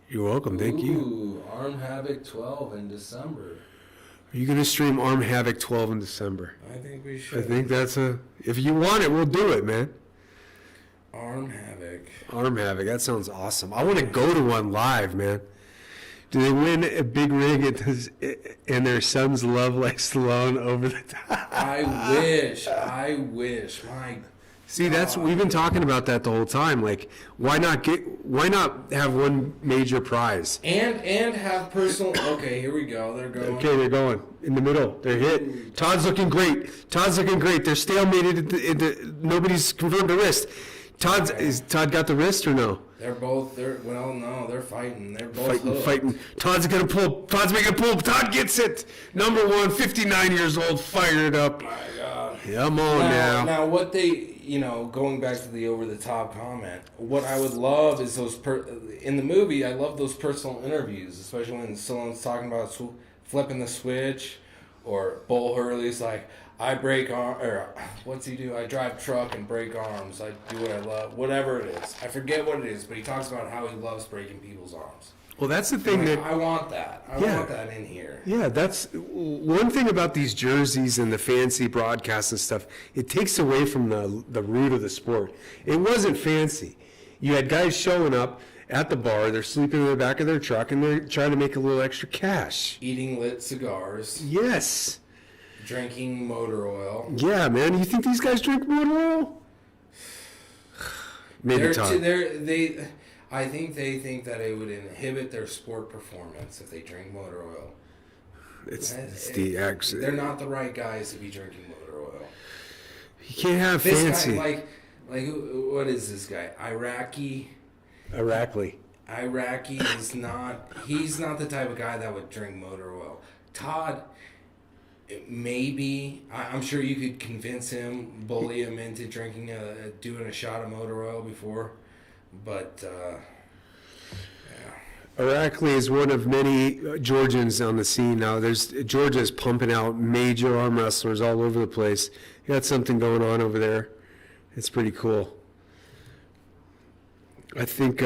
You're welcome. Thank you. Ooh, Arm Havoc 12 in December. Are you going to stream Arm Havoc 12 in December? I think we should. I think that's if you want it, we'll do it, man. Arm Havoc. Arm Havoc, that sounds awesome. I want to go to one live, man. Do they win a big ring and their sons love like Stallone over the top? I wish. My See, we've been talking about that the whole time. Like, why not have one major prize? And have personal. Okay, here we go. They're going. Okay, they're going in the middle. They're hit. Todd's looking great. They're stalemated. Nobody's confirmed the wrist. Is Todd got the wrist or no? They're fighting. They're both fighting. Todd's making a pull. Todd gets it. Number 1, 59 years old, fired up. My God. Come on now. Now, what they, going back to the over-the-top comment, what I would love is in the movie, I love those personal interviews, especially when Stallone's talking about flipping the switch, or Bull Hurley's like, I break arm, or what's he do? I drive truck and break arms. I do what I love, whatever it is. I forget what it is, but he talks about how he loves breaking people's arms. Well, that's the thing that I want that. I want that in here. Yeah, that's one thing about these jerseys and the fancy broadcasts and stuff. It takes away from the root of the sport. It wasn't fancy. You had guys showing up at the bar. They're sleeping in the back of their truck, and they're trying to make a little extra cash. Eating lit cigars. Yes. Drinking motor oil. Yeah, man. You think these guys drink motor oil? Maybe Todd. I think they think that it would inhibit their sport performance if they drink motor oil. They're not the right guys to be drinking motor oil. You can't have this fancy. Guy, like what is this guy? Irakli is not. He's not the type of guy that would drink motor oil. Todd. Maybe I'm sure you could convince him, bully him into doing a shot of motor oil before, but Irakli is one of many Georgians on the scene now. Georgia's pumping out major arm wrestlers all over the place. You got something going on over there. It's pretty cool. I think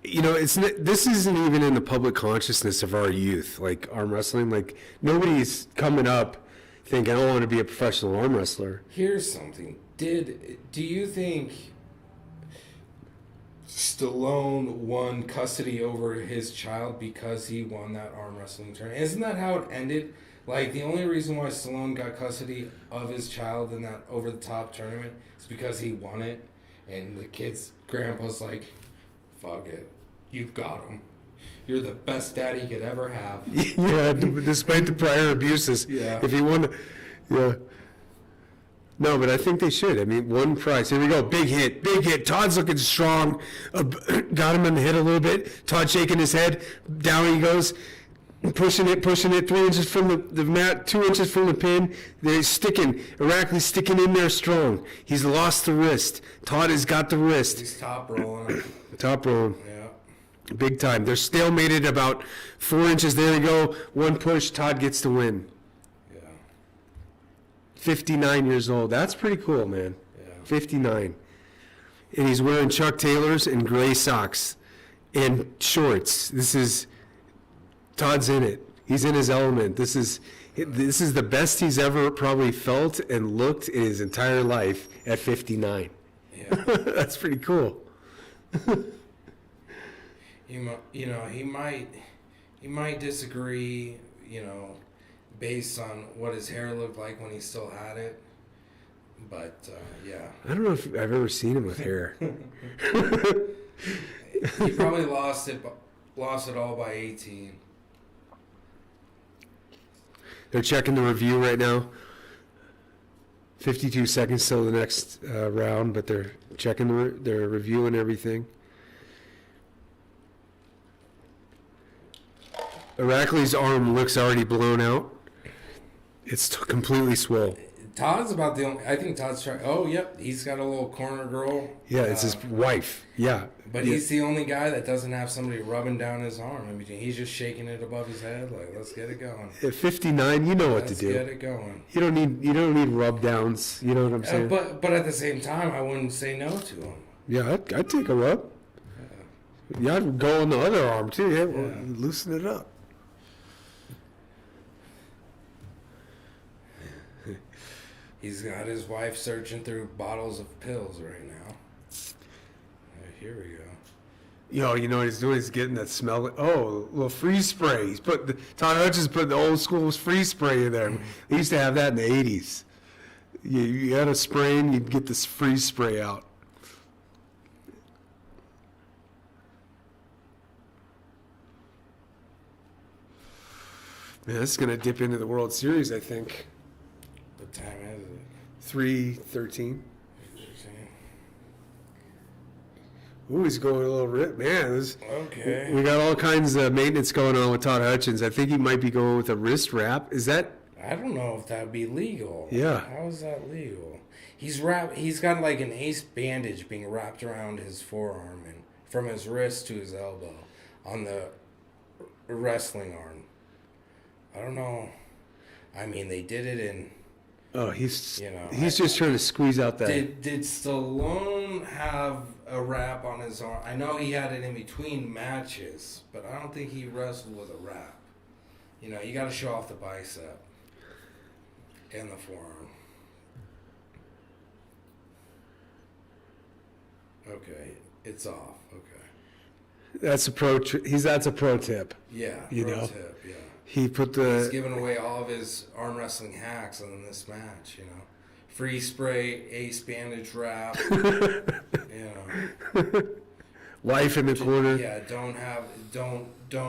this isn't even in the public consciousness of our youth, like arm wrestling. Like, nobody's coming up thinking, I want to be a professional arm wrestler. Here's something. Do you think Stallone won custody over his child because he won that arm wrestling tournament. Isn't that how it ended? Like, the only reason why Stallone got custody of his child in that over-the-top tournament is because he won it. And the kid's grandpa's like, fuck it. You've got him. You're the best dad he could ever have. Yeah, despite the prior abuses. Yeah. If he won, yeah. No, but I think they should. I mean, one prize. Here we go. Big hit. Big hit. Todd's looking strong. Got him in the hit a little bit. Todd shaking his head. Down he goes. Pushing it. 3 inches from the mat, 2 inches from the pin. They're sticking. Irakli's sticking in there strong. He's lost the wrist. Todd has got the wrist. He's top rolling. Top roll. Yeah. Big time. They're stalemated about 4 inches. There you go. One push. Todd gets the win. Yeah. 59 years old. That's pretty cool, man. Yeah. 59. And he's wearing Chuck Taylors and gray socks and shorts. This is, Todd's in it. He's in his element. This is the best he's ever probably felt and looked in his entire life at 59. Yeah. That's pretty cool. He might disagree, based on what his hair looked like when he still had it. But yeah, I don't know if I've ever seen him with hair. he probably lost it all by 18. They're checking the review right now. 52 seconds till the next round, but they're checking they're reviewing everything. Irakli's arm looks already blown out. It's completely swole. Todd's about the only. I think Todd's trying. Oh, yep, he's got a little corner girl. Yeah, it's his wife. Yeah. But Yeah. he's the only guy that doesn't have somebody rubbing down his arm. I mean, he's just shaking it above his head, like, let's get it going. At 59, you know what Let's to do. get it going. You don't need rub downs. You know what I'm saying? But at the same time, I wouldn't say no to him. Yeah, I'd take a rub. Yeah, I'd go on the other arm too. Yeah, well, Yeah. loosen it up. He's got his wife searching through bottles of pills right now. Here we go. Yo, you know what he's doing? He's getting that smell. Oh, a little freeze spray. Todd Hutchins put the old school freeze spray in there. They used to have that in the 80s. You had a sprain, you'd get this freeze spray out. Man, this is going to dip into the World Series, I think. What time is it? 3:13. Ooh, he's going a little rip. Man, Okay. we got all kinds of maintenance going on with Todd Hutchins. I think he might be going with a wrist wrap. Is that? I don't know if that would be legal. Yeah. How is that legal? He's got like an ace bandage being wrapped around his forearm and from his wrist to his elbow on the wrestling arm. I don't know. I mean, they did it in. Oh, he's I- just trying to squeeze out that. Did Stallone have a wrap on his arm? I know he had it in between matches, but I don't think he wrestled with a wrap. You got to show off the bicep and the forearm. Okay, it's off. Okay. That's a that's a pro tip. Yeah. You pro know. tip, yeah. He put He's the giving away all of his arm wrestling hacks in this match. Free spray, ace bandage wrap. wife in the corner. Yeah, don't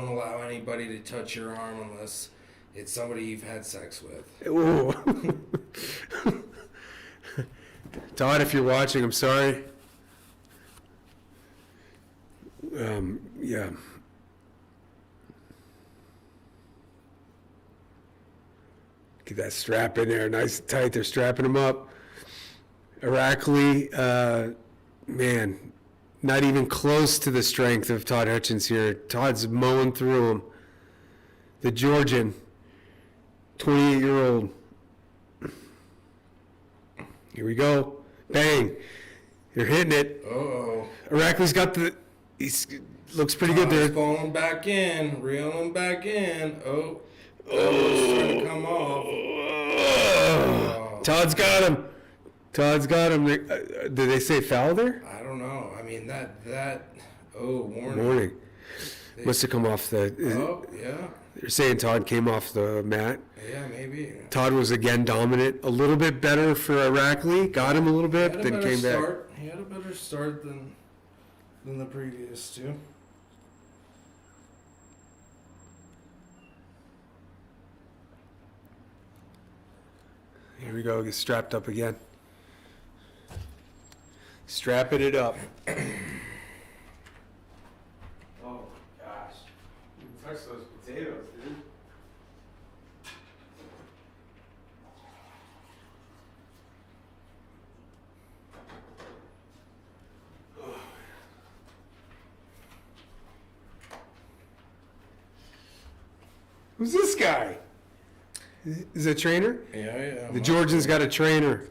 allow anybody to touch your arm unless it's somebody you've had sex with. Ooh. Todd, if you're watching, I'm sorry. Yeah. Get that strap in there, nice and tight. They're strapping him up. Irakli, man, not even close to the strength of Todd Hutchins here. Todd's mowing through him. The Georgian, 28-year-old. Here we go. Bang. You're hitting it. Uh-oh. Irakli's got looks pretty good there. Pulling back in, reeling back in. Oh. It's trying to come off. Todd's got him. Todd's got him. Did they say foul there? I don't know. I mean, that Oh, morning. Morning. Must have come off the. Oh, yeah. They're saying Todd came off the mat. Yeah, maybe. Todd was again dominant. A little bit better for Irakli. Got him a little He had bit, a then better came back. start. He had a better start than the previous two. Here we go. Get strapped up again. Strapping it up. Oh gosh. You touch those potatoes, dude. Who's this guy? Is it a trainer? Yeah. The Georgian's got a trainer.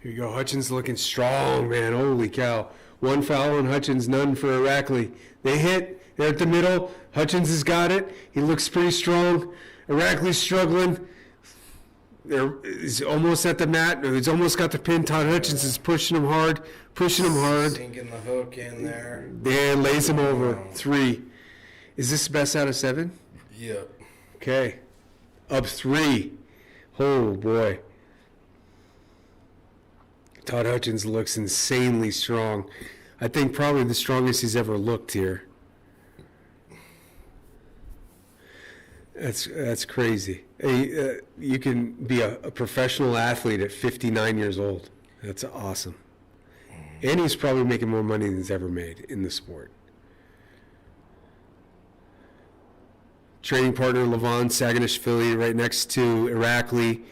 Here you go. Hutchins looking strong, man. Holy cow. One foul on Hutchins, none for Irakli. They hit. They're at the middle. Hutchins has got it. He looks pretty strong. Irakli's struggling. He's almost at the mat. He's almost got the pin. Todd Hutchins is pushing him hard. Sinking the hook in there. There, lays him over. 3. Is this best out of 7? Yep. Okay. Up 3. Oh, boy. Todd Hutchins looks insanely strong. I think probably the strongest he's ever looked here. That's crazy. Hey, you can be a professional athlete at 59 years old. That's awesome. And he's probably making more money than he's ever made in the sport. Training partner Levon Saganishvili right next to Irakli,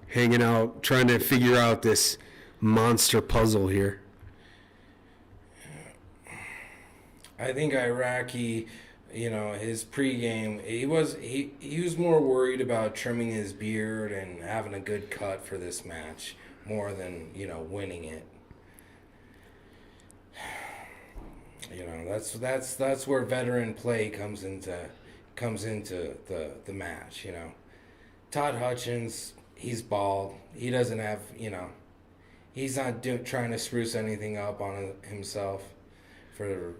hanging out, trying to figure out this monster puzzle here. I think Iraqi, his pregame, he was more worried about trimming his beard and having a good cut for this match more than, winning it. That's where veteran play comes into the match, Todd Hutchins, he's bald. He doesn't have, he's not trying to spruce anything up on himself for.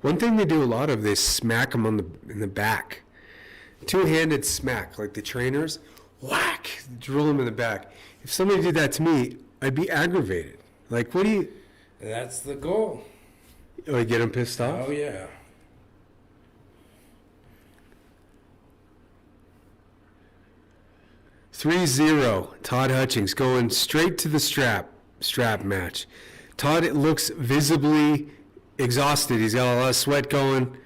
One thing they do a lot of, they smack them in the back. Two-handed smack, like the trainers, whack, drill them in the back. If somebody did that to me, I'd be aggravated. Like, what do you... That's the goal. Oh, you get them pissed off? Oh, yeah. (3-0), Todd Hutchins going straight to the strap match. Todd looks visibly exhausted. He's got a lot of sweat going,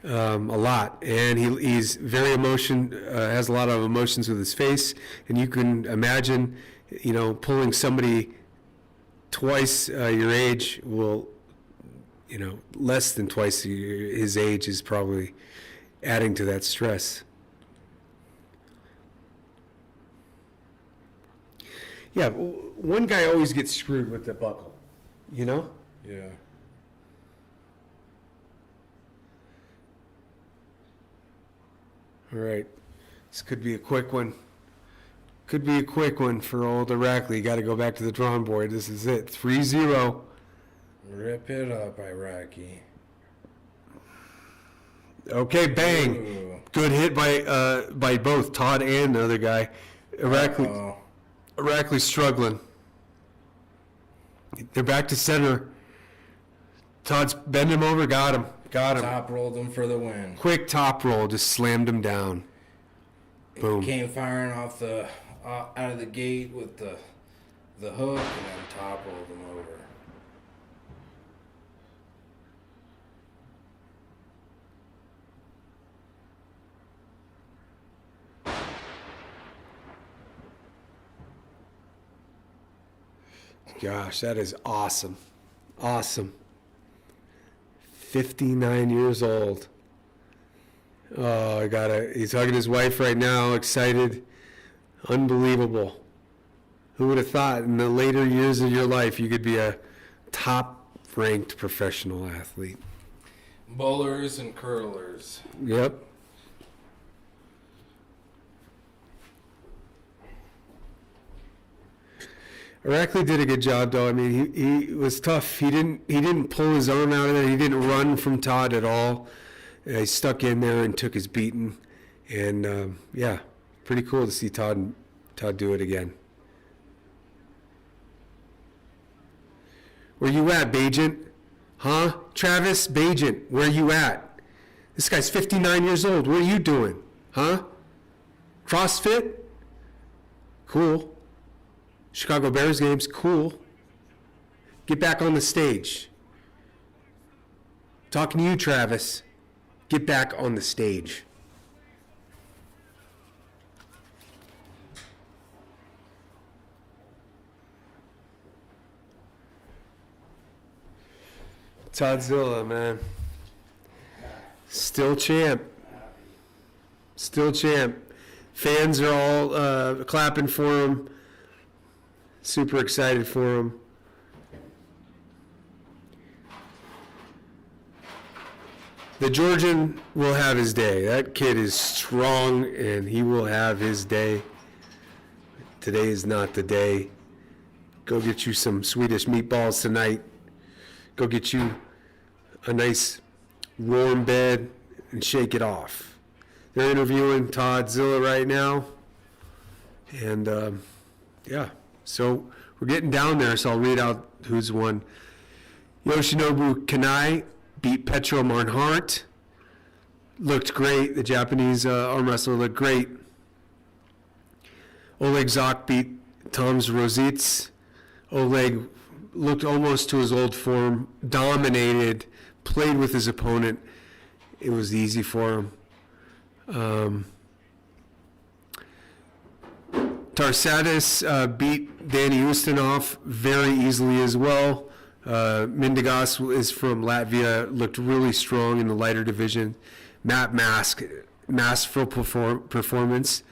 a lot, and he's very has a lot of emotions with his face. And you can imagine, pulling somebody twice your age will, less than twice his age is probably adding to that stress. Yeah, one guy always gets screwed with the buckle, Yeah. All right. This could be a quick one. Could be a quick one for old Irakli. You got to go back to the drawing board. This is it. 3-0. Rip it up, Iraqi. Okay, bang. Ooh. Good hit by both Todd and the other guy. Irakli's struggling. They're back to center. Todd's bending him over. Got him. Top rolled him for the win. Quick top roll. Just slammed him down. Boom. Came firing off the out of the gate with the hook, and then top rolled him over. Gosh, that is awesome. Awesome. 59 years old. Oh, he's hugging his wife right now, excited. Unbelievable. Who would have thought in the later years of your life you could be a top-ranked professional athlete? Bowlers and curlers. Yep. Irakli did a good job, though. I mean, he was tough. He didn't pull his arm out of there. He didn't run from Todd at all. He stuck in there and took his beating. And yeah, pretty cool to see Todd do it again. Where you at, Bajent? Huh? Travis Bajent, where you at? This guy's 59 years old. What are you doing? Huh? CrossFit? Cool. Chicago Bears games? Cool. Get back on the stage. Talking to you, Travis. Get back on the stage. Toddzilla, man. Still champ. Still champ. Fans are all clapping for him. Super excited for him. The Georgian will have his day. That kid is strong, and he will have his day. Today is not the day. Go get you some Swedish meatballs tonight. Go get you a nice warm bed and shake it off. They're interviewing Toddzilla right now. And yeah, so we're getting down there, so I'll read out who's won. Yoshinobu Kanai beat Petro Marnhart. Looked great. The Japanese arm wrestler looked great. Oleg Zok beat Toms Rositz. Oleg looked almost to his old form, dominated, played with his opponent. It was easy for him. Tarsadis beat Danny Ustinov very easily as well. Mindigas is from Latvia, looked really strong in the lighter division. Matt Mask, masterful performance.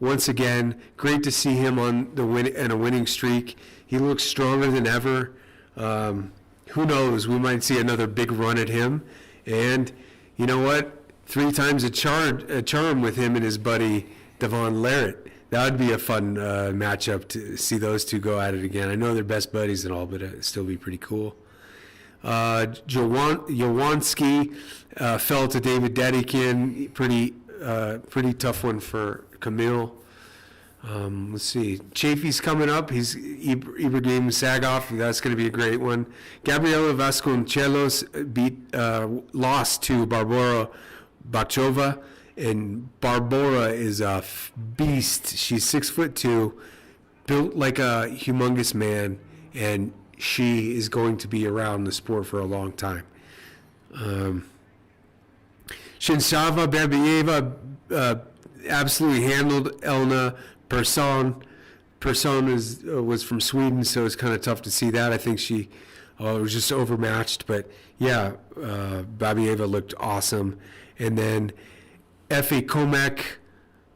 Once again, great to see him on the in a winning streak. He looks stronger than ever. Who knows? We might see another big run at him. And you know what? 3 times a charm with him and his buddy Devon Larratt. That would be a fun matchup to see those two go at it again. I know they're best buddies and all, but it'd still be pretty cool. Jawanski fell to David Dedikin. Pretty tough one for Camille. Let's see. Chafee's coming up. He's Ibrahim Sagoff. That's going to be a great one. Gabriela Vasconcelos lost to Barbara Bachova, and Barbara is a beast. She's 6'2", built like a humongous man, and she is going to be around the sport for a long time. Shinshava Berbieva absolutely handled Elna Persson. Persson was from Sweden, so it's kind of tough to see that. I think she was just overmatched. But, yeah, Babieva looked awesome. And then Effie Comac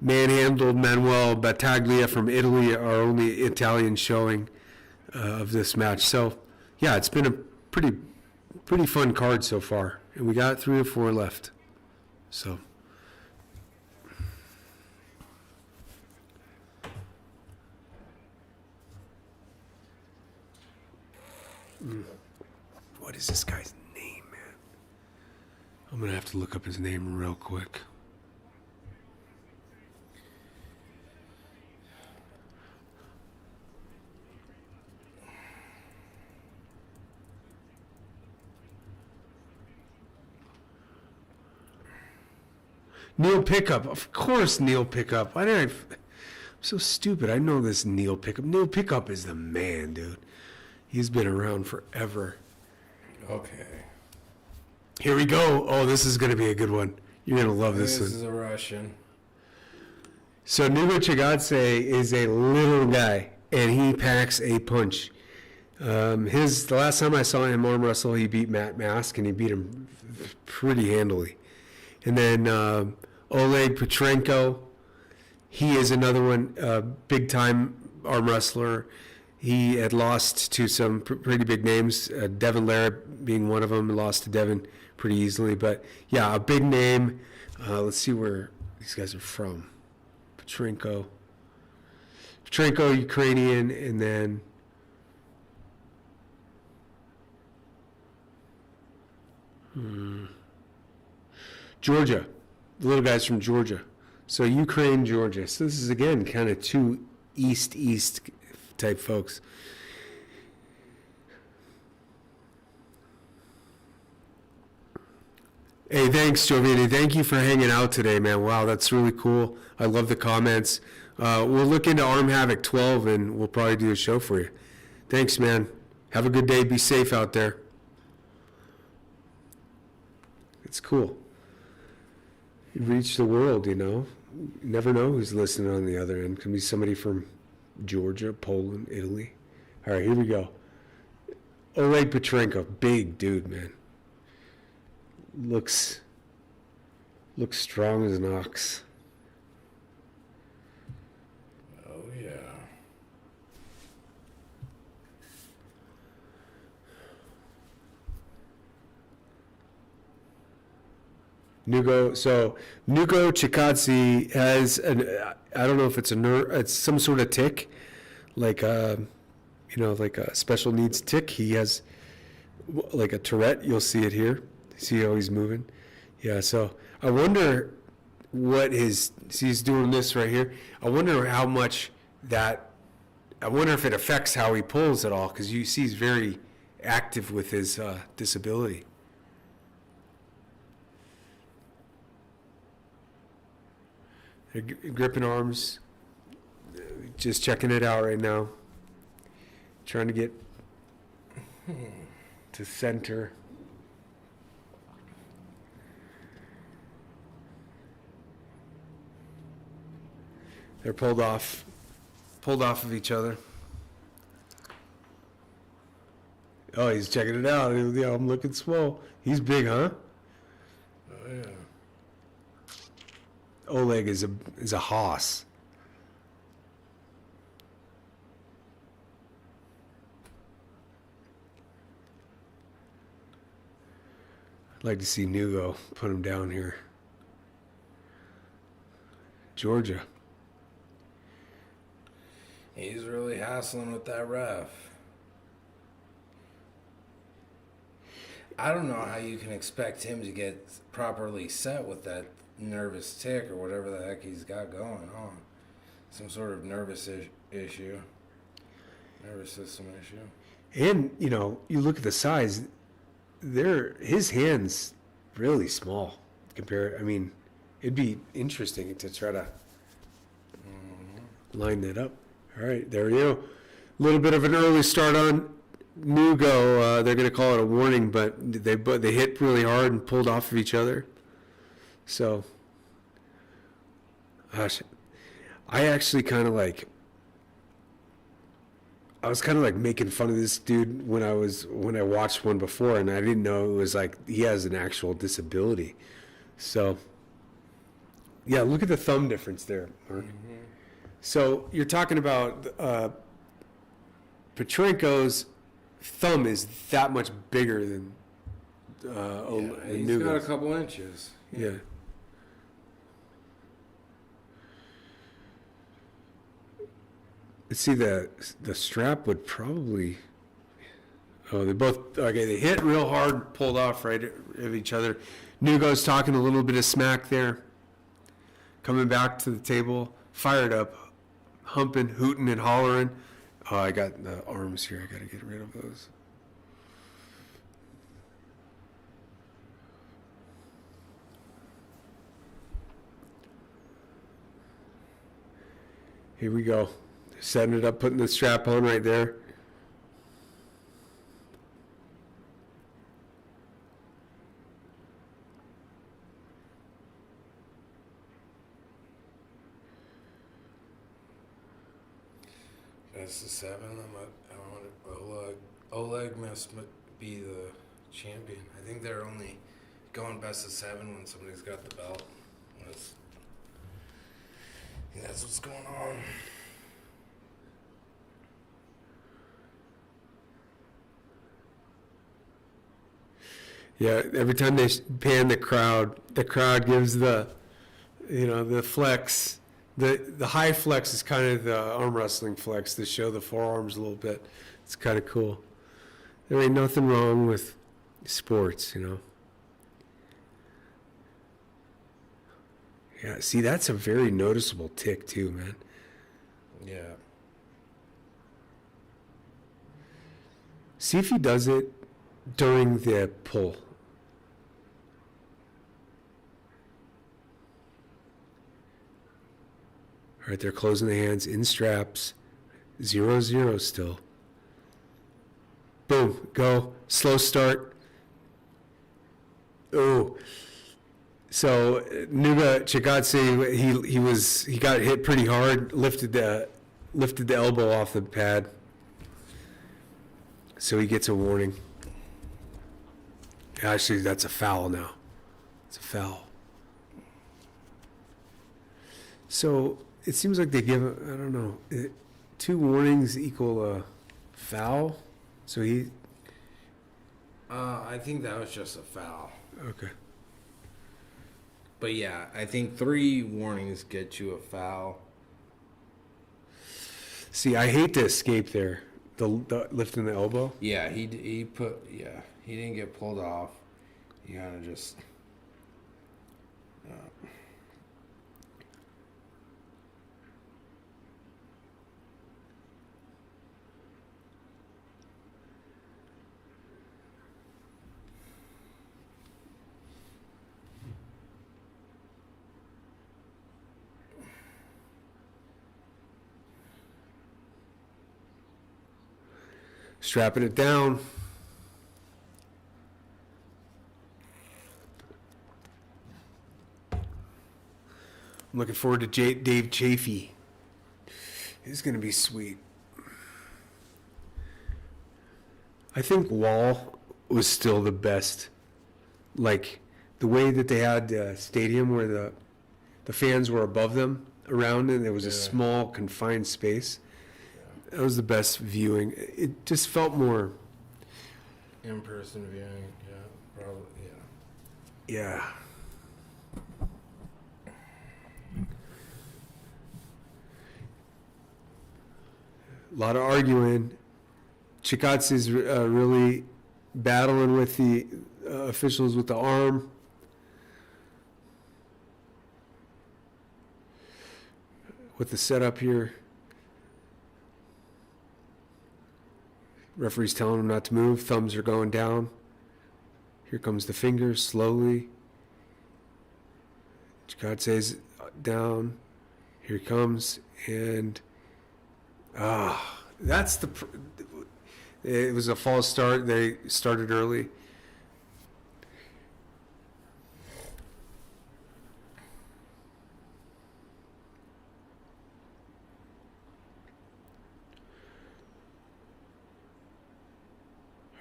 manhandled Manuel Battaglia from Italy, our only Italian showing of this match. So, yeah, it's been a pretty fun card so far. And we got 3 or 4 left. So... What is this guy's name, man? I'm going to have to look up his name real quick. Neil Pickup. Of course, Neil Pickup. Why did I'm so stupid. I know this Neil Pickup. Neil Pickup is the man, dude. He's been around forever. Okay. Here we go. Oh, this is going to be a good one. You're going to love this one. This is a Russian. So Nuga Chagadze is a little guy, and he packs a punch. The last time I saw him arm wrestle, he beat Matt Mask, and he beat him pretty handily. And then Oleg Petrenko, he is another one, big-time arm wrestler. He had lost to some pretty big names, Devin Larratt being one of them, lost to Devin pretty easily. But, yeah, a big name. Let's see where these guys are from. Petrenko, Ukrainian, and then Georgia. The little guy's from Georgia. So Ukraine, Georgia. So this is, again, kind of two east type folks. Hey, thanks, Giovanni. Thank you for hanging out today, man. Wow, that's really cool. I love the comments. We'll look into Arm Havoc 12, and we'll probably do a show for you. Thanks, man. Have a good day. Be safe out there. It's cool. You reach the world, you know. You never know who's listening on the other end. Could be somebody from Georgia, Poland, Italy. All right, here we go. Oleg Petrenko, big dude, man. Looks strong as an ox. Oh yeah. Nuko Chikadze has I don't know if it's it's some sort of tick, like like a special needs tick. He has like a Tourette. You'll see it here. See how he's moving? Yeah, so I wonder what he's doing this right here. I wonder how much I wonder if it affects how he pulls at all, because you see he's very active with his disability. Gripping arms, just checking it out right now. Trying to get to center. They're pulled off of each other. Oh, he's checking it out. Yeah, I'm looking swole. He's big, huh? Oh yeah. Oleg is a hoss. I'd like to see Nugo put him down here. Georgia. He's really hassling with that ref. I don't know how you can expect him to get properly set with that nervous tick or whatever the heck he's got going on. Some sort of nervous issue. Nervous system issue. And, you look at the size, his hand's really small compared. I mean, it'd be interesting to try to line that up. All right, there we go. A little bit of an early start on Nugo. They're going to call it a warning, but they hit really hard and pulled off of each other. So, gosh, I actually I was kind of like making fun of this dude when I watched one before, and I didn't know it was like he has an actual disability. So, yeah, look at the thumb difference there, Mark. Mm-hmm. So you're talking about Petrenko's thumb is that much bigger than he's got a couple inches. Yeah. Let's see, the strap would probably. Oh, they hit real hard, pulled off right of each other. Nugo's talking a little bit of smack there. Coming back to the table, fired up. Humping, hooting, and hollering. Oh, I got the arms here. I got to get rid of those. Here we go. Setting it up, putting the strap on right there. That's the 7. Oleg must be the champion. I think they're only going best of 7 when somebody's got the belt. That's what's going on. Yeah, every time they pan the crowd gives the flex. The high flex is kind of the arm wrestling flex to show the forearms a little bit. It's kind of cool. There ain't nothing wrong with sports, Yeah, see, that's a very noticeable tick too, man. Yeah. See if he does it during the pull. All right, they're closing the hands in straps. 0-0 still. Boom, go. Slow start. Oh. So Nuga Chikadze, he got hit pretty hard, lifted the elbow off the pad. So he gets a warning. Actually, that's a foul now. It's a foul. So it seems like they give, I don't know, 2 warnings equal a foul. So he, I think that was just a foul. okay. But yeah, I think 3 warnings get you a foul. See, I hate to escape there. The lifting the elbow. Yeah, he didn't get pulled off. He kind of just. Strapping it down. I'm looking forward to Dave Chafee. He's going to be sweet. I think Wall was still the best. Like, the way that they had the stadium where the fans were above them around and there was a small confined space. That was the best viewing. It just felt more. In-person viewing, yeah, probably, yeah. Yeah. A lot of arguing. Chikadze's really battling with the officials with the arm. With the setup here. Referee's telling him not to move. Thumbs are going down. Here comes the fingers slowly. Chikadze's down. Here he comes. And that's it was a false start. They started early.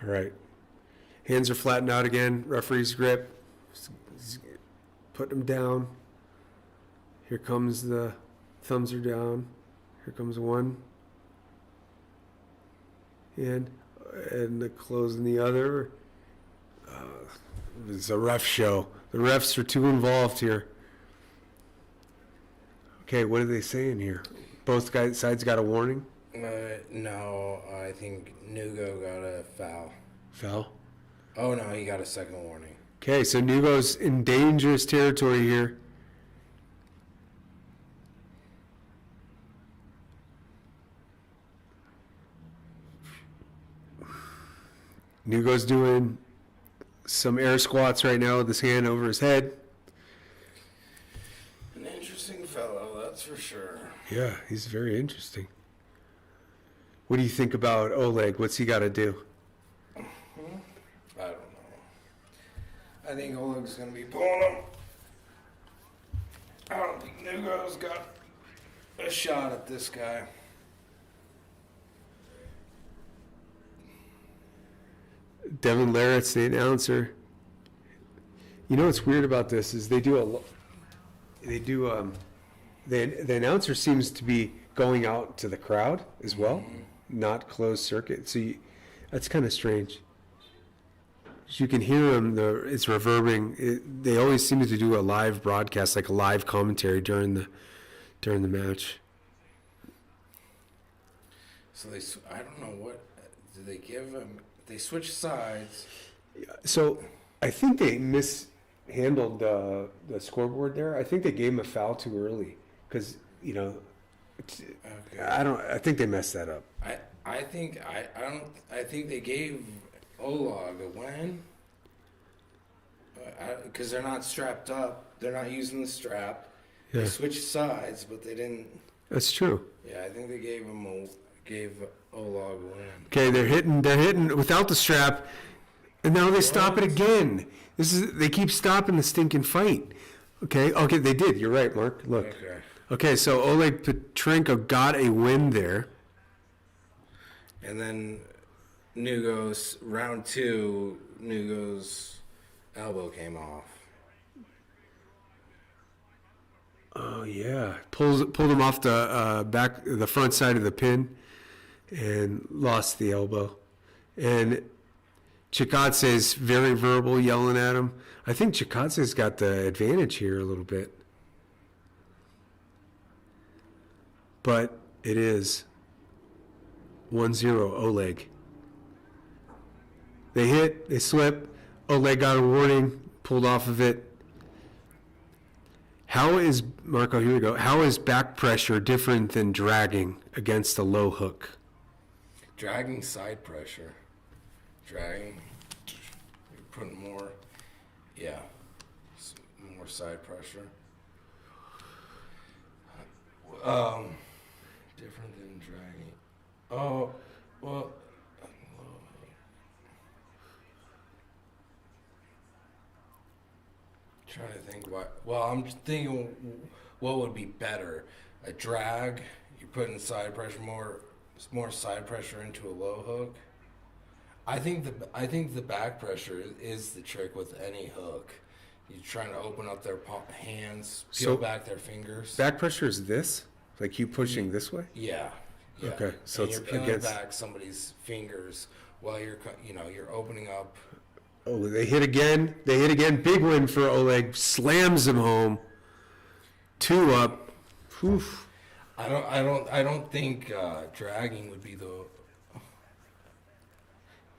All right. Hands are flattened out again. Referee's grip. Put them down. Here comes the thumbs are down. Here comes one. And the closing the other. It's a ref show. The refs are too involved here. Okay, what are they saying here? Both sides got a warning? No, I think Nugo got a foul. Foul? Oh, no, he got a second warning. Okay, so Nugo's in dangerous territory here. Nugo's doing some air squats right now with his hand over his head. An interesting fellow, that's for sure. Yeah, he's very interesting. What do you think about Oleg? What's he got to do? I don't know. I think Oleg's going to be pulling him. I don't think Nugo's got a shot at this guy. Devin Larrett's the announcer. You know what's weird about this is the announcer seems to be going out to the crowd as well, not closed circuit. So that's kind of strange. You can hear them. It's reverbing. They always seem to do a live broadcast, like a live commentary during the match. So I don't know what do they give him. They switch sides. So I think handled the scoreboard there. I think they gave him a foul too early because Okay. I think they messed that up. I think they gave Olag a win because they're not strapped up. They're not using the strap. Yeah. They switched sides, but they didn't. That's true. Yeah, I think they gave Olag a win. Okay, they're hitting without the strap, and now they stop it again. They keep stopping the stinking fight. Okay, they did. You're right, Mark. Look. Okay, so Oleg Petrenko got a win there. And then Nugo's round 2. Nugo's elbow came off. Oh yeah, pulled him off the front side of the pin, and lost the elbow. And Chikadze's very verbal, yelling at him. I think Chikadze's got the advantage here a little bit, but it is 1-0 Oleg. They hit, they slip. Oleg got a warning, pulled off of it. How is, Marco, here we go. How is back pressure different than dragging against a low hook? Dragging side pressure. Dragging. You're putting more side pressure. Different than dragging. Oh, well. Trying to think what. Well, I'm thinking what would be better. A drag, you're putting side pressure, more side pressure into a low hook. I think the back pressure is the trick with any hook. You're trying to open up their hands, peel back their fingers. Back pressure is this? Like you pushing this way? Yeah. Okay, so and it's you're peeling against back somebody's fingers while you're opening up. Oh, they hit again. Big win for Oleg. Slams him home. 2 up. Oof. I don't think dragging would be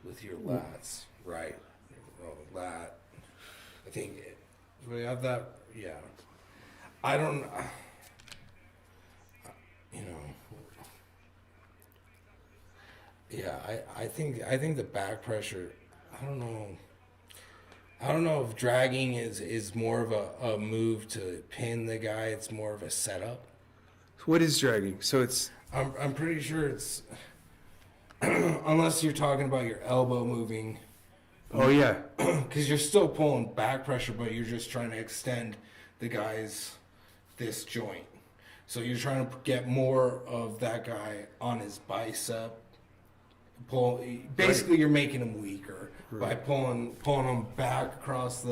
with your lats, right? Well, lat. I think we have that. Yeah. I don't. Yeah, I think the back pressure. I don't know. I don't know if dragging is more of a move to pin the guy. It's more of a setup. What is dragging? So it's... I'm pretty sure it's... unless you're talking about your elbow moving. Oh, yeah. Because you're still pulling back pressure, but you're just trying to extend the guy's... this joint. So you're trying to get more of that guy on his bicep. Basically, you're making him weaker by pulling him back across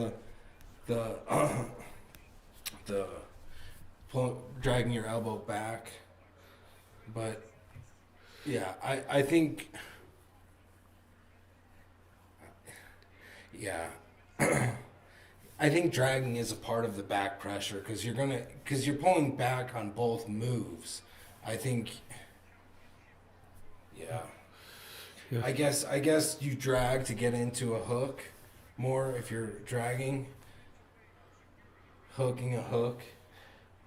dragging your elbow back. But yeah, I think I think dragging is a part of the back pressure because you're pulling back on both moves. I think yeah. I guess you drag to get into a hook more if you're hooking a hook.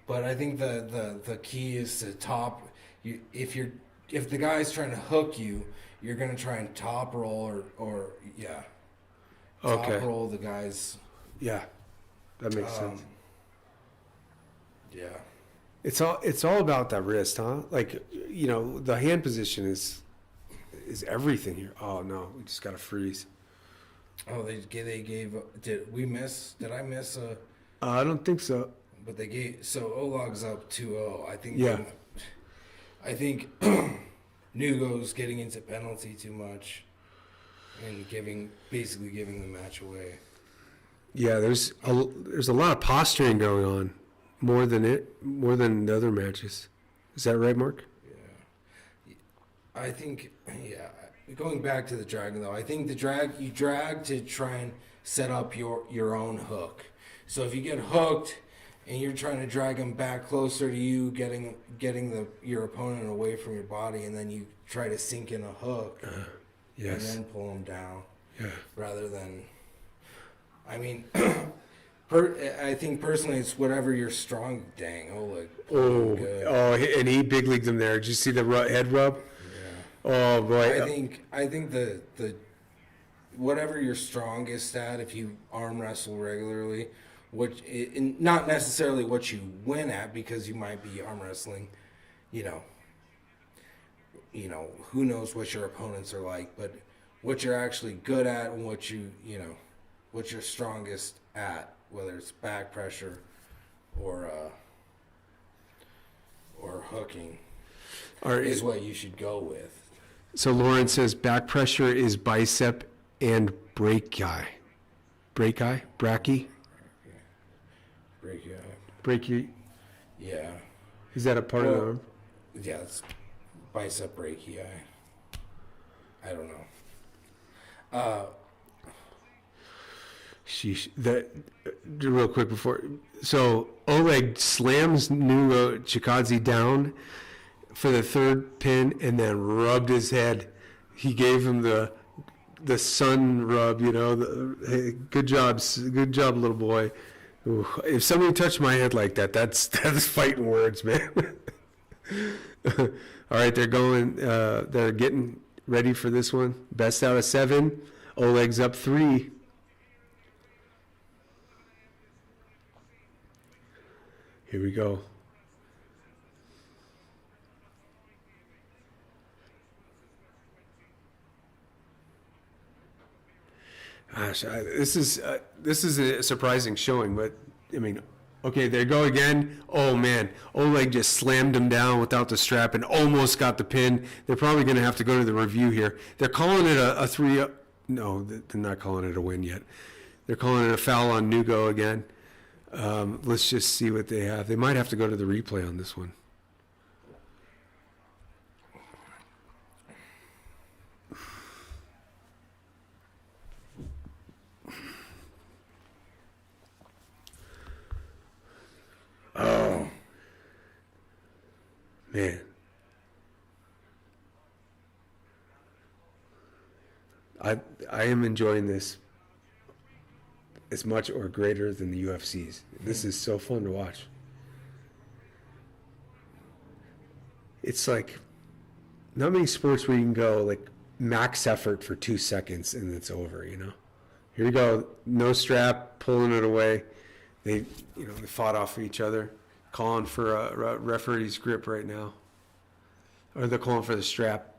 But I think the key is to top. If the guy's trying to hook you, you're gonna try and top roll or top roll the guy's. Yeah, that makes sense. Yeah. It's all about that wrist, huh? Like, the hand position is everything here. Oh no, we just gotta freeze. Oh, they gave. Did I miss a? I don't think so. But they gave. So Olag's up 2-0. I think. Yeah. I think Nugo's getting into penalty too much, and basically giving the match away. Yeah, there's a lot of posturing going on, more than the other matches. Is that right, Mark? I think, going back to the dragging though, I think you drag to try and set up your own hook. So if you get hooked and you're trying to drag them back closer to you, getting your opponent away from your body, and then you try to sink in a hook, yes, and then pull them down, yeah, rather than, I mean, I think personally it's whatever you're strong. Dang, Oleg. Oh, Good. and he big leagued him there. Did you see the head rub? Yeah. Oh boy. I think the whatever you're strongest at, if you arm wrestle regularly, not necessarily what you win at, because you might be arm wrestling, you know, who knows what your opponents are like, but what you're actually good at and what what you're strongest at, whether it's back pressure or hooking, is what you should go with. So Lauren says back pressure is bicep and brachii. Brachii? Brachii? Brachii. Yeah. Is that a part of the arm? Yeah, it's bicep brachii. I don't know. Sheesh. Real quick before. So Oleg slams Nugo Chikadze down for the third pin and then rubbed his head. He gave him the sun rub, hey, good job, little boy. Ooh, if somebody touched my head like that, that's fighting words, man. All right, they're getting ready for this one. Best out of 7. Oleg's up 3. Here we go. Gosh, this is a surprising showing, but I mean, okay, there you go again. Oh man, Oleg just slammed him down without the strap and almost got the pin. They're probably going to have to go to the review here. They're calling it a 3. No, they're not calling it a win yet. They're calling it a foul on Nugo again. Let's just see what they have. They might have to go to the replay on this one. Oh, man. I am enjoying this as much or greater than the UFC's. This is so fun to watch. It's like not many sports where you can go like max effort for 2 seconds and it's over, Here we go. No strap, pulling it away. They fought off each other, calling for a referee's grip right now. Or they're calling for the strap.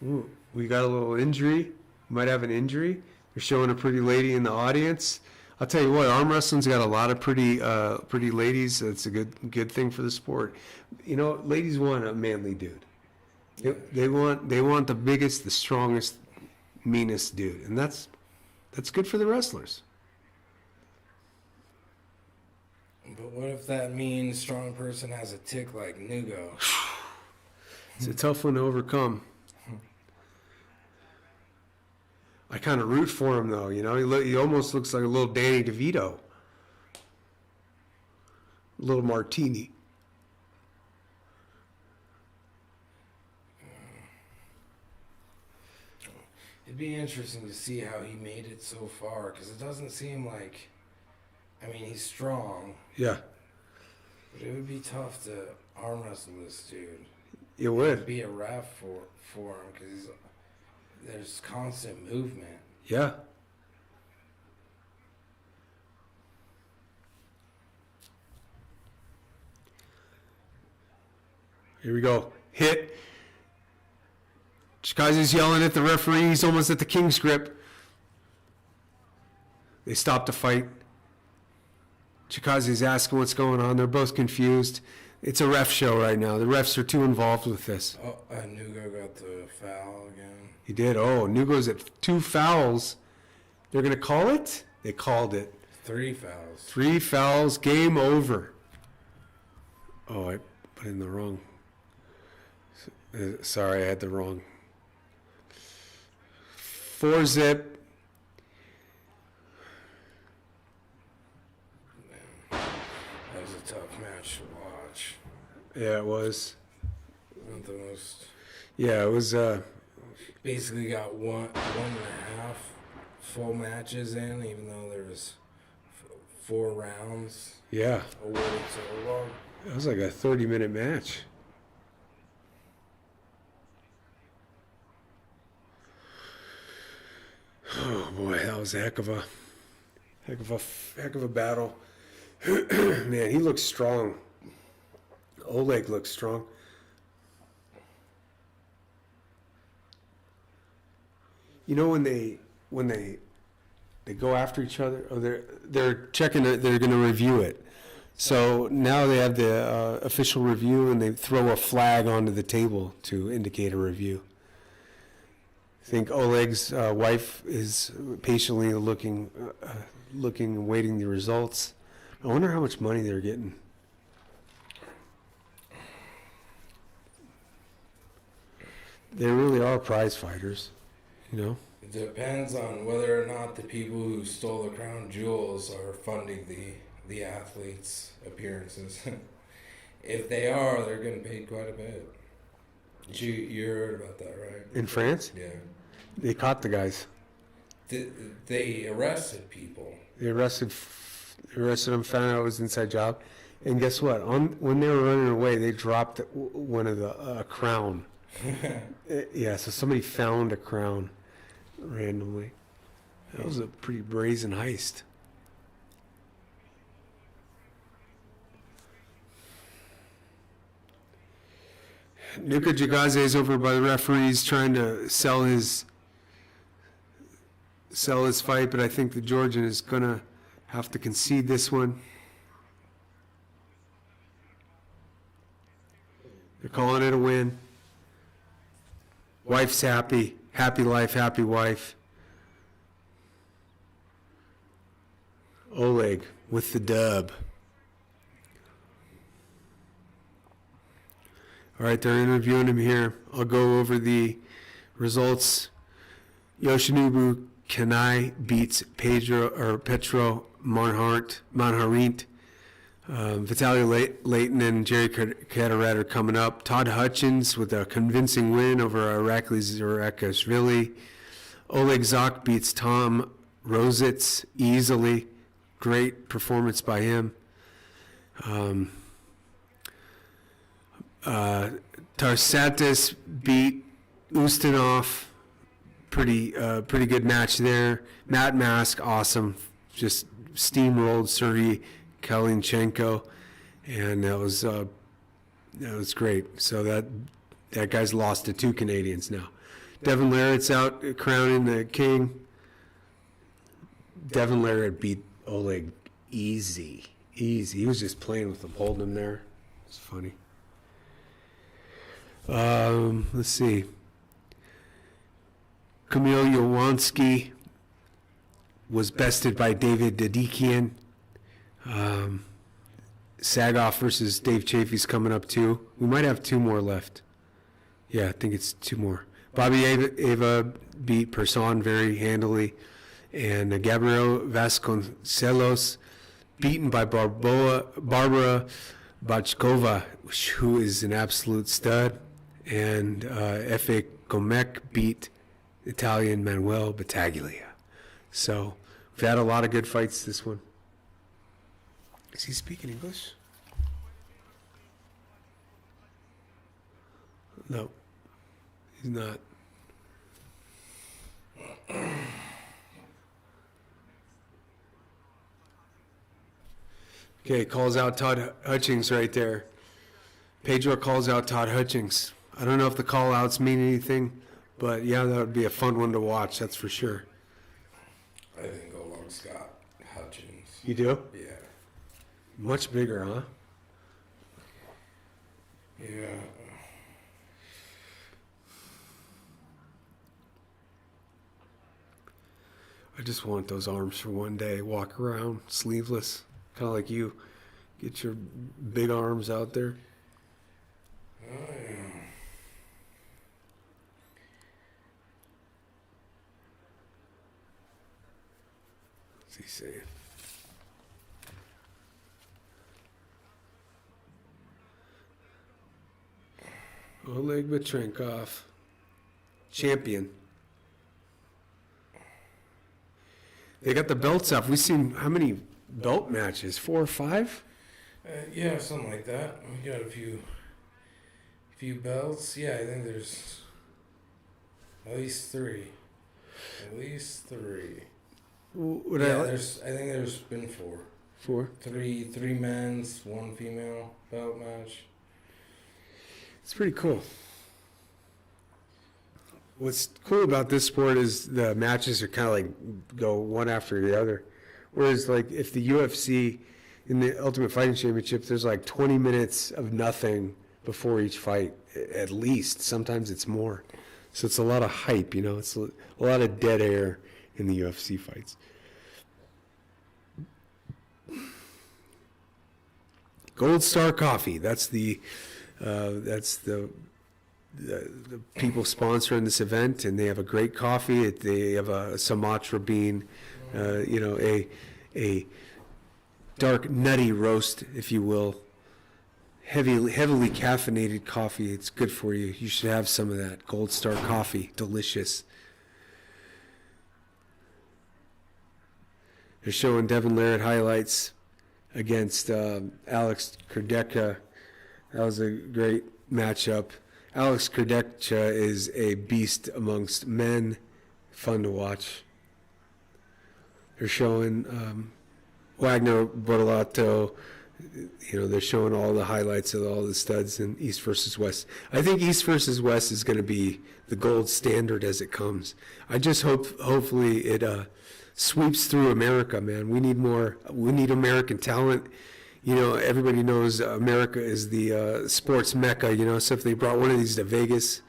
Ooh, we got a little injury. Might have an injury. They're showing a pretty lady in the audience. I'll tell you what, arm wrestling's got a lot of pretty ladies. It's a good thing for the sport. Ladies want a manly dude. They want the biggest, the strongest, meanest dude, and that's good for the wrestlers. But what if that mean strong person has a tick like Nugo? It's a tough one to overcome. I kind of root for him, though. He almost looks like a little Danny DeVito. A little Martini. It'd be interesting to see how he made it so far, because it doesn't seem like... he's strong. Yeah. But it would be tough to arm wrestle this dude. It would. Be a ref for him, because there's constant movement. Yeah. Here we go. Hit. Chikadze's yelling at the referee. He's almost at the king's grip. They stop the fight. Chikadze's asking what's going on. They're both confused. It's a ref show right now. The refs are too involved with this. Oh, Nugo got the foul again. He did. Oh, Nugo's at 2 fouls. They're going to call it? They called it. 3 fouls. 3 fouls. Game over. Oh, I put in the wrong. Sorry, I had the wrong. 4-zip. That was a tough match to watch. Yeah, it was. Not the most. Yeah, it was. Basically got 1.5 full matches in, even though there was 4 rounds Yeah, awarded to Oleg. it was like a 30-minute match. Oh boy, that was a heck of a battle. Man, he looks strong. Oleg looks strong. You know when they go after each other, or they're checking it, they're going to review it. So now they have the official review, and they throw a flag onto the table to indicate a review. I think Oleg's wife is patiently looking, and waiting the results. I wonder how much money they're getting. They really are prize fighters, you know. It depends on whether or not the people who stole the crown jewels are funding the athletes' appearances. If they are, they're getting paid quite a bit. You heard about that, right? In France, Yeah. they caught the guys. They arrested people. They arrested them, found out it was an inside job, and guess what? When they were running away, they dropped one of the crown. Yeah, so somebody found a crown randomly. That was a pretty brazen heist. Nuka Jagaze is over by the referees trying to sell his fight, but I think the Georgian is gonna have to concede this one. They're calling it a win. Wife's happy. Happy life, happy wife. Oleg with the dub. All right, they're interviewing him here. I'll go over the results. Yoshinobu Kanai beats Petro Monharint. Vitaly Leighton and Jerry Katarat are coming up. Todd Hutchins with a convincing win over Irakli Zarakashvili. Oleg Zak beats Tom Rositz easily. Great performance by him. Tarsatis beat Ustinov. Pretty good match there. Matt Mask, awesome. Just steamrolled Sergey Kalinchenko, and that was great. So that guy's lost to 2 Canadians now. Devin Larratt's out crowning the king. Devin Larratt beat Oleg easy. He was just playing with him, holding him there. It's funny. Let's see. Kamil Yawansky was bested by David Dedikian. Sagoff versus Dave Chafee's coming up too. We might have 2 more left. Yeah, I think it's 2 more. Bobby Ava beat Person very handily. And Gabriel Vasconcelos beaten by Barbara Bachkova, who is an absolute stud. And F.A. Gomek beat Italian Manuel Battaglia. So we've had a lot of good fights this one. Is he speaking English? No, he's not. Okay, calls out Todd Hutchings right there. Pedro calls out Todd Hutchings. I don't know if the call outs mean anything, but yeah, that would be a fun one to watch, that's for sure. I think Oleg's got Hutchins. You do? Yeah. Much bigger, huh? Yeah. I just want those arms for one day. Walk around sleeveless, kind of like you. Get your big arms out there. Oh, yeah. What's he saying? Oleg Petrenkov, champion. They got the belts up. We've seen how many belt matches? 4 or 5? Yeah, something like that. We got a few belts. Yeah, I think there's at least 3. At least 3. What Yeah, I think there's been 4. 4? Three men's, 1 female belt match. It's pretty cool. What's cool about this sport is the matches are kind of like go one after the other. Whereas like if the UFC in the Ultimate Fighting Championship, there's like 20 minutes of nothing before each fight, at least. Sometimes it's more. So it's a lot of hype, you know. It's a lot of dead air in the UFC fights. Gold Star Coffee. That's the people sponsoring this event, and they have a great coffee. They have a Sumatra bean, a dark nutty roast, if you will. Heavily caffeinated coffee. It's good for you. You should have some of that. Gold Star Coffee. Delicious. They're showing Devin Larratt highlights against Alex Kardeka. That was a great matchup. Alex Kardeka is a beast amongst men. Fun to watch. They're showing Wagner Bortolato. You know, they're showing all the highlights of all the studs in East versus West. I think East versus West is going to be the gold standard as it comes. I just hopefully it sweeps through America, man. We need more. We need American talent. You know, everybody knows America is the sports mecca, you know, so if they brought one of these to Vegas,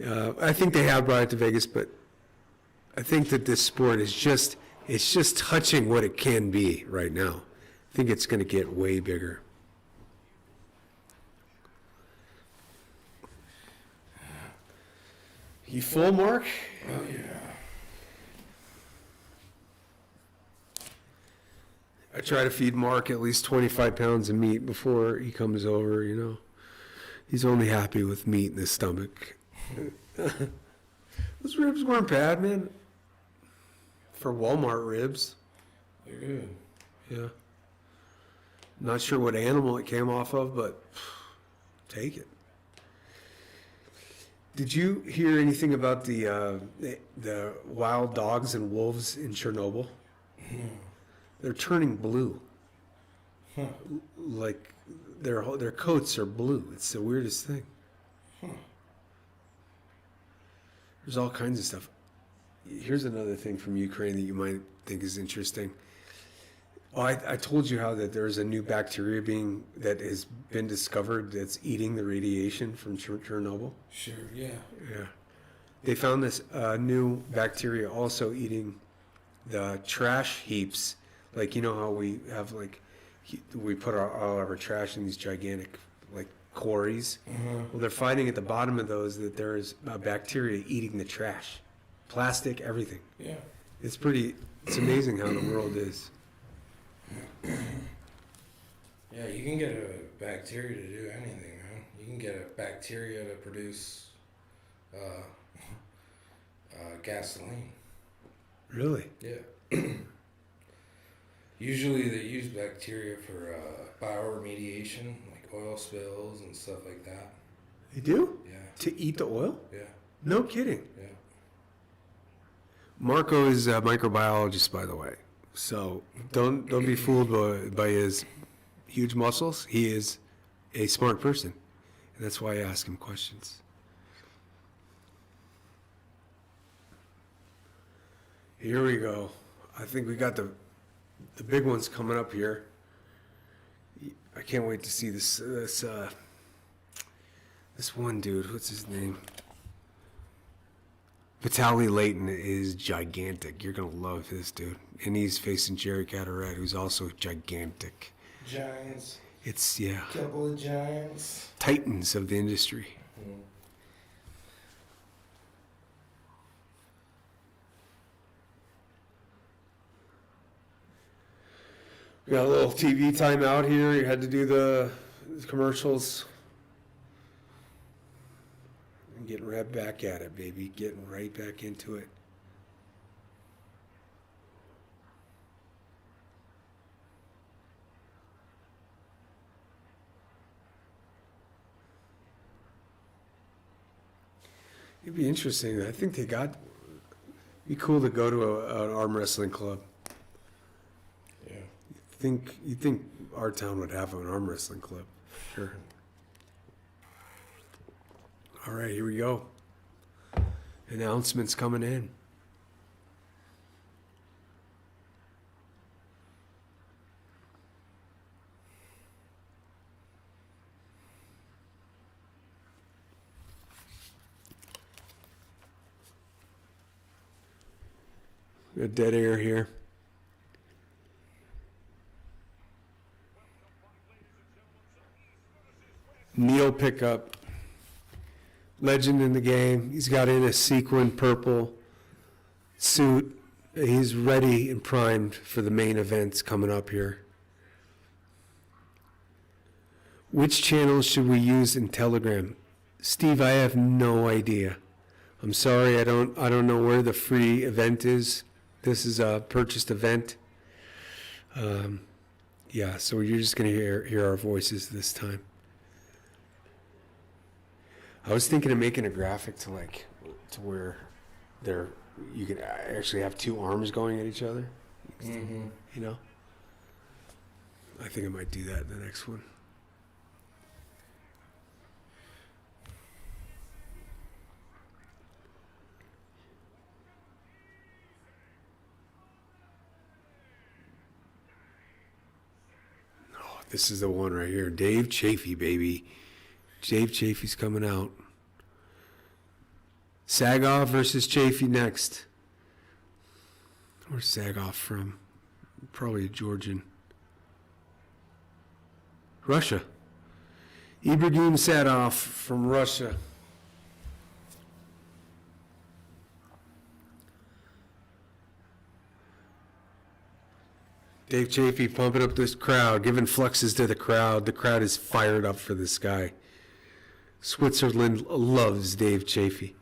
I think they have brought it to Vegas, but I think that this sport is it's just touching what it can be right now. I think it's going to get way bigger. You full, Mark? Oh, yeah. I try to feed Mark at least 25 pounds of meat before he comes over, you know. He's only happy with meat in his stomach. Those ribs weren't bad, man. For Walmart ribs. They're good. Yeah. Not sure what animal it came off of, but take it. Did you hear anything about the wild dogs and wolves in Chernobyl? They're turning blue. Huh. Like their coats are blue. It's the weirdest thing. Huh. There's all kinds of stuff. Here's another thing from Ukraine that you might think is interesting. Oh, I told you how that there's a new bacteria that has been discovered that's eating the radiation from Chernobyl. Sure, yeah. Yeah. They found this new bacteria also eating the trash heaps. Like, you know how we have, like, we put all of our trash in these gigantic, like, quarries? Well, they're finding at the bottom of those that there's a bacteria eating the trash. Plastic, everything. Yeah. It's amazing how the world is. Yeah, you can get a bacteria to do anything, man. You can get a bacteria to produce gasoline. Really? Yeah. Usually they use bacteria for bioremediation, like oil spills and stuff like that. They do? Yeah. To eat the oil? Yeah. No kidding. Yeah. Marco is a microbiologist, by the way. So don't be fooled by his huge muscles. He is a smart person. And that's why I ask him questions. Here we go. I think we got the big ones coming up here. I can't wait to see this one dude. What's his name? Vitaly Layton is gigantic. You're going to love this dude. And he's facing Jerry Cataret, who's also gigantic. Giants. It's, yeah, Couple of giants. titans of the industry. We got a little TV time out here. You had to do the commercials. And getting right back at it, baby. Getting right back into it. It'd be interesting. I think be cool to go to an arm wrestling club. Yeah. You think our town would have an arm wrestling club? Sure. All right, here we go. Announcements coming in. A dead air here. Neil Pickup, legend in the game. He's got in a sequin purple suit. He's ready and primed for the main events coming up here. Which channels should we use in Telegram? Steve, I have no idea. I'm sorry, I don't know where the free event is. This is a purchased event. Yeah, so you're just gonna hear our voices this time. I was thinking of making a graphic to where you can actually have two arms going at each other. Mm-hmm. You know? I think I might do that in the next one. Oh, this is the one right here. Dave Chafee, baby. Dave Chafee's coming out. Sagoff versus Chafee next. Where's Sagoff from? Probably a Georgian. Russia. Ibrahim Sadov from Russia. Dave Chafee pumping up this crowd, giving fluxes to the crowd. The crowd is fired up for this guy. Switzerland loves Dave Chafee.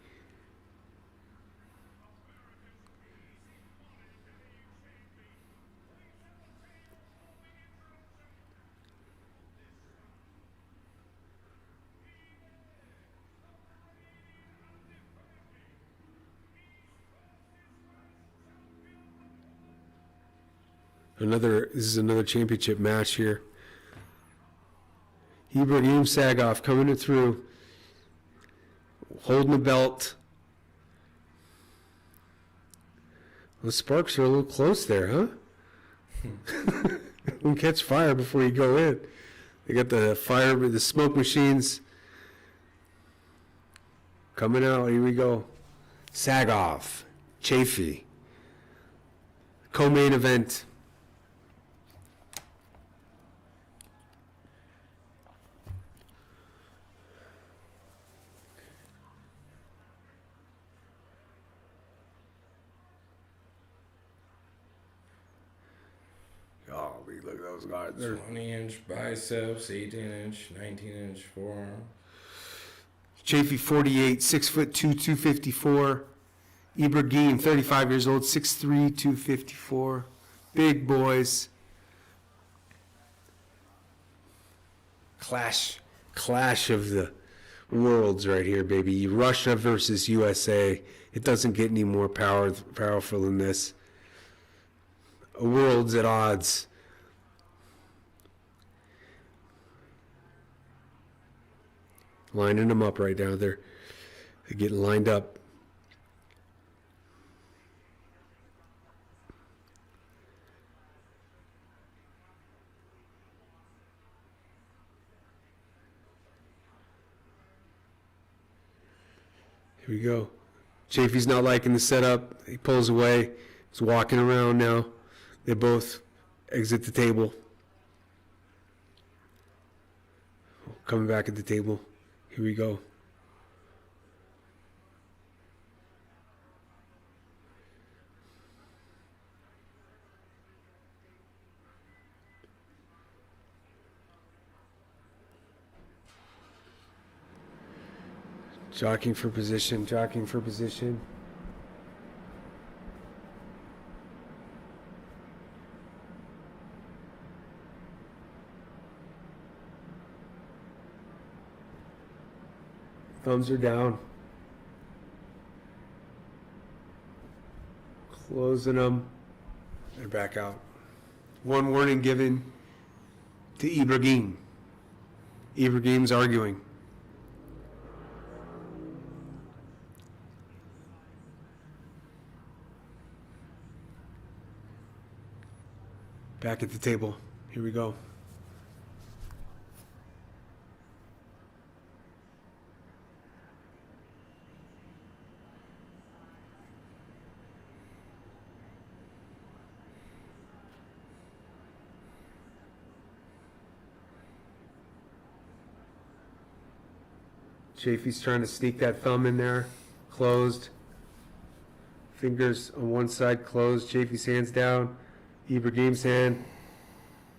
This is another championship match here. Ibrahim Sagoff coming through, holding the belt. The sparks are a little close there, huh? Don't catch fire before you go in. They got the smoke machines coming out. Here we go. Sagoff, Chafee, co-main event. Oh, look at those guys. They're 20-inch biceps, 18-inch, 19-inch forearm. Chafee, 48, 6'2", 254. Ibrahim, 35 years old, 6'3", 254. Big boys. Clash of the worlds right here, baby. Russia versus USA. It doesn't get any more powerful than this. Worlds at odds. Lining them up right now. They're getting lined up. Here we go. Chafee's not liking the setup. He pulls away. He's walking around now. They both exit the table. Coming back at the table. Here we go. Jockeying for position, jockeying for position. Thumbs are down. Closing them. They're back out. One warning given to Ibrahim. Ibrahim's arguing. Back at the table. Here we go. Chafee's trying to sneak that thumb in there. Closed. Fingers on one side closed. Chafee's hands down. Ibrahim's hand.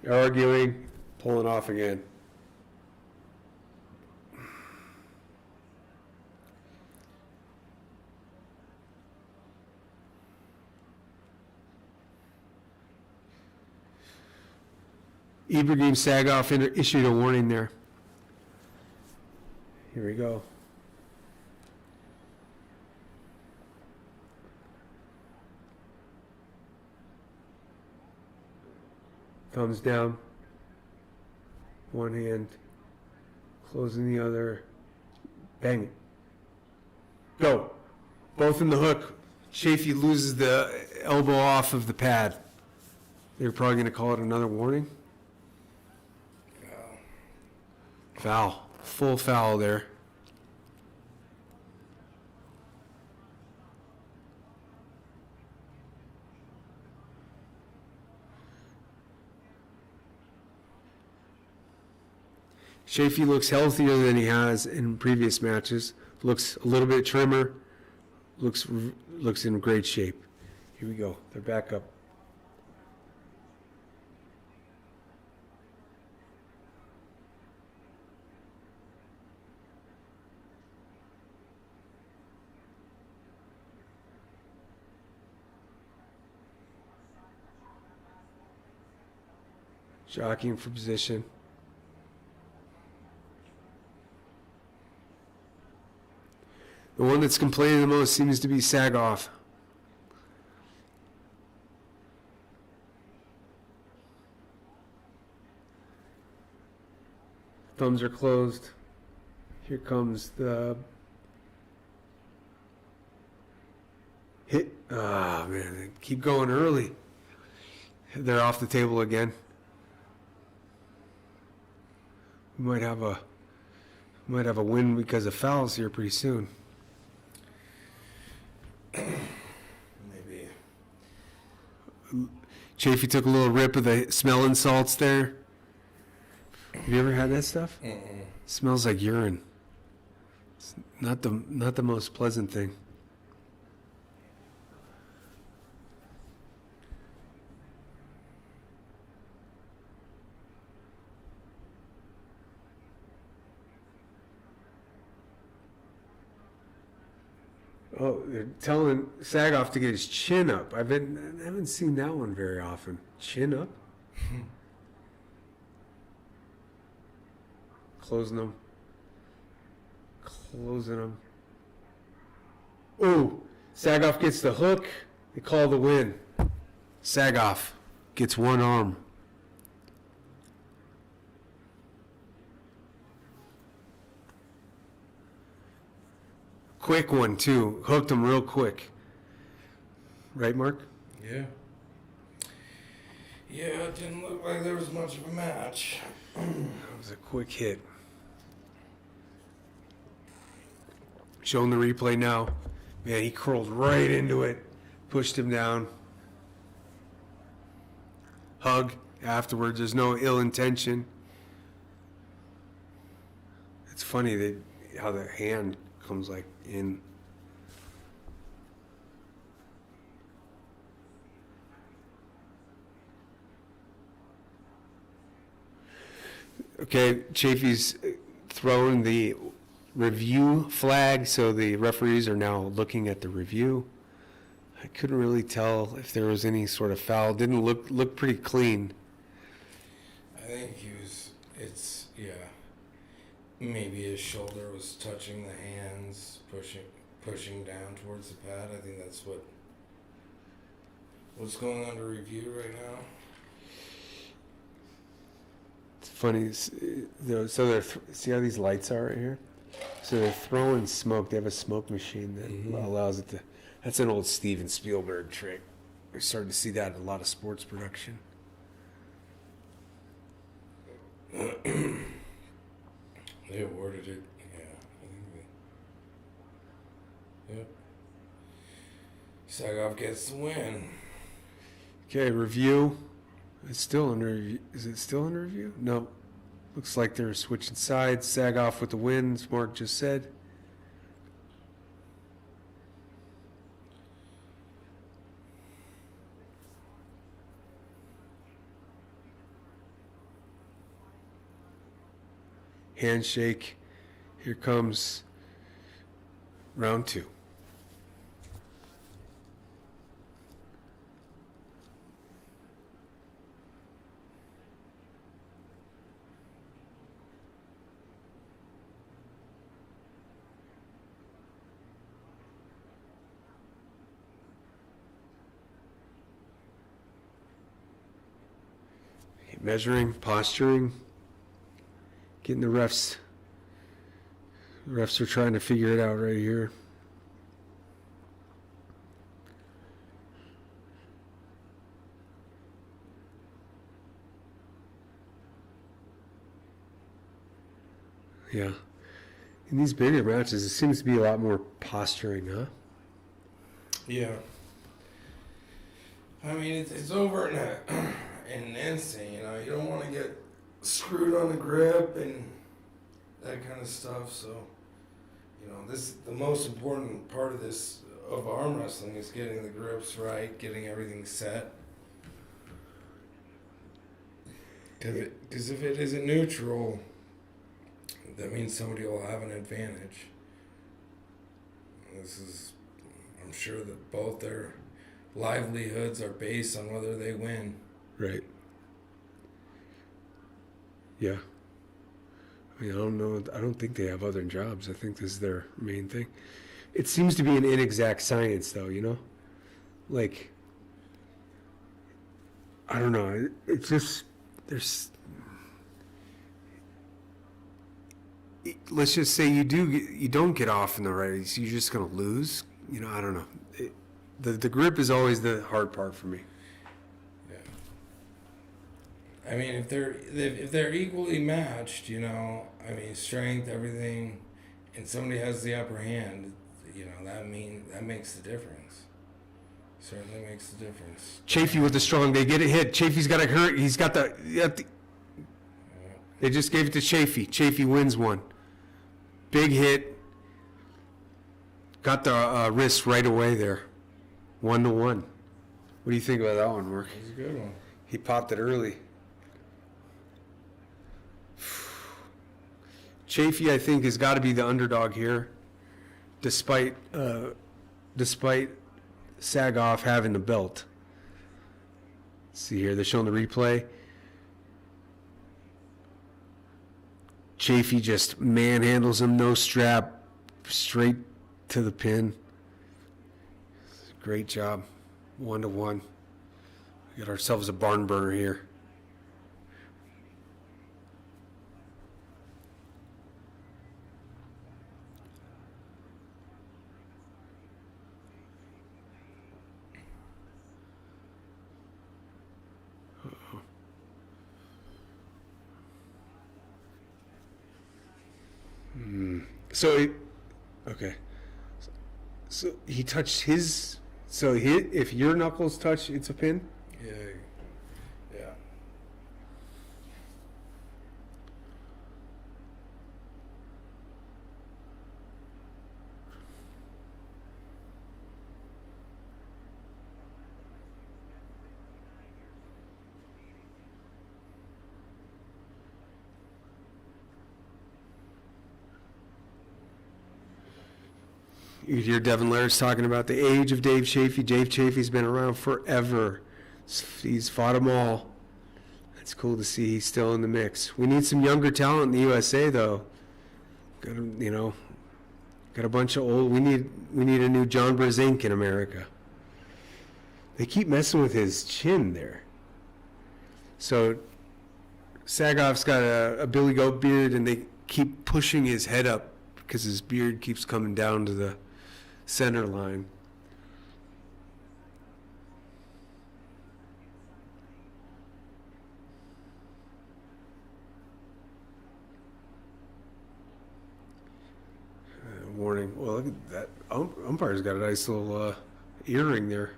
Arguing. Pulling off again. Ibrahim Sagoff issued a warning there. Here we go. Thumbs down. One hand. Closing the other. Bang it. Go. Both in the hook. Chafee loses the elbow off of the pad. They're probably going to call it another warning. Foul. Full foul there. Chafee looks healthier than he has in previous matches. Looks a little bit trimmer. Looks in great shape. Here we go. They're back up. Jockeying for position. The one that's complaining the most seems to be Sagoff. Thumbs are closed. Here comes the hit. Ah, man, they keep going early. They're off the table again. We might have a win because of fouls here pretty soon. Maybe. Chafee took a little rip of the smelling salts there. Have you ever had that stuff? Smells like urine. It's not the most pleasant thing. Oh, they're telling Sagoff to get his chin up. I haven't seen that one very often. Chin up? Closing them. Closing them. Oh, Sagoff gets the hook. They call the win. Sagoff gets one arm. Quick one, too. Hooked him real quick. Right, Mark? Yeah. Yeah, it didn't look like there was much of a match. That was a quick hit. Showing the replay now. Man, he curled right into it. Pushed him down. Hug afterwards. There's no ill intention. It's funny that how the hand comes like in. Okay, Chafee's throwing the review flag, so the referees are now looking at the review. I couldn't really tell if there was any sort of foul. Didn't look pretty clean. I think yeah. Maybe his shoulder was touching the hands, pushing down towards the pad. I think that's what What's going under review right now? It's funny. So they're see how these lights are right here. So they're throwing smoke. They have a smoke machine that allows it to. That's an old Steven Spielberg trick. We're starting to see that in a lot of sports production. They awarded it. Yeah. I think Yep. Sagov gets the win. Okay, review. It's still under review. Is it still under review? No. Looks like they're switching sides. Sagoff with the win, as Mark just said. Handshake. Here comes round 2. Measuring, posturing, getting the refs. The refs are trying to figure it out right here. Yeah. In these bigger matches, it seems to be a lot more posturing, huh? Yeah. I mean, it's over in an instant, you know. You don't want to get screwed on the grip and that kind of stuff. So, you know, the most important part of this of arm wrestling is getting the grips right, getting everything set. Because if it isn't neutral, that means somebody will have an advantage. I'm sure that both their livelihoods are based on whether they win. Right. Yeah. I mean, I don't know. I don't think they have other jobs. I think this is their main thing. It seems to be an inexact science, though, you know? Like, I don't know. It's just, let's just say you don't get off in the right, you're just going to lose. You know, I don't know. The grip is always the hard part for me. I mean, if they're equally matched, you know, I mean, strength, everything, and somebody has the upper hand, you know, that makes the difference. Certainly makes the difference. Chafee with the strong, they get it hit. Chafee's got it hurt. He's got the they just gave it to Chafee. Chafee wins one. Big hit. Got the wrist right away there. 1-1. What do you think about that one, Mark? It was a good one. He popped it early. Chafee, I think, has got to be the underdog here, despite Sagoff having the belt. Let's see here, they're showing the replay. Chafee just manhandles him, no strap, straight to the pin. Great job. 1-1. We got ourselves a barn burner here. Okay. So he touched his. So if your knuckles touch, it's a pin. Yeah. Yeah. You hear Devin Laris talking about the age of Dave Chafee. Dave Chafee's been around forever. He's fought them all. It's cool to see he's still in the mix. We need some younger talent in the USA, though. Got a bunch of old. We need a new John Brzenk in America. They keep messing with his chin there. So Sagoff's got a Billy Goat beard, and they keep pushing his head up because his beard keeps coming down to the center line. Warning. Well, look at that. Umpire's got a nice little earring there.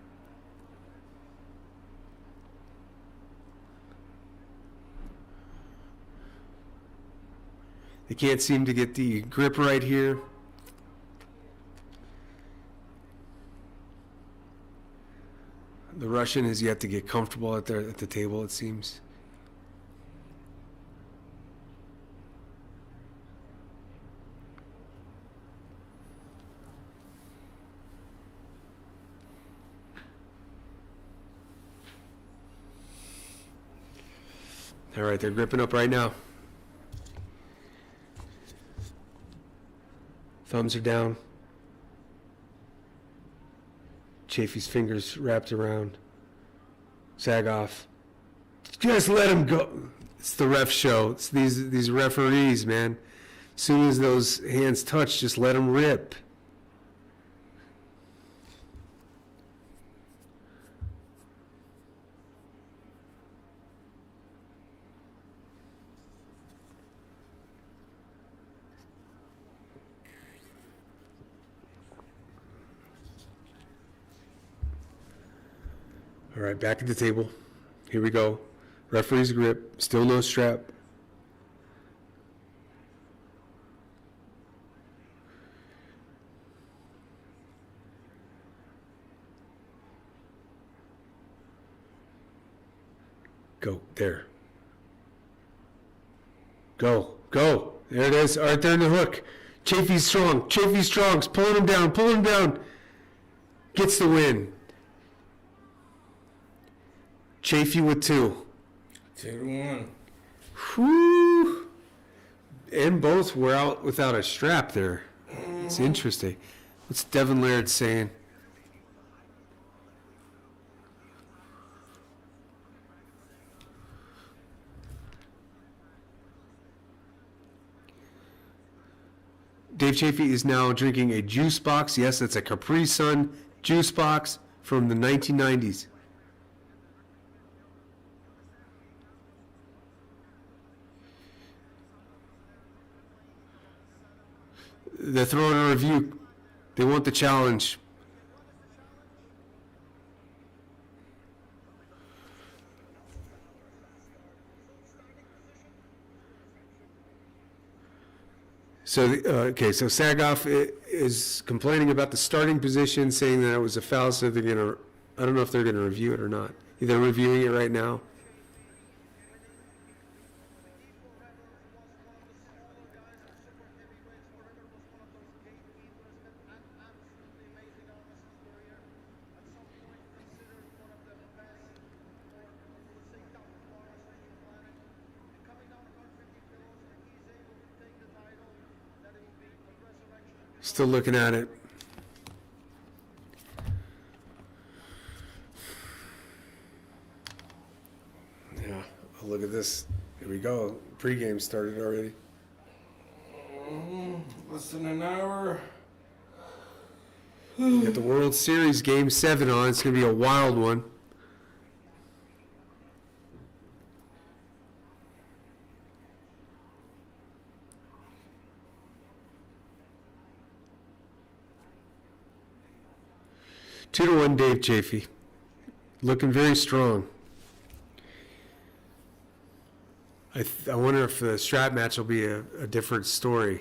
They can't seem to get the grip right here. The Russian has yet to get comfortable at the table, it seems. All right, they're gripping up right now. Thumbs are down. Chafee's fingers wrapped around Sagoff. Just let him go. It's the ref show. It's these referees, man. As soon as those hands touch, just let them rip. All right, back at the table. Here we go. Referee's grip. Still no strap. Go. There. Go. Go. There it is. All right, there in the hook. Chafee's strong. Chafee's strong. He's pulling him down. Pulling him down. Gets the win. Chafee with 2. 2-1. Whew. And both were out without a strap there. It's interesting. What's Devin Laird saying? Dave Chafee is now drinking a juice box. Yes, it's a Capri Sun juice box from the 1990s. They're throwing a review. They want the challenge. So, so Sagoff is complaining about the starting position, saying that it was a foul, so they're going to, I don't know if they're going to review it or not. They're reviewing it right now. Still looking at it. Yeah, oh, look at this. Here we go. Pre-game started already. Less than an hour. You got the World Series Game 7 on. It's going to be a wild one. Two to 1, Dave Chafee. Looking very strong. I wonder if the strap match will be a different story.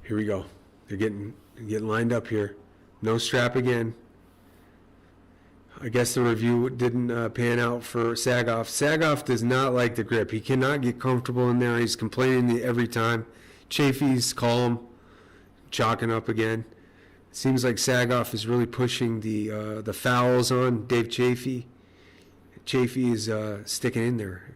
Here we go. They're getting lined up here. No strap again. I guess the review didn't pan out for Sagoff. Sagoff does not like the grip. He cannot get comfortable in there. He's complaining every time. Chafee's calm, chalking up again. Seems like Sagoff is really pushing the fouls on Dave Chafee. Chafee is sticking in there.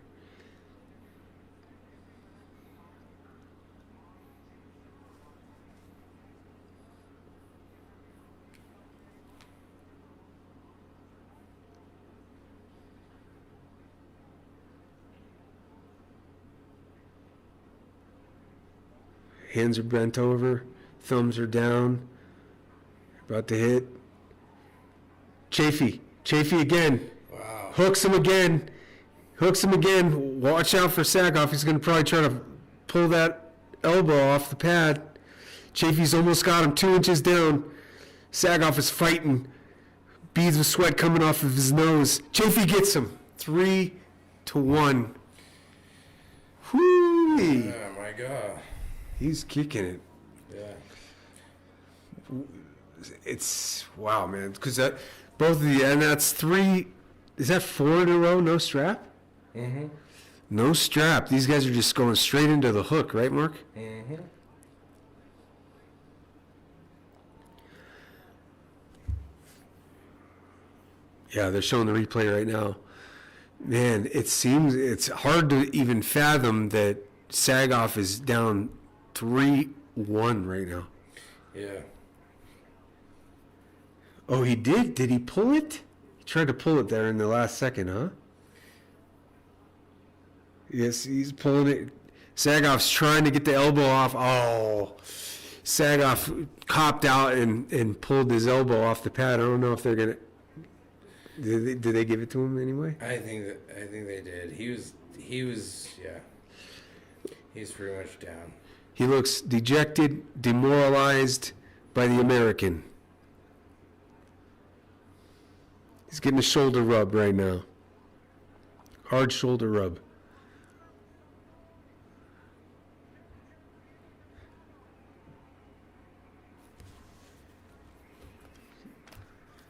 Hands are bent over, thumbs are down, about to hit. Chafee again. Wow. Hooks him again. Watch out for Sagoff. He's going to probably try to pull that elbow off the pad. Chafee's almost got him 2 inches down. Sagoff is fighting. Beads of sweat coming off of his nose. Chafee gets him. 3-1. Whoo! Oh my God. He's kicking it. Yeah. It's wow, man. Because both of the and that's 3. Is that 4 in a row? No strap. Mm-hmm. No strap. These guys are just going straight into the hook, right, Mark? Mm-hmm. Yeah, they're showing the replay right now. Man, it seems it's hard to even fathom that Sagoff is down 3-1 right now. Yeah. Oh, he did? Did he pull it? He tried to pull it there in the last second, huh? Yes, he's pulling it. Sagoff's trying to get the elbow off. Oh, Sagoff copped out and pulled his elbow off the pad. I don't know if they're going to... Did they give it to him anyway? I think they did. He was yeah. He's pretty much down. He looks dejected, demoralized by the American. He's getting a shoulder rub right now. Hard shoulder rub.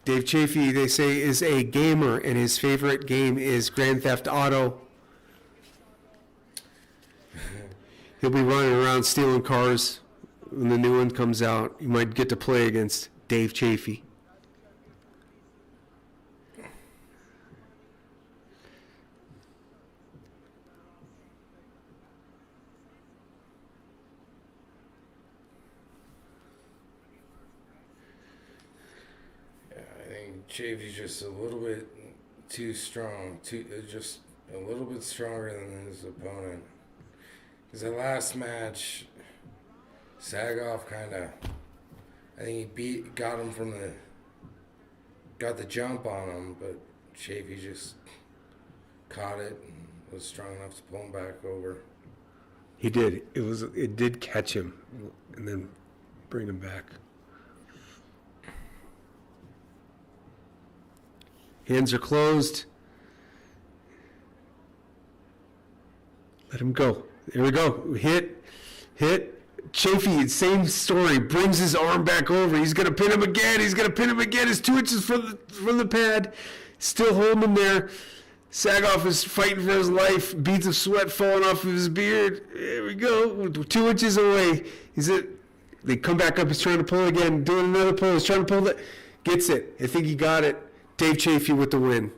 Dave Chafee, they say, is a gamer, and his favorite game is Grand Theft Auto. He'll be running around stealing cars when the new one comes out. You might get to play against Dave Chafee. Chafee's just a little bit too strong, just a little bit stronger than his opponent. Because the last match, Sagoff I think he got the jump on him, but Chafee just caught it and was strong enough to pull him back over. He did. It did catch him and then bring him back. Hands are closed. Let him go. There we go. Hit. Chafee, same story. Brings his arm back over. He's going to pin him again. He's 2 inches from the pad. Still holding him there. Sagoff is fighting for his life. Beads of sweat falling off of his beard. There we go. 2 inches away. They come back up. He's trying to pull again. Doing another pull. He's trying to pull that. Gets it. I think he got it. Dave Chafee with the win.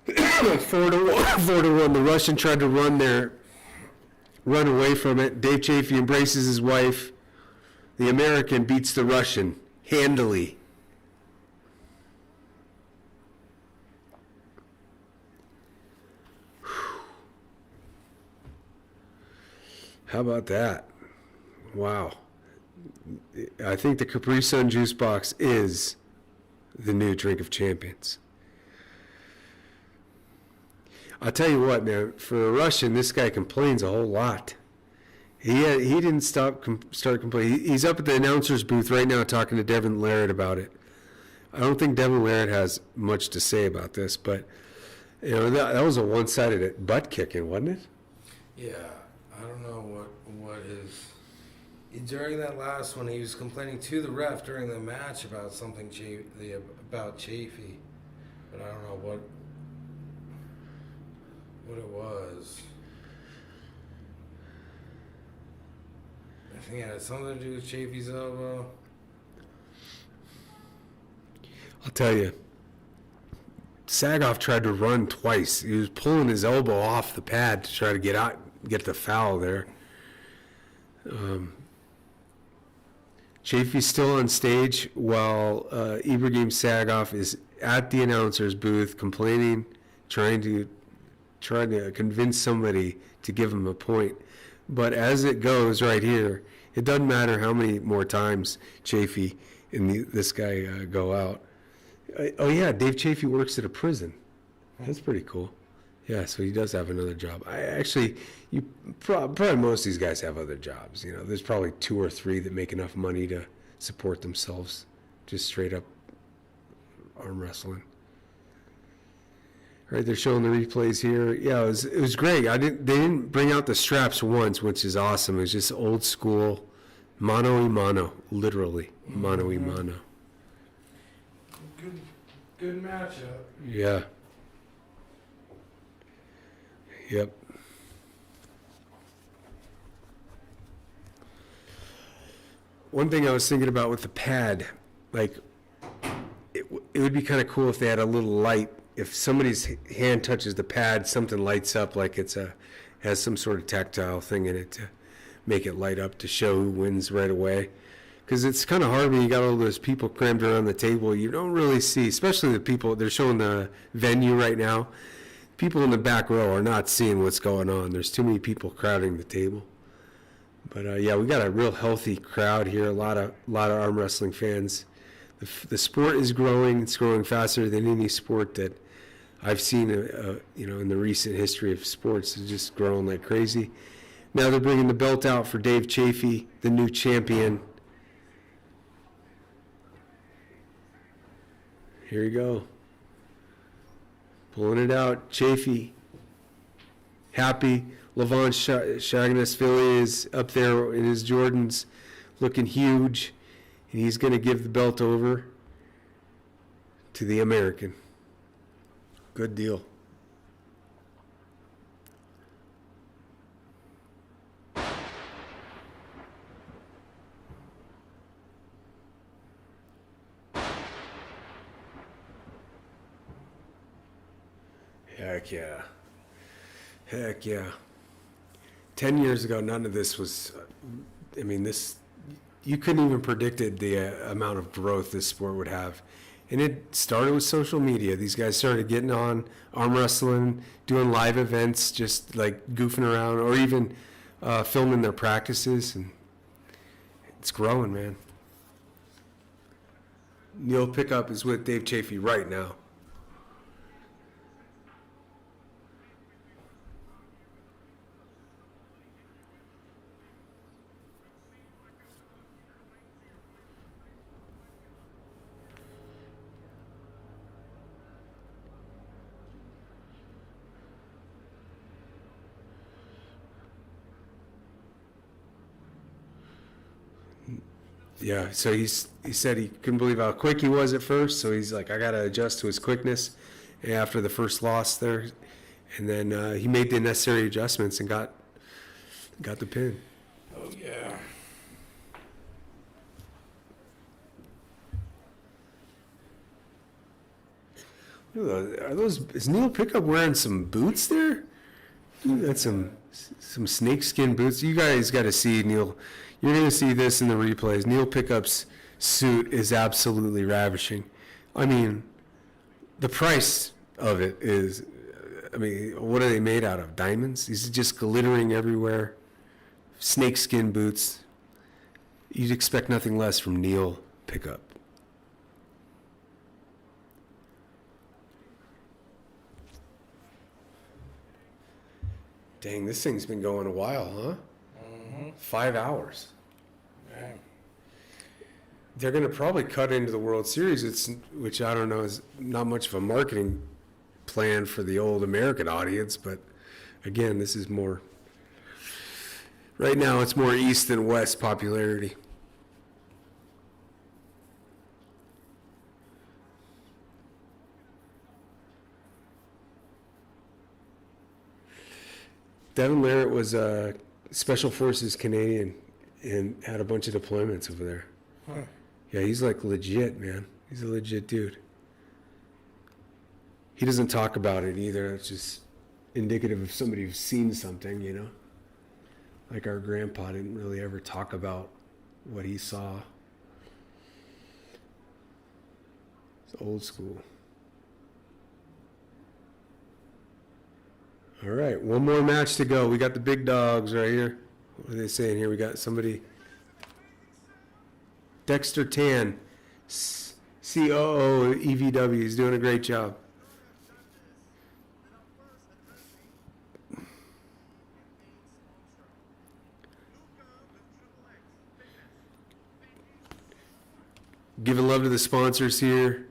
4-1. The Russian tried to run away from it. Dave Chafee embraces his wife. The American beats the Russian handily. How about that? Wow. I think the Capri Sun juice box is the new drink of champions. I'll tell you what, man. For a Russian, this guy complains a whole lot. He didn't start complaining. He's up at the announcer's booth right now talking to Devin Laird about it. I don't think Devin Laird has much to say about this, but that was a one-sided butt kicking, wasn't it? Yeah, I don't know what his during that last one, he was complaining to the ref during the match about something about Chafee, but I don't know what it was. I think it had something to do with Chafee's elbow. I'll tell you, Sagoff tried to run twice. He was pulling his elbow off the pad to try to get the foul there. Chafee's still on stage while Ibrahim Sagoff is at the announcer's booth complaining, trying to convince somebody to give him a point. But as it goes right here, it doesn't matter how many more times Chafee and this guy go out. Oh yeah, Dave Chafee works at a prison. That's pretty cool. Yeah, so he does have another job. Probably most of these guys have other jobs. You know, there's probably 2 or 3 that make enough money to support themselves, just straight up arm wrestling. All right, they're showing the replays here. Yeah, it was great. They didn't bring out the straps once, which is awesome. It was just old school, mano a mano, literally mano a mano. Good matchup. Yeah. Yep. One thing I was thinking about with the pad, like, it would be kind of cool if they had a little light. If somebody's hand touches the pad, something lights up, like has some sort of tactile thing in it to make it light up to show who wins right away. Because it's kind of hard when you got all those people crammed around the table. You don't really see, especially the people, they're showing the venue right now. People in the back row are not seeing what's going on. There's too many people crowding the table. But yeah, we got a real healthy crowd here. A lot of arm wrestling fans. The sport is growing. It's growing faster than any sport that I've seen. In the recent history of sports, it's just growing like crazy. Now they're bringing the belt out for Dave Chafee, the new champion. Here you go. Pulling it out. Chafee. Happy. Levon Shagnasvili is up there in his Jordans, looking huge. And he's going to give the belt over to the American. Good deal. Heck yeah. Heck yeah. 10 years ago, none of this was, you couldn't even predicted the amount of growth this sport would have. And it started with social media. These guys started getting on arm wrestling, doing live events, just like goofing around, or even filming their practices. And it's growing, man. Neil Pickup is with Dave Chafee right now. Yeah, so he said he couldn't believe how quick he was at first, so he's like, I got to adjust to his quickness after the first loss there. And then he made the necessary adjustments and got the pin. Oh, yeah. Is Neil Pickup wearing some boots there? Dude, that's some snakeskin boots. You guys got to see Neil. You're going to see this in the replays. Neil Pickup's suit is absolutely ravishing. I mean, the price of it is, what are they made out of? Diamonds? These are just glittering everywhere. Snakeskin boots. You'd expect nothing less from Neil Pickup. Dang, this thing's been going a while, huh? Mm-hmm. 5 hours. Right. They're going to probably cut into the World Series, which I don't know is not much of a marketing plan for the old American audience, but again, this is more Right now, it's more east than west popularity. Devin Larratt was a Special Forces Canadian and had a bunch of deployments over there. Huh. Yeah, he's like legit, man. He's a legit dude. He doesn't talk about it either. It's just indicative of somebody who's seen something, you know? Like our grandpa didn't really ever talk about what he saw. It's old school. All right, one more match to go. We got the big dogs right here. What are they saying here? We got somebody. Dexter Tan, COO EVW. He's doing a great job. Giving love to the sponsors here.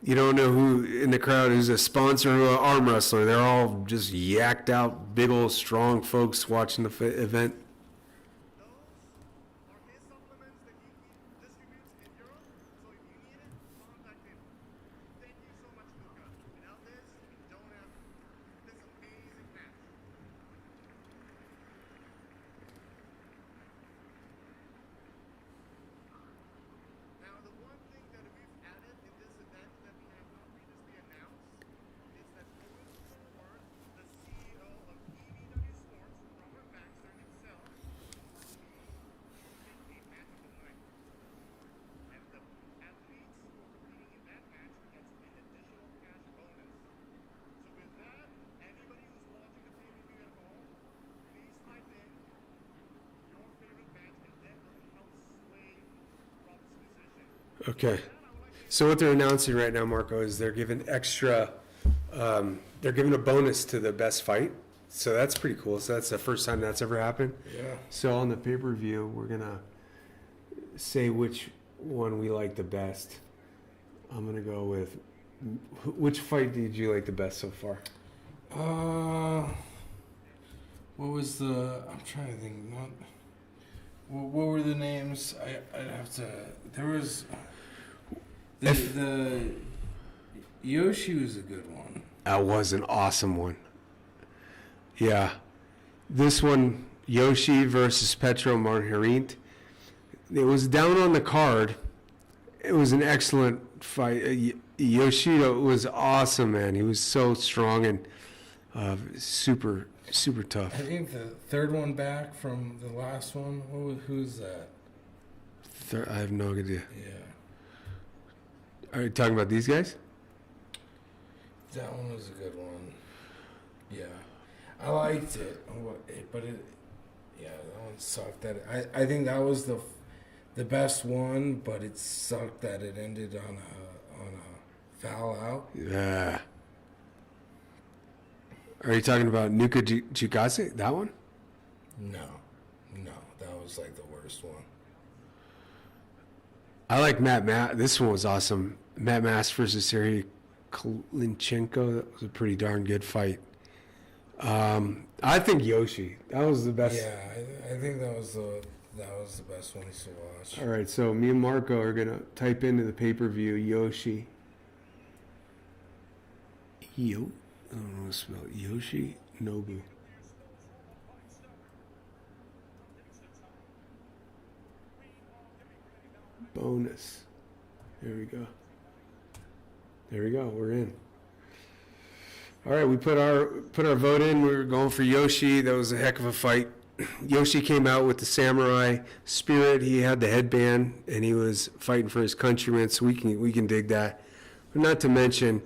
You don't know who in the crowd who's a sponsor or an arm wrestler. They're all just yacked out, big old strong folks watching the event. Okay. So what they're announcing right now, Marco, is they're giving extra, they're giving a bonus to the best fight. So that's pretty cool. So that's the first time that's ever happened. Yeah. So on the pay-per-view, we're going to say which one we like the best. I'm going to go with, which fight did you like the best so far? What was the? I'm trying to think. What were the names? I'd have to. There was the Yoshi was a good one. That was an awesome one. Yeah. This one, Yoshi versus Petro Margarint. It was down on the card. It was an excellent fight. Yoshida was awesome, man. He was so strong and super tough. I think the third one back from the last one. Who's that? I have no idea. Yeah, Are you talking about these guys? that one was a good one. Yeah, I liked it, but yeah, that one sucked. I think that was the best one, but it sucked that it ended on a foul out. Yeah. Are you talking about Nuka Jukase? That one? No, that was like the worst one. I like this one was awesome. Matt Mass versus Sergey Klinchenko. That was a pretty darn good fight. I think Yoshi. That was the best. Yeah, I think that was the best one to watch. All right, so me and Marco are gonna type into the pay-per-view Yoshi. I don't know how to spell it. Yoshi Nobu. Bonus. There we go. We're in. All right, we put our vote in. We were going for Yoshi. That was a heck of a fight. Yoshi came out with the samurai spirit. He had the headband, and he was fighting for his countrymen. So we can dig that. But not to mention,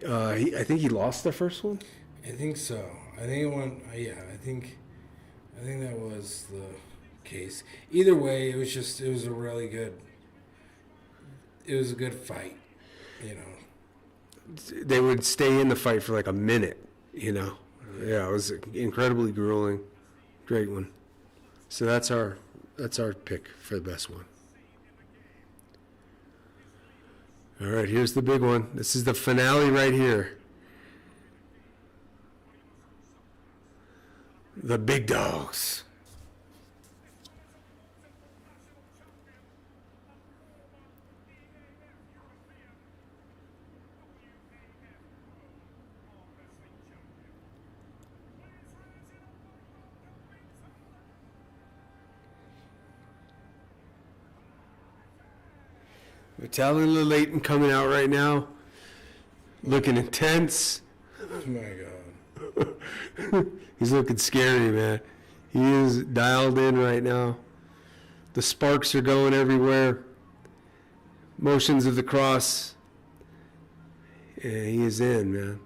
I think he lost the first one. I think so. I think it went. Yeah, I think that was the case. Either way, it was a really good. It was a good fight, you know. They would stay in the fight for like a minute, you know. Yeah, it was incredibly grueling. Great one. So that's our pick for the best one. All right, here's the big one. This is the finale right here. The big dogs. Vitaly Leighton coming out right now, looking intense. Oh my God. He's looking scary, man. He is dialed in right now. The sparks are going everywhere. Motions of the cross. Yeah, he is in, man.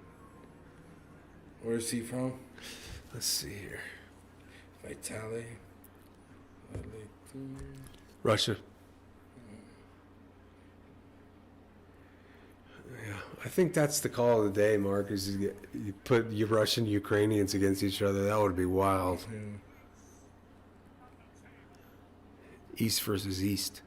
Where's he from? Let's see here. Vitaly. Russia. Yeah, I think that's the call of the day, Mark, is you put your Russian Ukrainians against each other. That would be wild. Yeah. East versus East.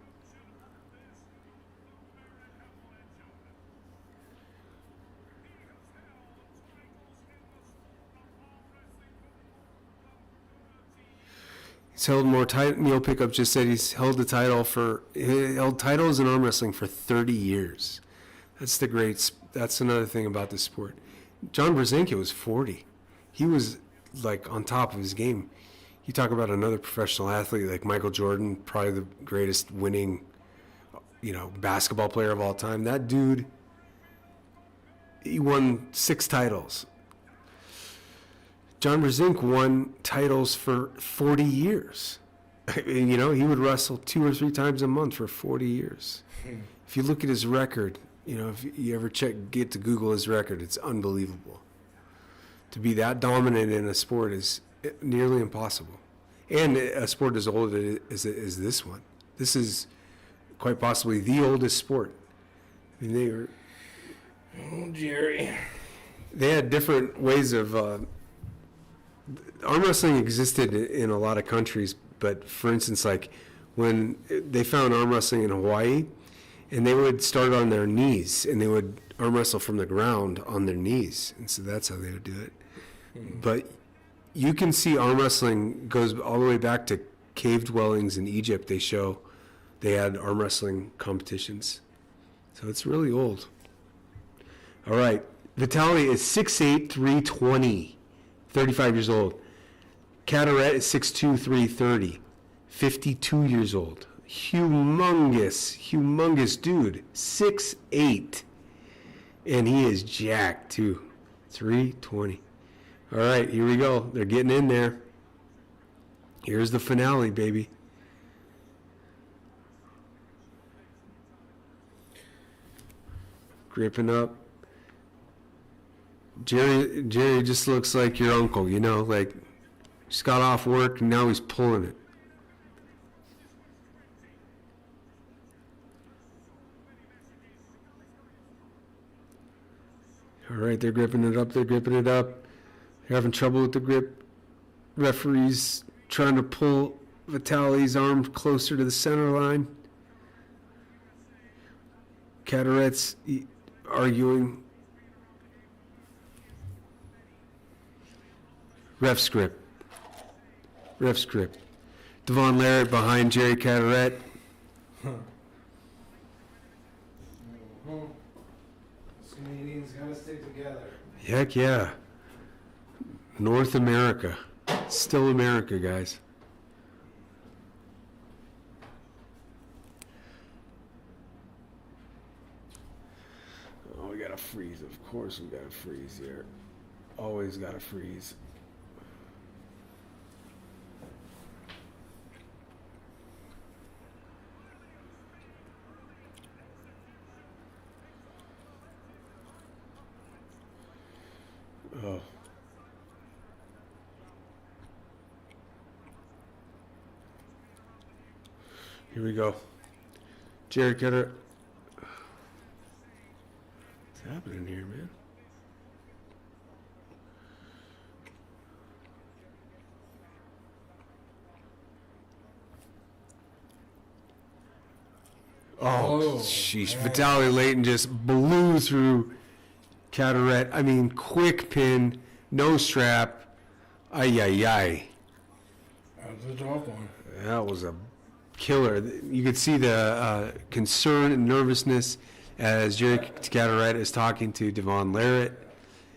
He's held more Neil Pickup just said he held titles in arm wrestling for 30 years. That's another thing about this sport. John Brzezinski was 40. He was like on top of his game. You talk about another professional athlete like Michael Jordan, probably the greatest winning, basketball player of all time. That dude, he won 6 titles. John Brzezinski won titles for 40 years. He would wrestle 2 or 3 times a month for 40 years. If you look at his record, if you ever get to Google his record, it's unbelievable. To be that dominant in a sport is nearly impossible. And a sport as old as this one. This is quite possibly the oldest sport. I mean, Oh, Jerry. they had different ways of arm wrestling existed in a lot of countries, but for instance, like when they found arm wrestling in Hawaii, and they would start on their knees, and they would arm wrestle from the ground on their knees, and so that's how they would do it. But you can see arm wrestling goes all the way back to cave dwellings in Egypt. They had arm wrestling competitions, so it's really old. All right, Vitaly is 6'8", 320. 35 years old. Cataret is 6'2", 330. 52 years old. Humongous dude. 6'8". And he is jacked too. 320. All right, here we go. They're getting in there. Here's the finale, baby. Gripping up. Jerry just looks like your uncle, like just got off work and now he's pulling it. All right, they're gripping it up. They're having trouble with the grip. Referee's trying to pull Vitaly's arm closer to the center line. Cataret's arguing. Ref script. Devon Larratt behind Jerry Cataret. These Canadians gotta stick together. Heck yeah. North America. Still America, guys. Oh, we gotta freeze. Of course we gotta freeze here. Always gotta freeze. Oh. Here we go. Jerry Cutter. What's happening here, man? Oh, sheesh. Vitaly Leighton just blew through Cataret. I mean, quick pin, no strap. Ay, ay, ay. That's a tough one. That was a killer. You could see the concern and nervousness as Jerry Scatterett is talking to Devon Larratt.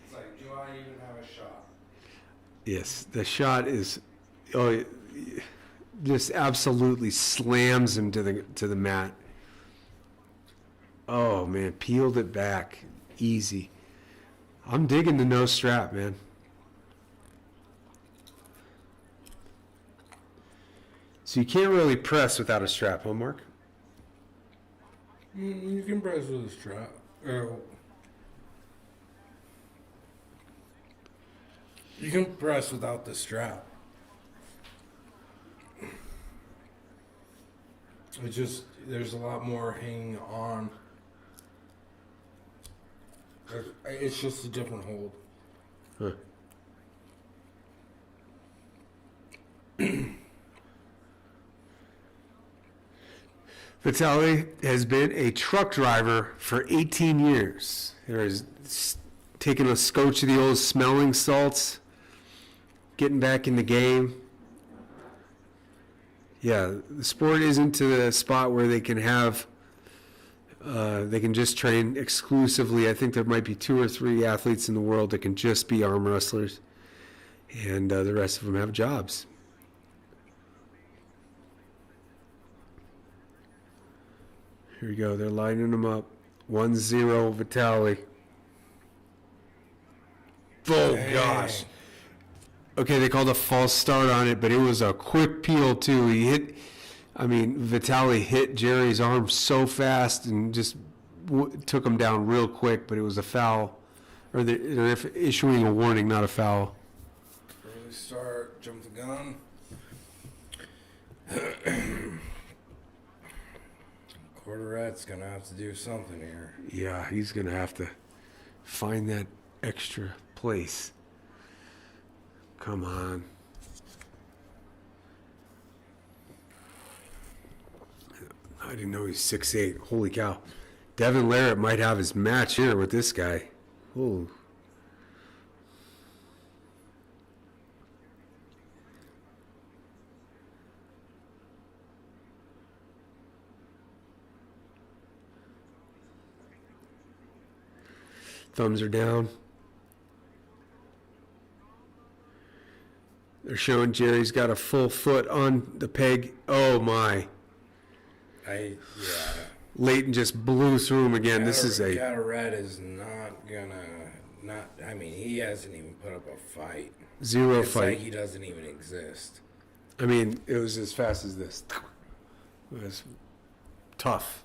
It's like, do I even have a shot? Yes, the shot is, oh, just absolutely slams him to the mat. Oh man, peeled it back, easy. I'm digging the no strap, man. So you can't really press without a strap, huh, Mark? You can press with a strap. You can press without the strap. It's just, there's a lot more hanging on. It's just a different hold. Huh. Vitaly has been a truck driver for 18 years. He's taking a scotch of the old smelling salts, getting back in the game. Yeah, the sport isn't to the spot where they can have, they can just train exclusively. I think there might be 2 or 3 athletes in the world that can just be arm wrestlers, and the rest of them have jobs. Here we go. They're lining them up. 1-0 Vitaly. Oh, gosh. Okay, they called a false start on it, but it was a quick peel, too. Vitaly hit Jerry's arm so fast and just took him down real quick, but it was a foul. Or they're issuing a warning, not a foul. Early start, jump the gun. Quarterette's going to have to do something here. Yeah, he's going to have to find that extra place. Come on. I didn't know he's 6'8". Holy cow. Devon Larratt might have his match here with this guy. Ooh. Thumbs are down. They're showing Jerry's got a full foot on the peg. Oh my. Leighton just blew through him again. Cataract is not gonna, he hasn't even put up a fight. Zero it's fight. Like he doesn't even exist. It was as fast as this. It was tough.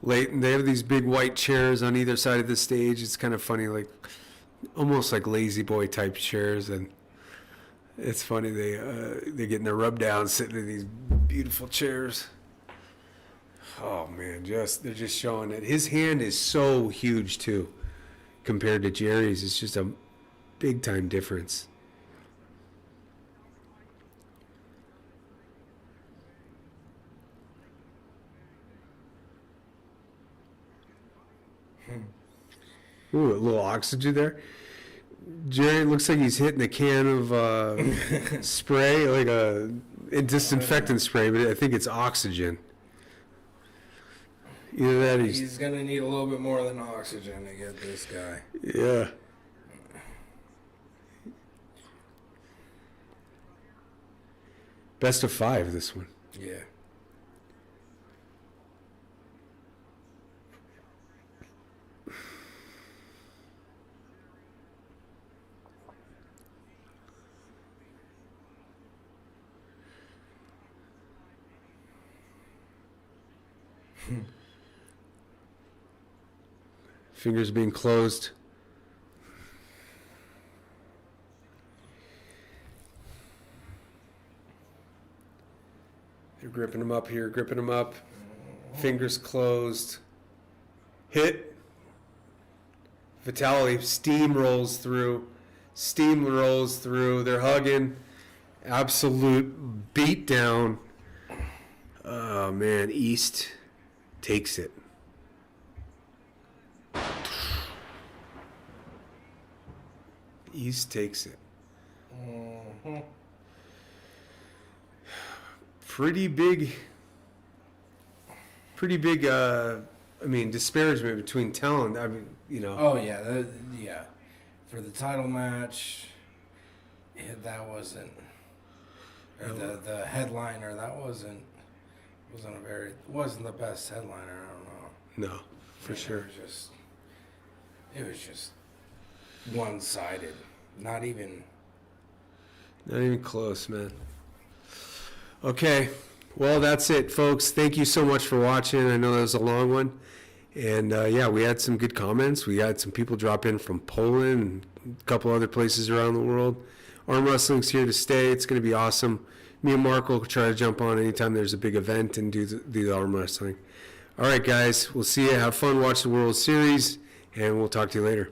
Leighton, they have these big white chairs on either side of the stage. It's kind of funny, like almost like lazy boy type chairs, and it's funny they're getting their rub down sitting in these beautiful chairs. Oh man, they're just showing it. His hand is so huge too, compared to Jerry's. It's just a big time difference. Ooh, a little oxygen there. Jerry looks like he's hitting a can of spray, like a disinfectant spray, but I think it's oxygen. Either that he's going to need a little bit more than oxygen to get this guy. Yeah. Best of 5, this one. Yeah. Fingers being closed. They're gripping him up here, gripping him up. Fingers closed. Hit. Vitaly steamrolls through. They're hugging. Absolute beat down. Oh, man. East takes it. East takes it. Mm-hmm. Pretty big, disparagement between talent. I mean, Oh yeah, yeah. For the title match, that wasn't. Or the headliner, that wasn't the best headliner. I don't know. no, for sure. It was just one-sided. Not even. Not even close, man. Okay, well, that's it, folks. Thank you so much for watching. I know that was a long one. And, yeah, we had some good comments. We had some people drop in from Poland and a couple other places around the world. Arm wrestling's here to stay. It's going to be awesome. Me and Mark will try to jump on anytime there's a big event and do the arm wrestling. All right, guys, we'll see you. Have fun. Watch the World Series, and we'll talk to you later.